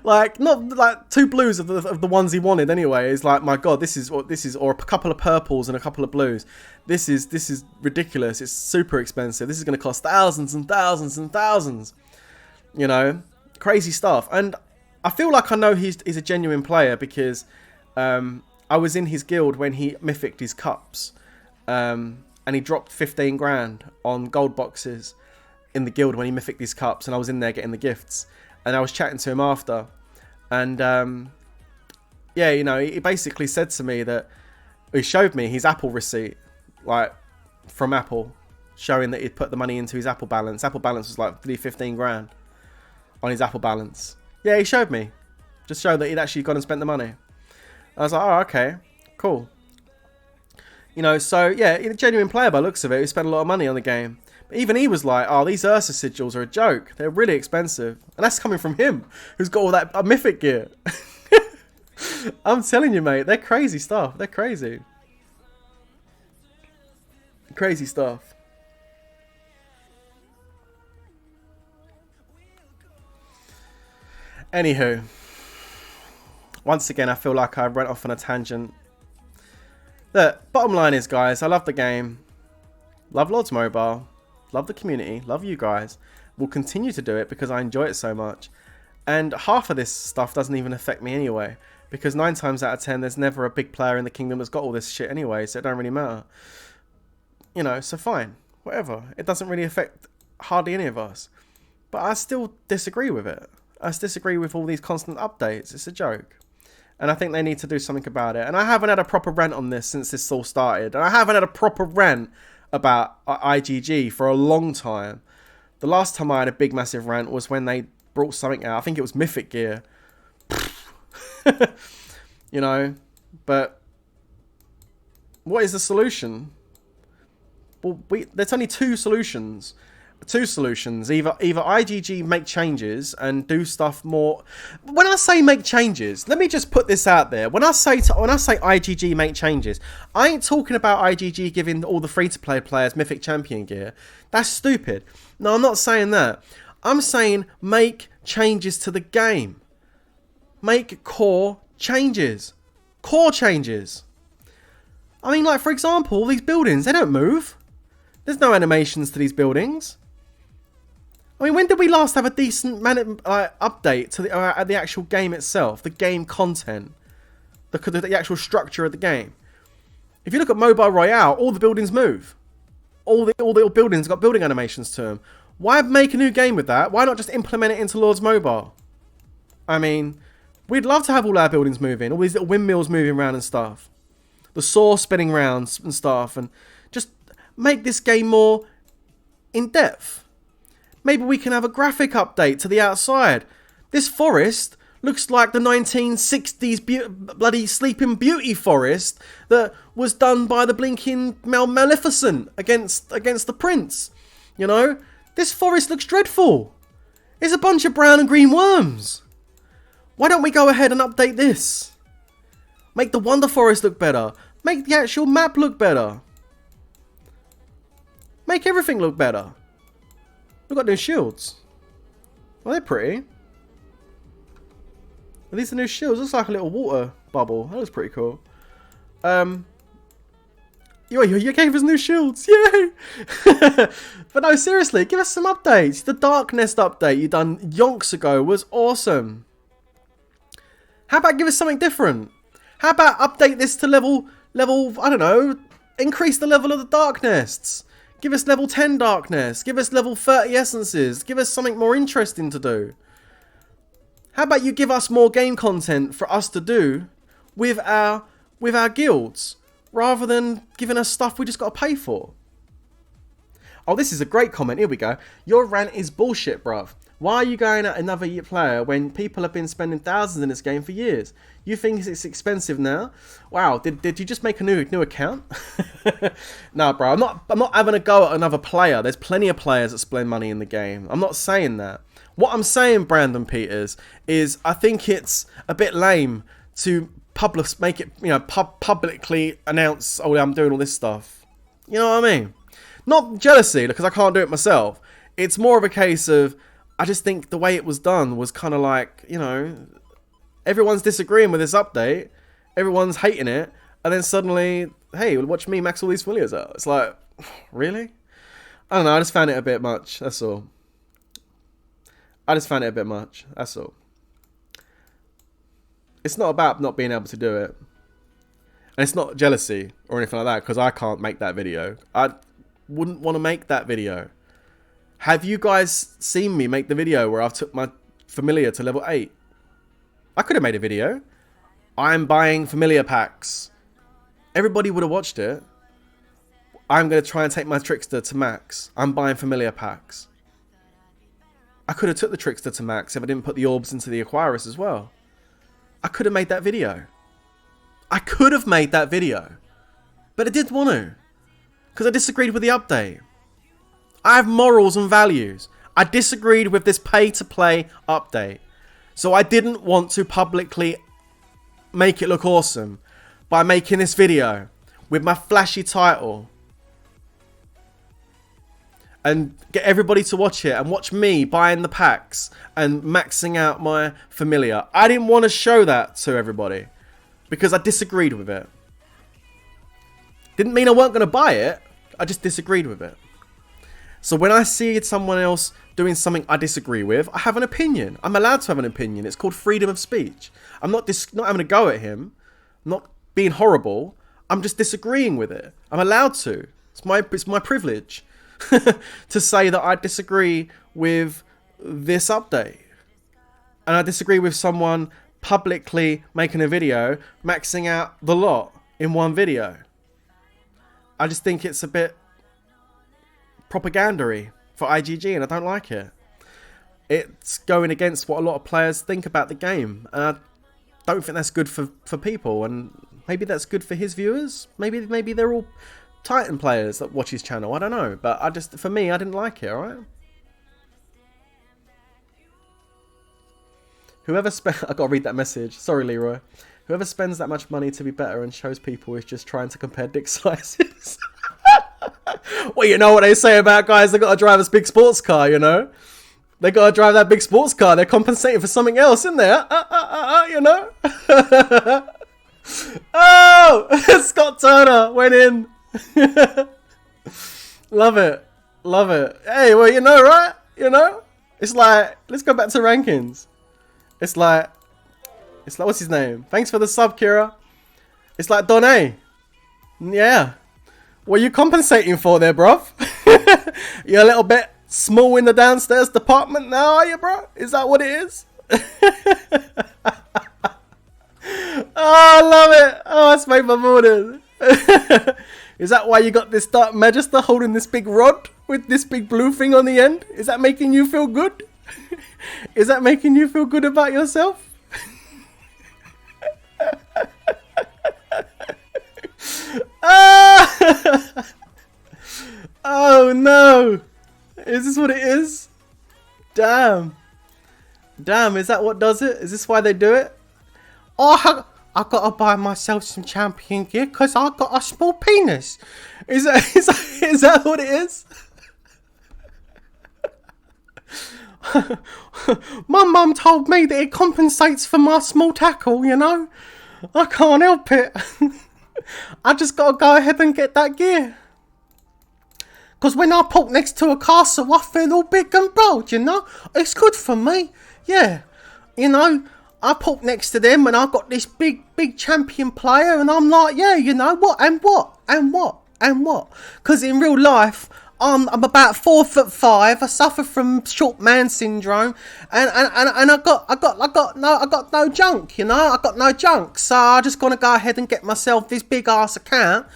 Like, not like 2 blues of the ones he wanted anyway. It's like, my god, this is, or a couple of purples and a couple of blues. This is ridiculous. It's super expensive. This is going to cost thousands and thousands and thousands. You know, crazy stuff. And I feel like I know he's a genuine player because I was in his guild when he mythic'd his cups. And he dropped 15 grand on gold boxes in the guild when he mythicked his cups, and I was in there getting the gifts, and I was chatting to him after, and yeah, you know, he basically said to me that he showed me his Apple receipt, like from Apple, showing that he'd put the money into his Apple balance. Apple balance was like 15 grand on his Apple balance. Yeah, he showed me, just showed that he'd actually gone and spent the money. I was like, oh, okay, cool. You know, so yeah, a genuine player by the looks of it, who spent a lot of money on the game. But even he was like, oh, these Ursa sigils are a joke. They're really expensive. And that's coming from him, who's got all that mythic gear. I'm telling you, mate, they're crazy stuff. They're crazy. Crazy stuff. Anywho, once again, I feel like I went off on a tangent. Look, bottom line is, guys, I love the game. Love Lords Mobile. Love the community. Love you guys. Will continue to do it because I enjoy it so much. And half of this stuff doesn't even affect me anyway. Because 9 times out of 10, there's never a big player in the kingdom that's got all this shit anyway. So it don't really matter. You know, so fine. whatever. It doesn't really affect hardly any of us. But I still disagree with it. I disagree with all these constant updates. It's a joke. And I think they need to do something about it. And I haven't had a proper rant on this since this all started. And I haven't had a proper rant about IGG for a long time. The last time I had a big, massive rant was when they brought something out. I think it was Mythic Gear. You know, but what is the solution? Well, there's only two solutions. Either IGG make changes and do stuff more. When I say make changes, let me just put this out there. When I say IGG make changes, I ain't talking about IGG giving all the free-to-play players Mythic Champion gear. That's stupid. No, I'm not saying that. I'm saying make changes to the game. Make core changes. Core changes. I mean, like, for example, these buildings, they don't move. There's no animations to these buildings. I mean, when did we last have a decent update to the actual game itself? The game content. The actual structure of the game. If you look at Mobile Royale, all the buildings move. All the buildings got building animations to them. Why make a new game with that? Why not just implement it into Lords Mobile? I mean, we'd love to have all our buildings moving. All these little windmills moving around and stuff. The saw spinning around and stuff. And just make this game more in depth. Maybe we can have a graphic update to the outside. This forest looks like the 1960s bloody Sleeping Beauty forest that was done by the blinking Maleficent against the prince. You know? This forest looks dreadful. It's a bunch of brown and green worms. Why don't we go ahead and update this? Make the Wonder Forest look better. Make the actual map look better. Make everything look better. We've got new shields. Well, they're pretty. Are these the new shields? Looks like a little water bubble. That looks pretty cool. You gave us new shields. Yay! But no, seriously, give us some updates. The Dark Nest update you done yonks ago was awesome. How about give us something different? How about update this to level, I don't know, increase the level of the Dark Nests. Give us level 10 Darkness. Give us level 30 Essences. Give us something more interesting to do. How about you give us more game content for us to do with our guilds, rather than giving us stuff we just got to pay for? Oh, this is a great comment. Here we go. Your rant is bullshit, bruv. Why are you going at another player when people have been spending thousands in this game for years? You think it's expensive now? Wow, did you just make a new account? No, bro, I'm not having a go at another player. There's plenty of players that spend money in the game. I'm not saying that. What I'm saying, Brandon Peters, is I think it's a bit lame to make it, you know, publicly announce, oh, I'm doing all this stuff. You know what I mean? Not jealousy, because I can't do it myself. It's more of a case of, I just think the way it was done was kind of like, you know, everyone's disagreeing with this update, everyone's hating it, and then suddenly, hey, watch me max all these familiars out. It's like, really? I don't know, I just found it a bit much, that's all. That's all. It's not about not being able to do it. And it's not jealousy or anything like that, because I can't make that video. I wouldn't want to make that video. Have you guys seen me make the video where I've took my familiar to level 8? I could have made a video. I'm buying familiar packs. Everybody would have watched it. I'm going to try and take my trickster to max. I'm buying familiar packs. I could have took the trickster to max if I didn't put the orbs into the Aquarius as well. I could have made that video. But I didn't want to, because I disagreed with the update. I have morals and values. I disagreed with this pay-to-play update. So I didn't want to publicly make it look awesome by making this video with my flashy title. And get everybody to watch it and watch me buying the packs and maxing out my familiar. I didn't want to show that to everybody because I disagreed with it. Didn't mean I weren't going to buy it. I just disagreed with it. So when I see someone else doing something I disagree with, I have an opinion. I'm allowed to have an opinion. It's called freedom of speech. I'm not having a go at him. I'm not being horrible. I'm just disagreeing with it. I'm allowed to. It's my privilege. to say that I disagree with this update. And I disagree with someone publicly making a video, maxing out the lot in one video. I just think it's a bit propagandary for IGG, and I don't like it. It's going against what a lot of players think about the game, and I don't think that's good for people. And maybe that's good for his viewers. Maybe they're all Titan players that watch his channel. I don't know, but for me, I didn't like it. All right. I gotta read that message. Sorry, Leroy. Whoever spends that much money to be better and shows people is just trying to compare dick sizes. Well, you know what they say about guys that gotta drive this big sports car, you know? They gotta drive that big sports car. They're compensating for something else, isn't there? You know? Oh! Scott Turner went in. Love it. Love it. Hey, well, you know, right? You know? It's like, let's go back to rankings. It's like, what's his name? Thanks for the sub, Kira. It's like Donay. Yeah. What are you compensating for there, bruv? You're a little bit small in the downstairs department now, are you, bro? Is that what it is? Oh, I love it. Oh, that's made my morning. Is that why you got this Dark Magister holding this big rod with this big blue thing on the end? Is that making you feel good? Is that making you feel good about yourself? Oh no! Is this what it is? Damn. Damn, is that what does it? Is this why they do it? Oh, I gotta buy myself some champion gear because I got a small penis. Is that what it is? My mum told me that it compensates for my small tackle, you know? I can't help it. I just gotta go ahead and get that gear. Because when I put next to a castle, I feel all big and bold, you know? It's good for me. Yeah. You know, I put next to them and I got this big champion player and I'm like, yeah, you know what? And what? And what? And what? Because in real life, I'm about 4'5". I suffer from short man syndrome, and I got no junk, you know. I got no junk, so I just gonna go ahead and get myself this big ass account,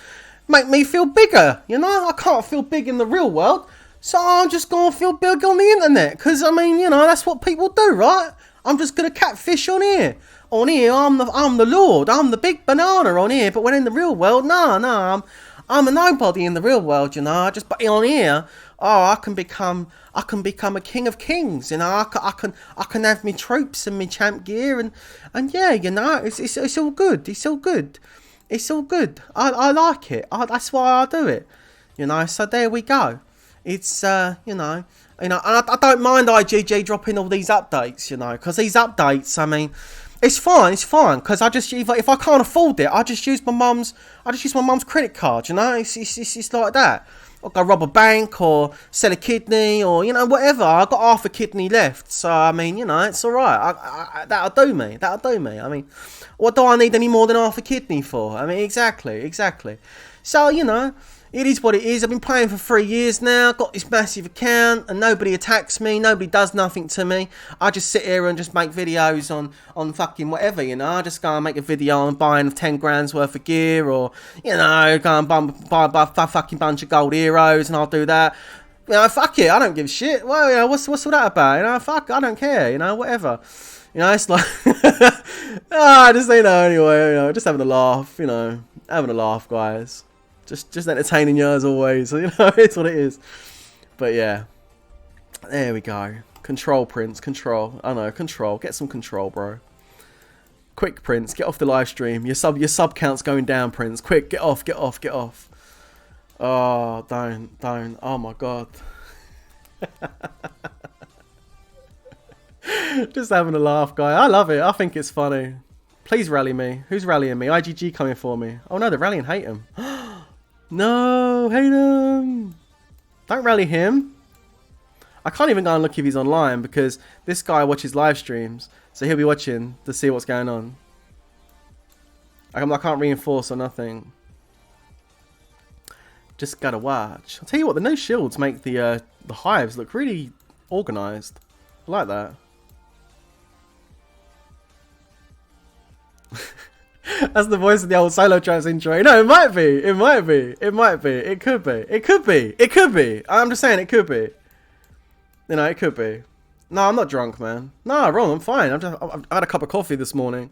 make me feel bigger, you know. I can't feel big in the real world, so I'm just gonna feel big on the internet, because I mean, you know, that's what people do, right? I'm just gonna catfish on here. On here, I'm the Lord. I'm the big banana on here, but when in the real world, no, I'm a nobody in the real world, you know. Just but on here, oh, I can become a king of kings, you know. I can have me troops and me champ gear, and yeah, you know, it's all good. It's all good. It's all good. I like it. That's why I do it, you know. So there we go. It's you know, and I don't mind IGG dropping all these updates, you know, because these updates, I mean, it's fine, because I just, if I can't afford it, I just use my mum's credit card, you know. It's like that. I'll go rob a bank or sell a kidney or, you know, whatever. I've got half a kidney left, so I mean, you know, it's all right. That'll do me. I mean, what do I need any more than half a kidney for? I mean, exactly. So, you know, it is what it is. I've been playing for 3 years now. Got this massive account, and nobody attacks me. Nobody does nothing to me. I just sit here and just make videos on fucking whatever, you know. I just go and make a video on buying 10 grand's worth of gear, or, you know, go and buy a fucking bunch of gold heroes, and I'll do that. You know, fuck it. I don't give a shit. Well, you know, what's all that about? You know, fuck. I don't care. You know, whatever. You know, it's like, just, you know, anyway, you know, just having a laugh. You know, having a laugh, guys. Just entertaining you as always. So, you know, it's what it is. But yeah, there we go. Control, Prince. Control. I know. Control. Get some control, bro. Quick, Prince. Get off the live stream. Your sub count's going down, Prince. Quick. Get off. Oh, don't. Oh my god. Just having a laugh, guy. I love it. I think it's funny. Please rally me. Who's rallying me? IGG coming for me. Oh no, they're rallying Hatem. No, Hatem. Don't rally him. I can't even go and look if he's online because this guy watches live streams, so he'll be watching to see what's going on. I can't reinforce or nothing. Just gotta watch. I'll tell you what, the new shields make the hives look really organised. I like that. That's the voice of the old Solo Trans intro. No, it might be. It might be. It might be. It could be. It could be. It could be. I'm just saying it could be. You know, it could be. No, I'm not drunk, man. No, wrong. I'm fine. I've had a cup of coffee this morning.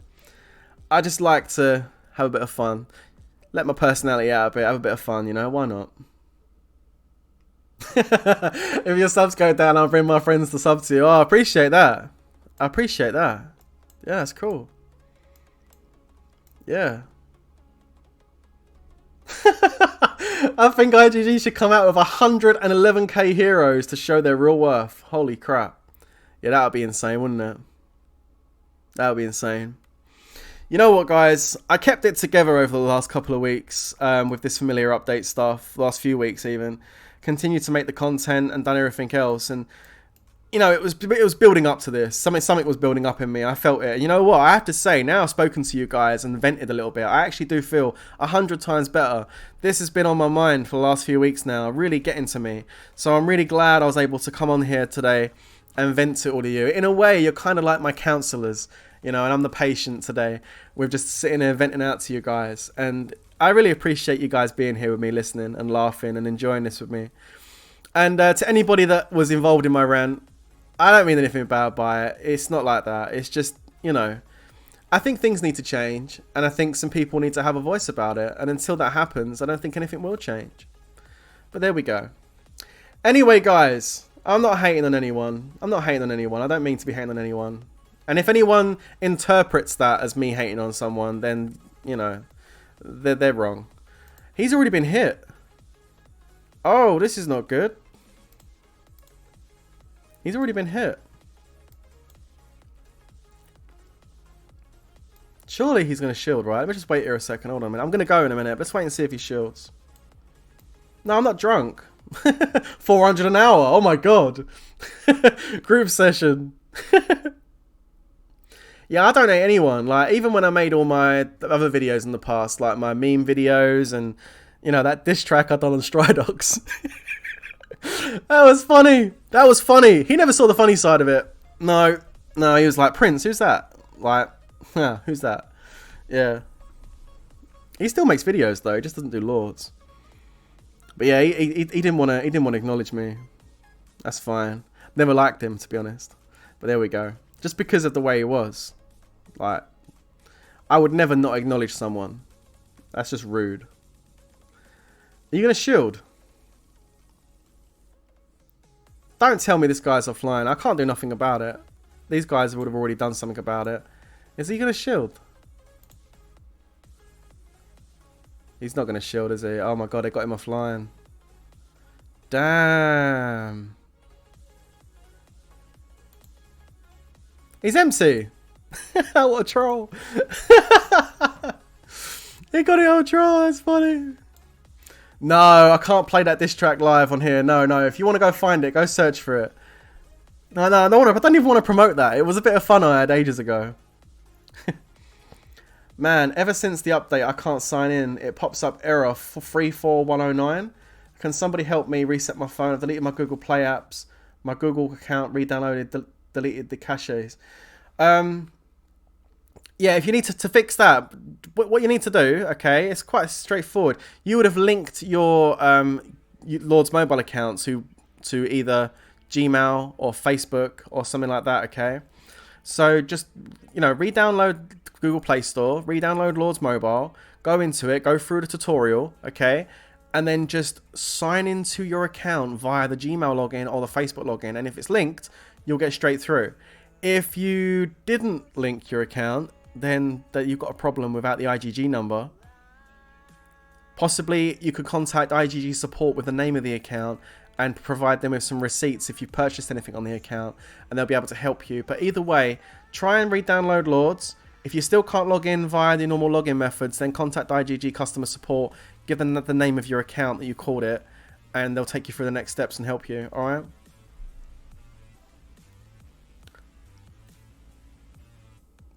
I just like to have a bit of fun. Let my personality out a bit. Have a bit of fun, you know? Why not? If your subs go down, I'll bring my friends to sub to you. Oh, I appreciate that. I appreciate that. Yeah, that's cool. Yeah. I think IGG should come out with 111k heroes to show their real worth. Holy crap. Yeah, that would be insane, wouldn't it? That would be insane. You know what, guys? I kept it together over the last couple of weeks with this familiar update stuff. Last few weeks even. Continued to make the content and done everything else. And, you know, it was building up to this. Something was building up in me. I felt it. And you know what? I have to say, now I've spoken to you guys and vented a little bit, I actually do feel 100 times better. This has been on my mind for the last few weeks now, really getting to me. So I'm really glad I was able to come on here today and vent to all of you. In a way, you're kind of like my counsellors, you know, and I'm the patient today. We're just sitting there venting out to you guys. And I really appreciate you guys being here with me, listening and laughing and enjoying this with me. And to anybody that was involved in my rant, I don't mean anything bad by it. It's not like that. It's just, you know, I think things need to change. And I think some people need to have a voice about it. And until that happens, I don't think anything will change. But there we go. Anyway, guys, I'm not hating on anyone. I'm not hating on anyone. I don't mean to be hating on anyone. And if anyone interprets that as me hating on someone, then, you know, they're wrong. He's already been hit. Oh, this is not good. He's already been hit. Surely he's going to shield, right? Let me just wait here a second. Hold on a minute. I'm going to go in a minute. Let's wait and see if he shields. No, I'm not drunk. 400 an hour. Oh my god. Group session. Yeah, I don't hate anyone. Like, even when I made all my other videos in the past, like my meme videos and, you know, that diss track I done on Stridox. That was funny. That was funny. He never saw the funny side of it. No, he was like, Prince, who's that? Like, yeah, who's that? Yeah. He still makes videos though. He just doesn't do Lords. But yeah, he didn't want to acknowledge me. That's fine. Never liked him, to be honest. But there we go. Just because of the way he was. Like, I would never not acknowledge someone. That's just rude. Are you going to shield? Don't tell me this guy's offline. I can't do nothing about it. These guys would have already done something about it. Is he going to shield? He's not going to shield, is he? Oh my god, they got him offline. Damn. He's MC. What a troll. He got it on troll. That's funny. No, I can't play that diss track live on here. No. If you want to go find it, go search for it. No, I don't even want to promote that. It was a bit of fun I had ages ago. Man, ever since the update, I can't sign in. It pops up error 34109. Can somebody help me reset my phone? I've deleted my Google Play apps. My Google account re-downloaded, deleted the caches. Yeah, if you need to fix that, what you need to do, okay, it's quite straightforward. You would have linked your Lord's mobile account to either Gmail or Facebook or something like that, okay? So just, you know, re-download Google Play Store, re-download Lord's mobile, go into it, go through the tutorial, okay? And then just sign into your account via the Gmail login or the Facebook login. And if it's linked, you'll get straight through. If you didn't link your account, then that you've got a problem without the IGG number. Possibly you could contact IGG support with the name of the account and provide them with some receipts if you purchased anything on the account, and they'll be able to help you. But either way, try and re-download Lords. If you still can't log in via the normal login methods, then contact IGG customer support, give them the name of your account that you called it, and they'll take you through the next steps and help you, alright?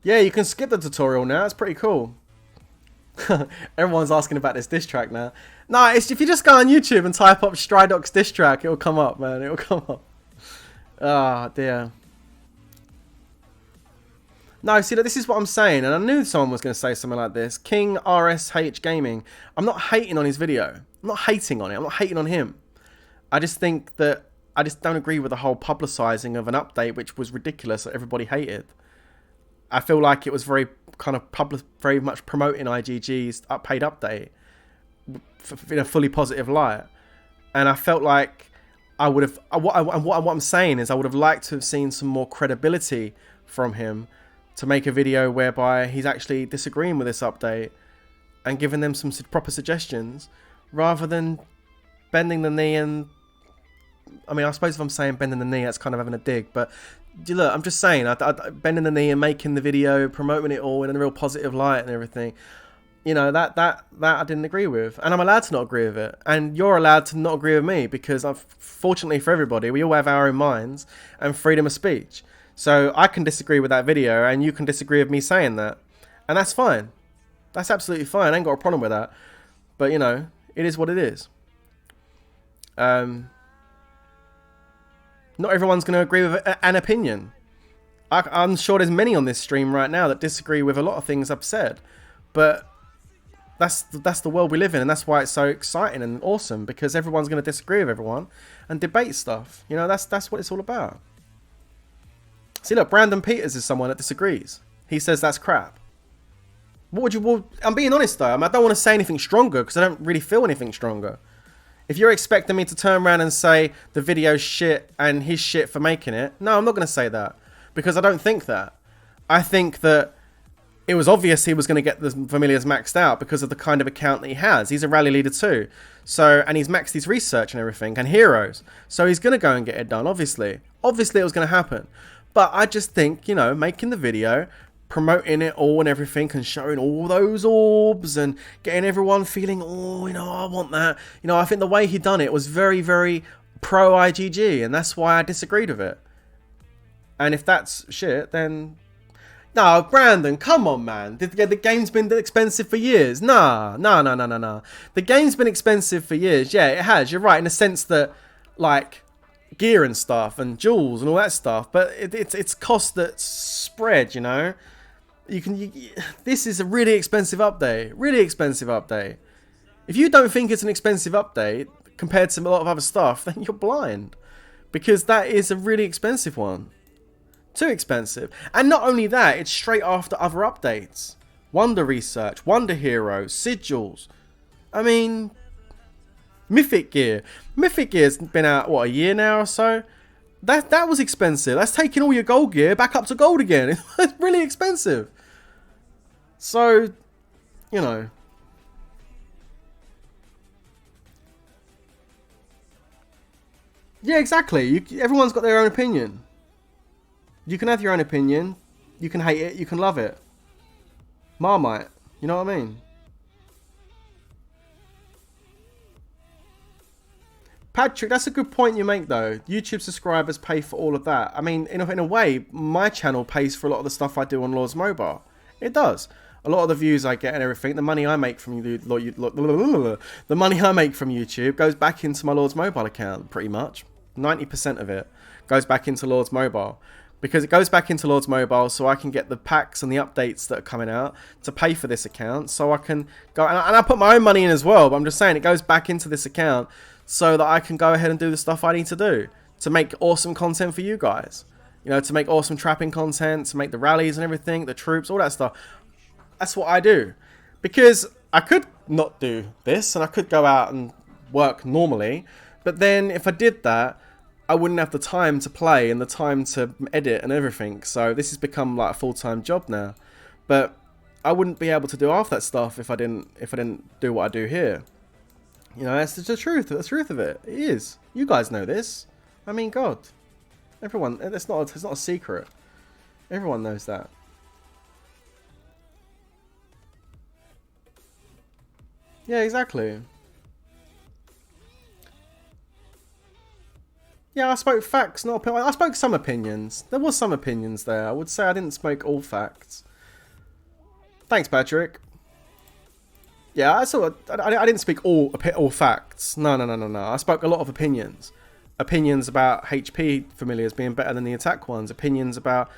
Yeah, you can skip the tutorial now. It's pretty cool. Everyone's asking about this diss track now. No, it's, if you just go on YouTube and type up Stridox diss track, it'll come up, man. It'll come up. Ah, dear. No, see, this is what I'm saying, and I knew someone was going to say something like this. King RSH Gaming. I'm not hating on his video. I'm not hating on it. I'm not hating on him. I just think that I just don't agree with the whole publicising of an update, which was ridiculous, that everybody hated. I feel like it was very kind of very much promoting IGG's paid update in a fully positive light, and I felt like I would have. What I'm saying is, I would have liked to have seen some more credibility from him to make a video whereby he's actually disagreeing with this update and giving them some proper suggestions, rather than bending the knee and. I mean, I suppose if I'm saying bending the knee, that's kind of having a dig. But look, I'm just saying, bending the knee and making the video, promoting it all in a real positive light and everything. You know, that I didn't agree with, and I'm allowed to not agree with it, and you're allowed to not agree with me, because fortunately for everybody, we all have our own minds and freedom of speech. So I can disagree with that video, and you can disagree with me saying that, and that's fine. That's absolutely fine. I ain't got a problem with that. But you know, it is what it is. Not everyone's going to agree with an opinion. I'm sure there's many on this stream right now that disagree with a lot of things I've said. But that's the world we live in, and that's why it's so exciting and awesome, because everyone's going to disagree with everyone and debate stuff. You know, that's what it's all about. See, look, Brandon Peters is someone that disagrees. He says that's crap. What would you... Well, I'm being honest, though. I don't want to say anything stronger, because I don't really feel anything stronger. If you're expecting me to turn around and say the video's shit and he's shit for making it, no, I'm not going to say that, because I don't think that. I think that it was obvious he was going to get the Familiars maxed out because of the kind of account that he has. He's a rally leader too. So, and he's maxed his research and everything, and heroes. So he's going to go and get it done, obviously. Obviously it was going to happen. But I just think, you know, making the video, promoting it all and everything, and showing all those orbs and getting everyone feeling, oh, you know, I want that. You know, I think the way he done it was very, very pro IGG, and that's why I disagreed with it. And if that's shit, then... No, Brandon, come on, man. The game's been expensive for years. Nah. The game's been expensive for years. Yeah, it has. You're right, in the sense that, like, gear and stuff and jewels and all that stuff. But it's cost that's spread, you know. This is a really expensive update. Really expensive update. If you don't think it's an expensive update compared to a lot of other stuff, then you're blind. Because that is a really expensive one. Too expensive. And not only that, it's straight after other updates. Wonder Research, Wonder Heroes, Sigils. I mean, Mythic Gear. Mythic Gear's been out, what, a year now or so? That was expensive. That's taking all your gold gear back up to gold again. It's really expensive. So, you know. Yeah, exactly. Everyone's got their own opinion. You can have your own opinion. You can hate it. You can love it. Marmite. You know what I mean? Patrick, that's a good point you make, though. YouTube subscribers pay for all of that. I mean, in a way, my channel pays for a lot of the stuff I do on Lords Mobile. It does. A lot of the views I get and everything, the money I make from the money I make from YouTube goes back into my Lords Mobile account, pretty much. 90% of it goes back into Lords Mobile. Because it goes back into Lords Mobile, so I can get the packs and the updates that are coming out to pay for this account. So I can go, and I put my own money in as well, but I'm just saying it goes back into this account so that I can go ahead and do the stuff I need to do to make awesome content for you guys. You know, to make awesome trapping content, to make the rallies and everything, the troops, all that stuff. That's what I do. Because I could not do this, and I could go out and work normally, but then if I did that, I wouldn't have the time to play and the time to edit and everything. So this has become like a full-time job now. But I wouldn't be able to do half that stuff if I didn't do what I do here. You know, that's the truth. The truth of it. It is. You guys know this. I mean, God, everyone. It's not a secret. Everyone knows that. Yeah, exactly. Yeah, I spoke facts, not opinions. I spoke some opinions. There was some opinions there. I would say I didn't spoke all facts. Thanks, Patrick. Yeah, I didn't speak all facts. No. I spoke a lot of opinions. Opinions about HP familiars being better than the attack ones. Opinions about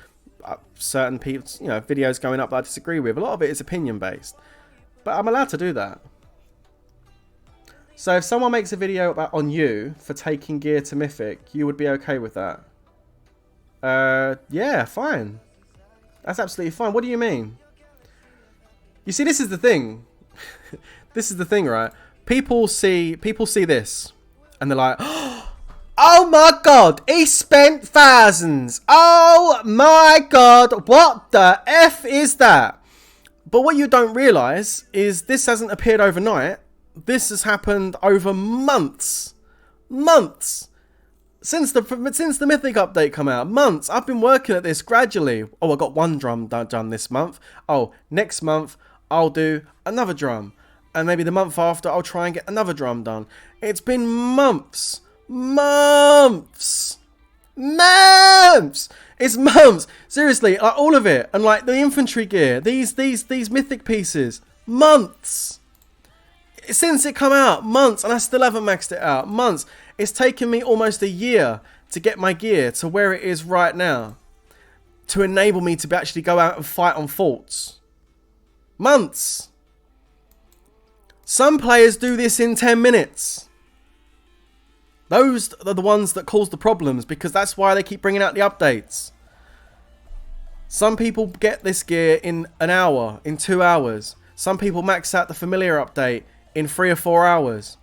certain people, videos going up that I disagree with. A lot of it is opinion based. But I'm allowed to do that. So if someone makes a video on you for taking gear to Mythic, you would be okay with that? Yeah, fine. That's absolutely fine. What do you mean? You see, this is the thing. This is the thing, right? People see this, and they're like, "Oh my god, he spent thousands! Oh my god, what the F is that?" But what you don't realise is this hasn't appeared overnight. This has happened over months. Months. Since the Mythic update come out. Months. I've been working at this gradually. Oh, I got one drum done this month. Oh, next month I'll do another drum. And maybe the month after I'll try and get another drum done. It's been months. Months. Months. It's months. Seriously, like all of it. And like the infantry gear. These Mythic pieces. Months. Since it come out, months, and I still haven't maxed it out. Months. It's taken me almost a year to get my gear to where it is right now, to enable me to actually go out and fight on forts. Months. Some players do this in 10 minutes. Those are the ones that cause the problems, because that's why they keep bringing out the updates. Some people get this gear in an hour, in 2 hours. Some people max out the familiar update in 3 or 4 hours.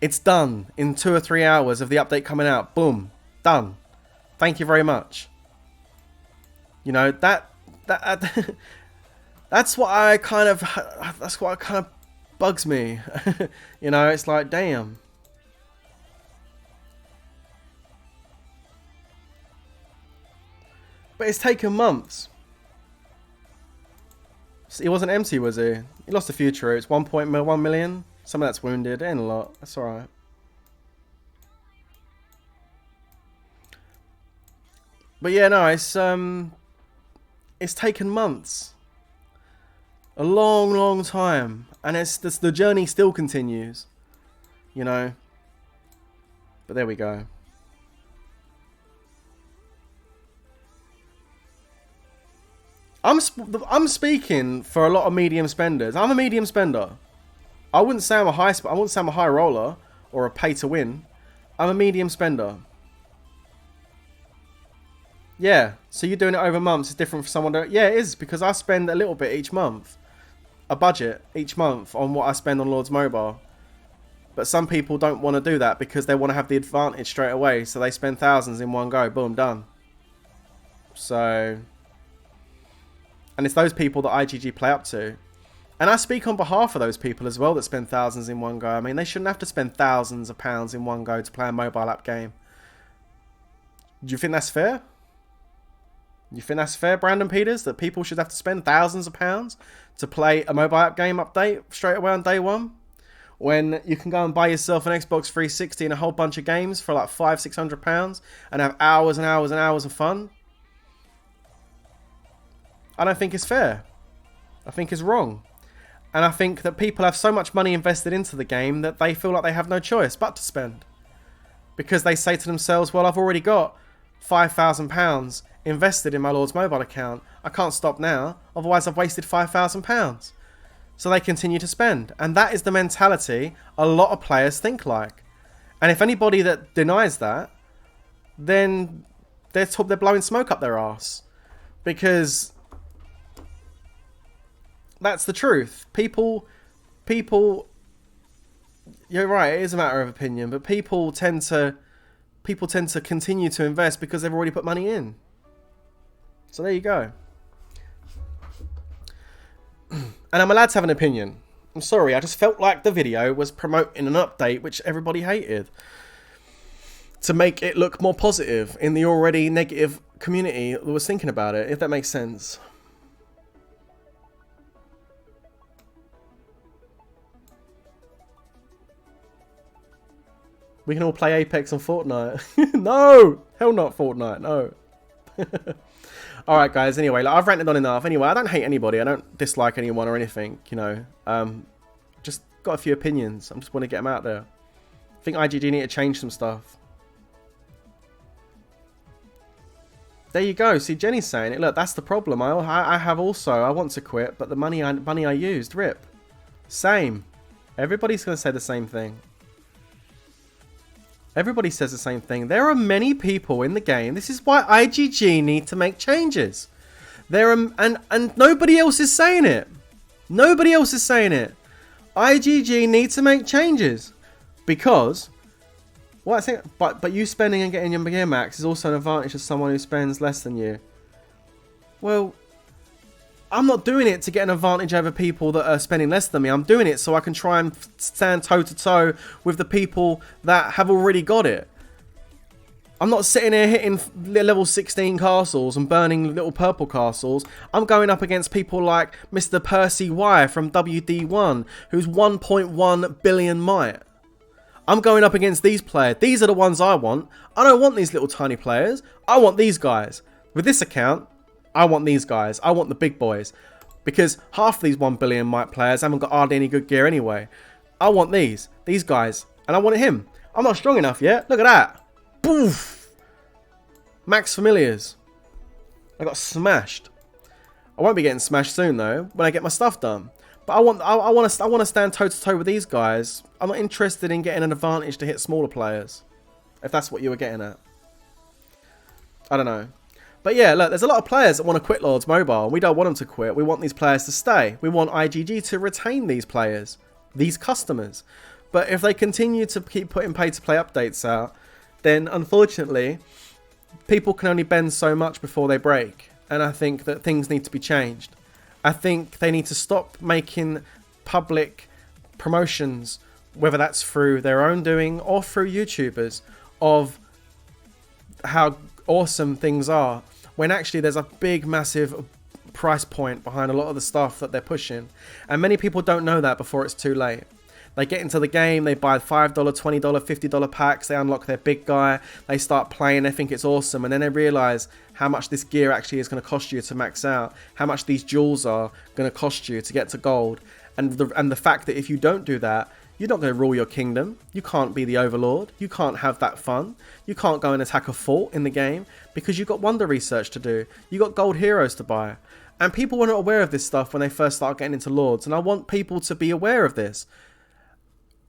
It's done in 2 or 3 hours of the update coming out. Boom. Done. Thank you very much. You know, that's what kind of bugs me. You know, it's like, damn. But it's taken months. He wasn't empty, was he? He lost a few troops. 1.1 million. Some of that's wounded. Ain't a lot. That's alright. But yeah, no, it's taken months. A long, long time. And the journey still continues. You know. But there we go. I'm speaking for a lot of medium spenders. I'm a medium spender. I wouldn't say I'm a high roller or a pay to win. I'm a medium spender. Yeah, so you're doing it over months. It's different for someone to... Yeah, it is, because I spend a little bit each month. A budget each month on what I spend on Lord's Mobile. But some people don't want to do that because they want to have the advantage straight away. So they spend thousands in one go. Boom, done. So... And it's those people that IGG play up to. And I speak on behalf of those people as well that spend thousands in one go. I mean, they shouldn't have to spend thousands of pounds in one go to play a mobile app game. Do you think that's fair? You think that's fair, Brandon Peters? That people should have to spend thousands of pounds to play a mobile app game update straight away on day one? When you can go and buy yourself an Xbox 360 and a whole bunch of games for like £500-600 and have hours and hours and hours of fun? I don't think it's fair. I think it's wrong. And I think that people have so much money invested into the game that they feel like they have no choice but to spend. Because they say to themselves, well, I've already got £5,000 invested in my Lord's Mobile account. I can't stop now, otherwise I've wasted £5,000. So they continue to spend. And that is the mentality a lot of players think like. And if anybody that denies that, then they're blowing smoke up their arse. Because... that's the truth. People, you're right, it is a matter of opinion, but people tend to continue to invest because they've already put money in. So there you go. And I'm allowed to have an opinion. I'm sorry, I just felt like the video was promoting an update which everybody hated. To make it look more positive in the already negative community that was thinking about it, if that makes sense. We can all play Apex on Fortnite. No! Hell not Fortnite, no. Alright guys, anyway, like, I've ranted on enough. Anyway, I don't hate anybody. I don't dislike anyone or anything, you know. got a few opinions. I just want to get them out there. I think IGG need to change some stuff. There you go. See, Jenny's saying it. Look, that's the problem. I have also. I want to quit, but the money I used, rip. Same. Everybody's going to say the same thing. Everybody says the same thing. There are many people in the game. This is why IGG need to make changes. There are, and nobody else is saying it. Nobody else is saying it. IGG need to make changes because, well, I think, but you spending and getting your gear max is also an advantage of someone who spends less than you. Well, I'm not doing it to get an advantage over people that are spending less than me. I'm doing it so I can try and stand toe to toe with the people that have already got it. I'm not sitting here hitting level 16 castles and burning little purple castles. I'm going up against people like Mr. Percy Y from WD1, who's 1.1 billion might. I'm going up against these players. These are the ones I want. I don't want these little tiny players. I want these guys. With this account, I want these guys. I want the big boys. Because half these 1 billion might players haven't got hardly any good gear anyway. I want these guys. And I want him. I'm not strong enough yet. Look at that. Boof! Max Familiars. I got smashed. I won't be getting smashed soon though, when I get my stuff done. But I want to stand toe to toe with these guys. I'm not interested in getting an advantage to hit smaller players. If that's what you were getting at. I don't know. But yeah, look, there's a lot of players that want to quit Lords Mobile. We don't want them to quit. We want these players to stay. We want IGG to retain these players, these customers. But if they continue to keep putting pay-to-play updates out, then unfortunately, people can only bend so much before they break. And I think that things need to be changed. I think they need to stop making public promotions, whether that's through their own doing or through YouTubers, of how awesome things are, when actually there's a big, massive price point behind a lot of the stuff that they're pushing. And many people don't know that before it's too late. They get into the game, they buy $5, $20, $50 packs, they unlock their big guy, they start playing, they think it's awesome, and then they realise how much this gear actually is going to cost you to max out, how much these jewels are going to cost you to get to gold, and the fact that if you don't do that, you're not going to rule your kingdom, you can't be the overlord, you can't have that fun, you can't go and attack a fort in the game, because you've got wonder research to do, you've got gold heroes to buy. And people were not aware of this stuff when they first started getting into Lords, and I want people to be aware of this.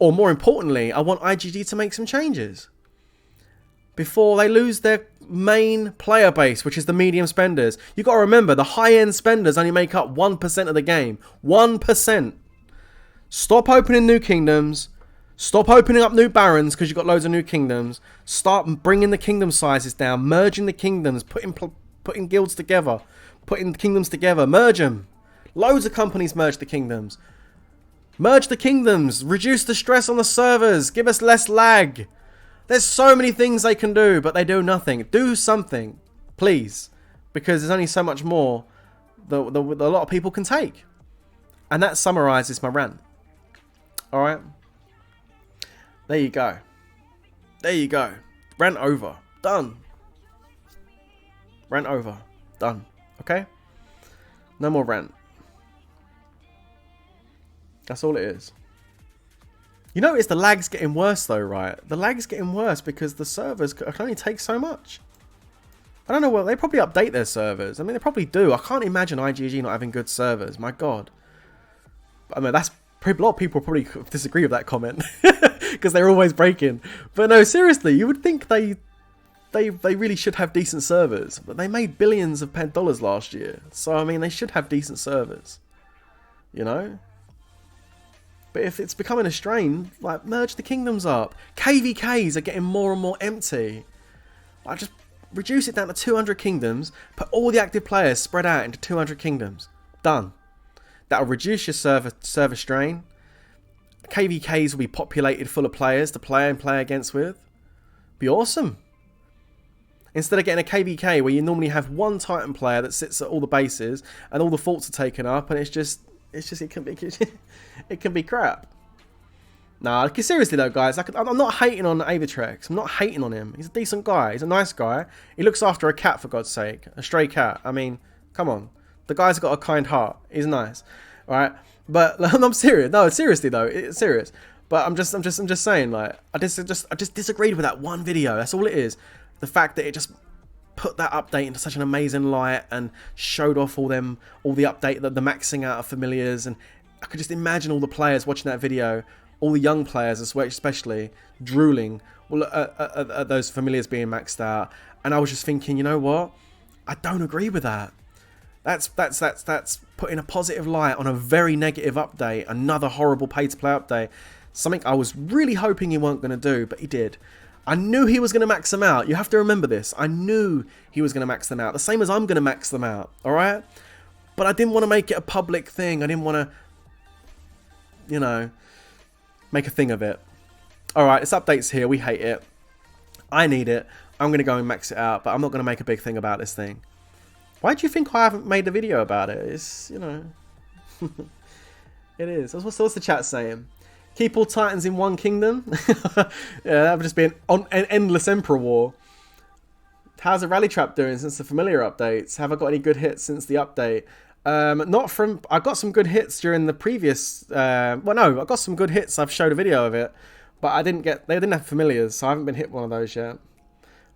Or more importantly, I want IGG to make some changes before they lose their main player base, which is the medium spenders. You've got to remember, the high-end spenders only make up 1% of the game. 1%. Stop opening new kingdoms. Stop opening up new barons because you've got loads of new kingdoms. Start bringing the kingdom sizes down. Merging the kingdoms. Putting guilds together. Putting kingdoms together. Merge them. Loads of companies merge the kingdoms. Merge the kingdoms, reduce the stress on the servers, give us less lag. There's so many things they can do, but they do nothing. Do something, please, because there's only so much more that a lot of people can take. And that summarises my rant. Alright? There you go. There you go. Rant over. Done. Rant over. Done. Okay? No more rant. That's all it is. You notice the lag's getting worse though, right? The lag's getting worse because the servers can only take so much. I don't know, well, they probably update their servers. I mean, they probably do. I can't imagine IGG not having good servers. My God. I mean, that's probably, a lot of people probably disagree with that comment because they're always breaking. But no, seriously, you would think they really should have decent servers. But they made billions of dollars last year. So, I mean, they should have decent servers. You know? But if it's becoming a strain, like, merge the kingdoms up. KVKs are getting more and more empty. Like, just reduce it down to 200 kingdoms. Put all the active players spread out into 200 kingdoms. Done. That'll reduce your server strain. KVKs will be populated full of players to play and play against with. Be awesome. Instead of getting a KVK where you normally have one Titan player that sits at all the bases and all the forts are taken up, and it can be crap. Nah, seriously though, guys, I'm not hating on Avatrex. I'm not hating on him. He's a decent guy. He's a nice guy. He looks after a cat, for God's sake. A stray cat. I mean, come on. The guy's got a kind heart. He's nice. Alright? But I'm serious. No, seriously though, it's serious. But I'm just saying, like, I just disagreed with that one video. That's all it is. The fact that it just put that update into such an amazing light and showed off all the update, the maxing out of familiars, and I could just imagine all the players watching that video, all the young players as well, especially drooling at those familiars being maxed out. And I was just thinking, you know what? I don't agree with that. That's putting a positive light on a very negative update, another horrible pay-to-play update. Something I was really hoping he weren't going to do, but he did. I knew he was going to max them out. You have to remember this. I knew he was going to max them out. The same as I'm going to max them out, alright? But I didn't want to make it a public thing. I didn't want to, you know, make a thing of it. Alright, this update's here. We hate it. I need it. I'm going to go and max it out, but I'm not going to make a big thing about this thing. Why do you think I haven't made a video about it? It's, you know... It is. What's the chat saying? Keep all Titans in one kingdom? Yeah, that would just be an endless Emperor war. How's the Rally Trap doing since the familiar updates? Have I got any good hits since the update? Not from... I got some good hits during the previous... well, no, I got some good hits. I've showed a video of it. But I didn't get... They didn't have familiars, so I haven't been hit one of those yet.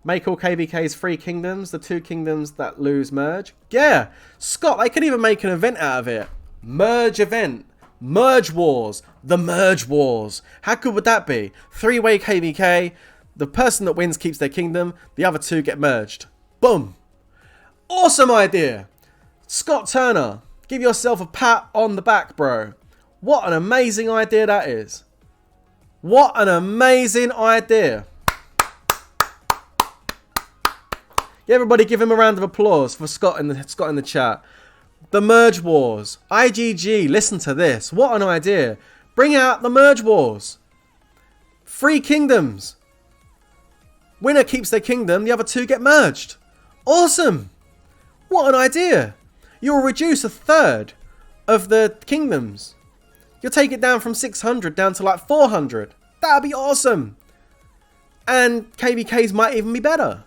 Make all KVK's 3 kingdoms. The 2 kingdoms that lose merge. Yeah! Scott, they could even make an event out of it. Merge event. Merge Wars. The Merge Wars. How good would that be? 3-way KVK. The person that wins keeps their kingdom. The other 2 get merged. Boom. Awesome idea. Scott Turner. Give yourself a pat on the back, bro. What an amazing idea that is. What an amazing idea. Everybody give him a round of applause for Scott in the chat. The Merge Wars. IGG, listen to this. What an idea. Bring out the Merge Wars. 3 kingdoms. Winner keeps their kingdom, the other 2 get merged. Awesome. What an idea. You'll reduce 1/3 of the kingdoms. You'll take it down from 600 down to like 400. That'd be awesome. And KVKs might even be better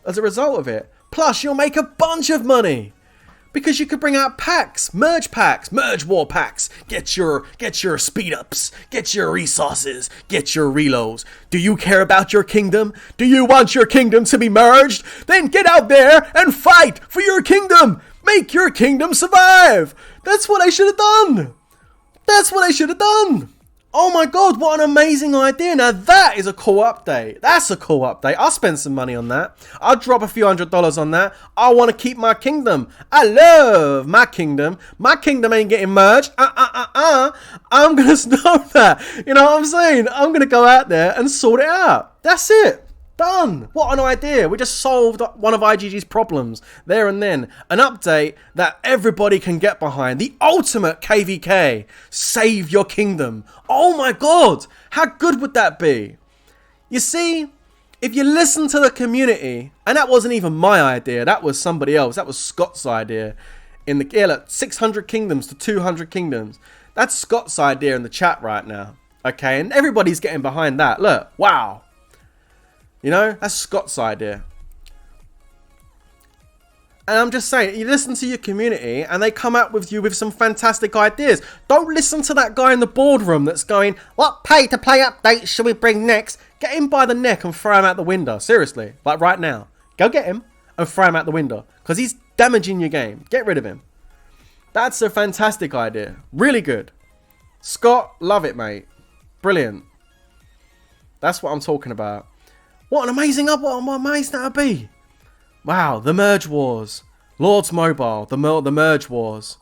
as a result of it. Plus, you'll make a bunch of money. Because you could bring out packs, merge war packs. Get your speed ups, get your resources, get your reloads. Do you care about your kingdom? Do you want your kingdom to be merged? Then get out there and fight for your kingdom. Make your kingdom survive. That's what I should have done. That's what I should have done. Oh my god, what an amazing idea. Now that is a cool update. That's a cool update. I'll spend some money on that. I'll drop a few $100s on that. I want to keep my kingdom. I love my kingdom. My kingdom ain't getting merged. I'm going to stop that. You know what I'm saying? I'm going to go out there and sort it out. That's it. Done. What an idea. We just solved one of IGG's problems there and then. An update that everybody can get behind. The ultimate KVK. Save your kingdom. Oh my god. How good would that be? You see, if you listen to the community, and that wasn't even my idea. That was somebody else. That was Scott's idea. Look, 600 kingdoms to 200 kingdoms. That's Scott's idea in the chat right now. Okay, and everybody's getting behind that. Look, wow. You know, that's Scott's idea. And I'm just saying, you listen to your community and they come up with you with some fantastic ideas. Don't listen to that guy in the boardroom that's going, what pay-to-play update should we bring next? Get him by the neck and throw him out the window. Seriously, like right now. Go get him and throw him out the window. Because he's damaging your game. Get rid of him. That's a fantastic idea. Really good. Scott, love it, mate. Brilliant. That's what I'm talking about. What an amazing that would be. Wow, the Merge Wars. Lords Mobile, the Merge Wars.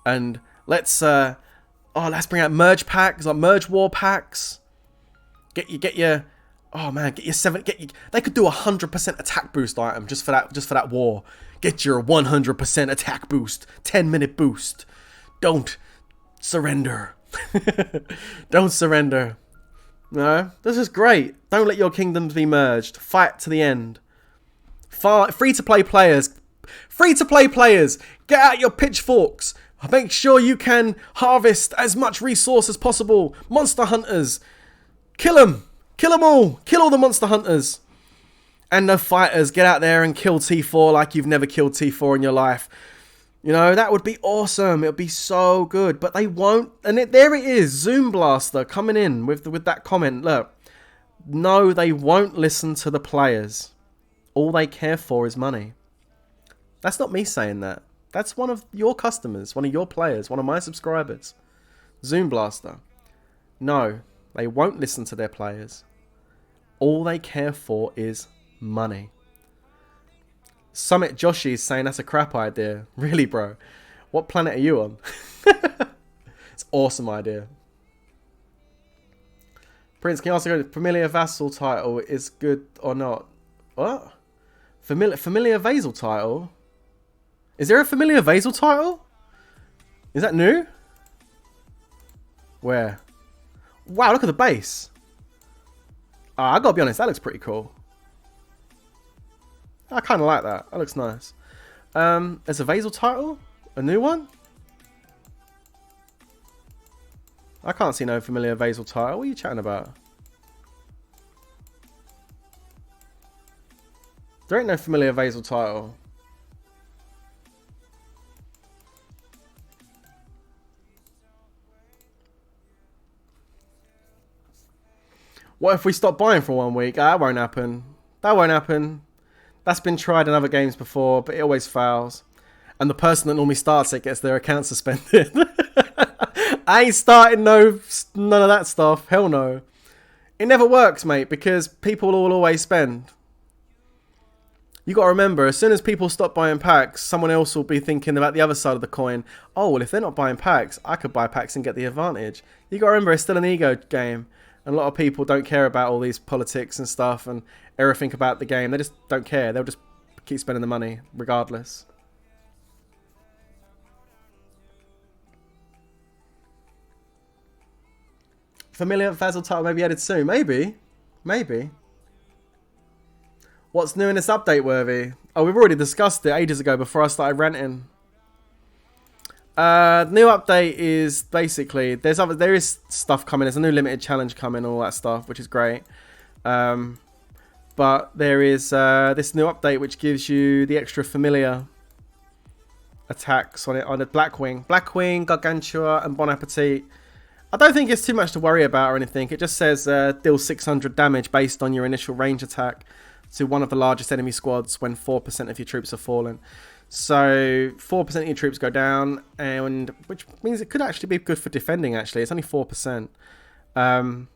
And let's bring out merge packs, like Merge War packs. Get your they could do a 100% attack boost item just for that war. Get your 100% attack boost, 10-minute boost. Don't surrender. Don't surrender. No, this is great. Don't let your kingdoms be merged. Fight to the end. Free-to-play players. Free-to-play players. Get out your pitchforks. Make sure you can harvest as much resource as possible. Monster hunters. Kill them. Kill them all. Kill all the monster hunters. And the fighters. Get out there and kill T4 like you've never killed T4 in your life. You know, that would be awesome. It would be so good. But they won't. And there it is. Zoom Blaster coming in with that comment. Look. No, they won't listen to the players. All they care for is money. That's not me saying that. That's one of your customers, one of your players, one of my subscribers. Zoom Blaster. No, they won't listen to their players. All they care for is money. Summit Joshi is saying that's a crap idea. Really, bro? What planet are you on? It's an awesome idea. Prince, can you also go, familiar vassal title is good or not? What? Familiar vassal title? Is there a familiar vassal title? Is that new? Where? Wow, look at the base. I gotta be honest, that looks pretty cool. I kind of like that. That looks nice. There's a vassal title? A new one? I can't see no familiar vassal title. What are you chatting about? There ain't no familiar vassal title. What if we stop buying for 1 week? That won't happen. That won't happen. That's been tried in other games before, but it always fails. And the person that normally starts it gets their account suspended. I ain't starting none of that stuff. Hell no. It never works, mate, because people will always spend. You got to remember, as soon as people stop buying packs, someone else will be thinking about the other side of the coin. Oh, well, if they're not buying packs, I could buy packs and get the advantage. You got to remember, it's still an ego game. And a lot of people don't care about all these politics and stuff and everything about the game. They just don't care. They'll just keep spending the money regardless. Familiar vassal title may be added soon. Maybe. Maybe. What's new in this update, Worthy? Oh, we've already discussed it ages ago before I started ranting. The new update is basically there is stuff coming. There's a new limited challenge coming, all that stuff, which is great. But there is this new update which gives you the extra familiar attacks on the Blackwing, Gargantua, and Bon Appetit. I don't think it's too much to worry about or anything. It just says deal 600 damage based on your initial range attack to one of the largest enemy squads when 4% of your troops are fallen. So 4% of your troops go down, and which means it could actually be good for defending. Actually, it's only 4%. 4%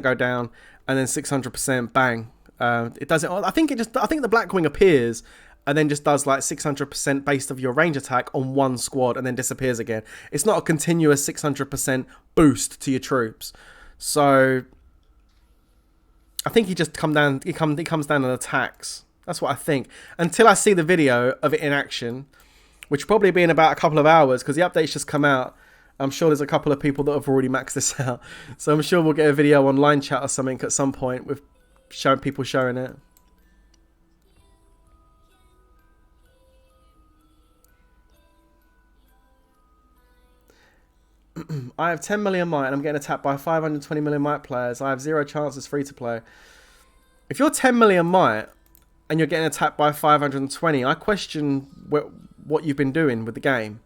go down, and then 600% bang. It does it. I think the Blackwing appears and then just does like 600% based of your range attack on one squad, and then disappears again. It's not a continuous 600% boost to your troops. So I think he just comes down. He comes down and attacks. That's what I think. Until I see the video of it in action, which will probably be in about a couple of hours, because the update's just come out. I'm sure there's a couple of people that have already maxed this out. So I'm sure we'll get a video on line chat or something at some point with people showing it. I have 10 million might and I'm getting attacked by 520 million might players. I have 0 chances free to play. If you're 10 million might and you're getting attacked by 520, I question what you've been doing with the game.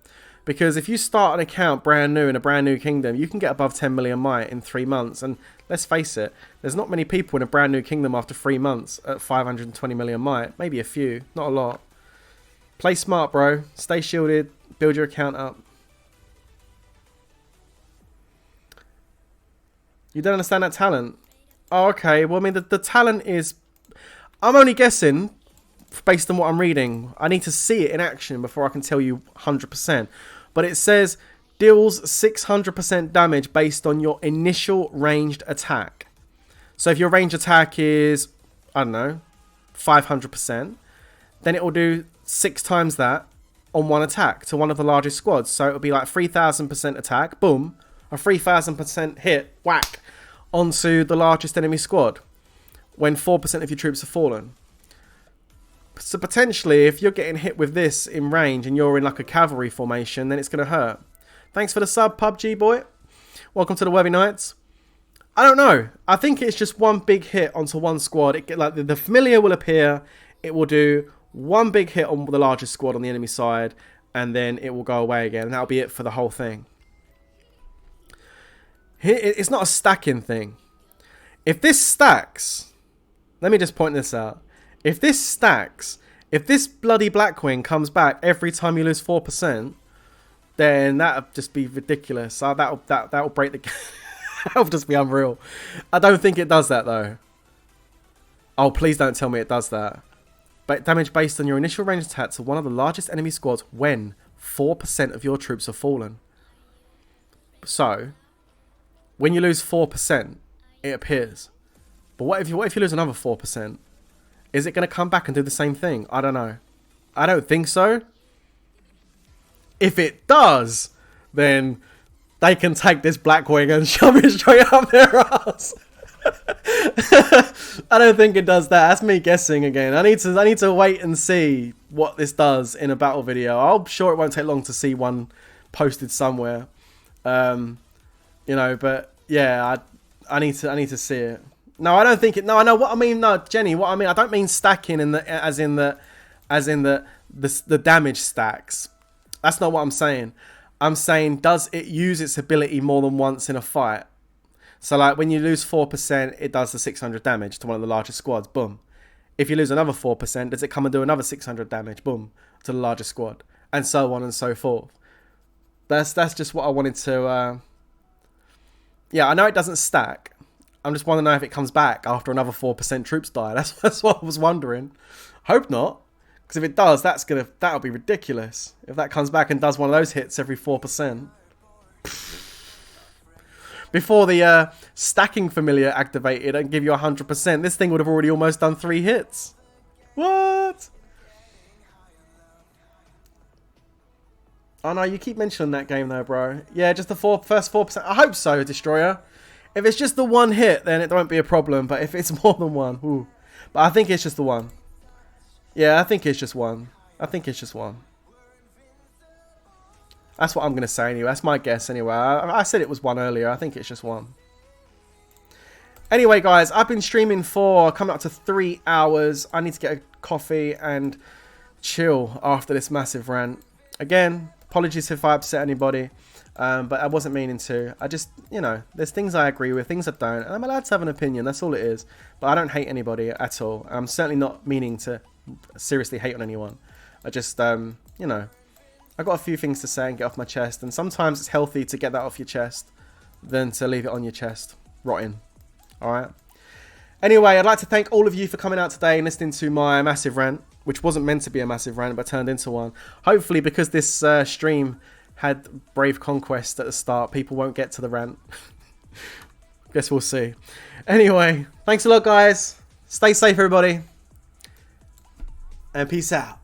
Because if you start an account brand new in a brand new kingdom, you can get above 10 million might in 3 months. And let's face it, there's not many people in a brand new kingdom after 3 months at 520 million might. Maybe a few, not a lot. Play smart, bro. Stay shielded. Build your account up. You don't understand that talent? Oh, okay. Well, I mean, the talent is... I'm only guessing based on what I'm reading. I need to see it in action before I can tell you 100%. But it says deals 600% damage based on your initial ranged attack. So if your ranged attack is, I don't know, 500%, then it will do 6 times that on one attack to one of the largest squads. So it will be like 3,000% attack, boom, a 3,000% hit, whack, onto the largest enemy squad when 4% of your troops have fallen. So potentially, if you're getting hit with this in range and you're in like a cavalry formation, then it's going to hurt. Thanks for the sub, PUBG boy. Welcome to the Worthy Nights. I don't know. I think it's just one big hit onto one squad. Like the familiar will appear. It will do one big hit on the largest squad on the enemy side, and then it will go away again, and that'll be it for the whole thing. It's not a stacking thing. If this stacks, let me just point this out. If this stacks, if this bloody Blackwing comes back every time you lose 4%, then that'll just be ridiculous. That'll break the... that'll just be unreal. I don't think it does that, though. Oh, please don't tell me it does that. But damage based on your initial ranged attacks of one of the largest enemy squads when 4% of your troops have fallen. So, when you lose 4%, it appears. But what if you lose another 4%? Is it going to come back and do the same thing? I don't know. I don't think so. If it does, then they can take this Blackwing and shove it straight up their ass. I don't think it does that. That's me guessing again. I need to wait and see what this does in a battle video. I'm sure it won't take long to see one posted somewhere. You know, but yeah, I need to see it. No, I don't think it. No, I know what I mean. No, Jenny, what I mean, I don't mean stacking as in the damage stacks. That's not what I'm saying. I'm saying, does it use its ability more than once in a fight? So, like, when you lose 4%, it does the 600 damage to one of the largest squads. Boom. If you lose another 4%, does it come and do another 600 damage? Boom. To the largest squad. And so on and so forth. That's just what I wanted to... Yeah, I know it doesn't stack. I'm just wondering if it comes back after another 4% troops die. That's what I was wondering. Hope not. Because if it does, that'll be ridiculous. If that comes back and does one of those hits every 4%. Before the stacking familiar activated and give you 100%, this thing would have already almost done 3 hits. What? Oh no, you keep mentioning that game though, bro. Yeah, just the first 4%. I hope so, Destroyer. If it's just the one hit, then it won't be a problem. But if it's more than one, ooh. But I think it's just the one. Yeah, I think it's just one. I think it's just one. That's what I'm going to say anyway. That's my guess anyway. I said it was one earlier. I think it's just one. Anyway, guys, I've been streaming for coming up to 3 hours. I need to get a coffee and chill after this massive rant. Again, apologies if I upset anybody. But I wasn't meaning to. I just, you know, there's things I agree with, things I don't. And I'm allowed to have an opinion. That's all it is. But I don't hate anybody at all. I'm certainly not meaning to seriously hate on anyone. I just, you know, I got a few things to say and get off my chest. And sometimes it's healthy to get that off your chest than to leave it on your chest rotting. Alright? Anyway, I'd like to thank all of you for coming out today and listening to my massive rant, which wasn't meant to be a massive rant, but turned into one. Hopefully, because this stream had Brave Conquest at the start, people won't get to the rant. Guess we'll see. Anyway, thanks a lot, guys. Stay safe, everybody. And peace out.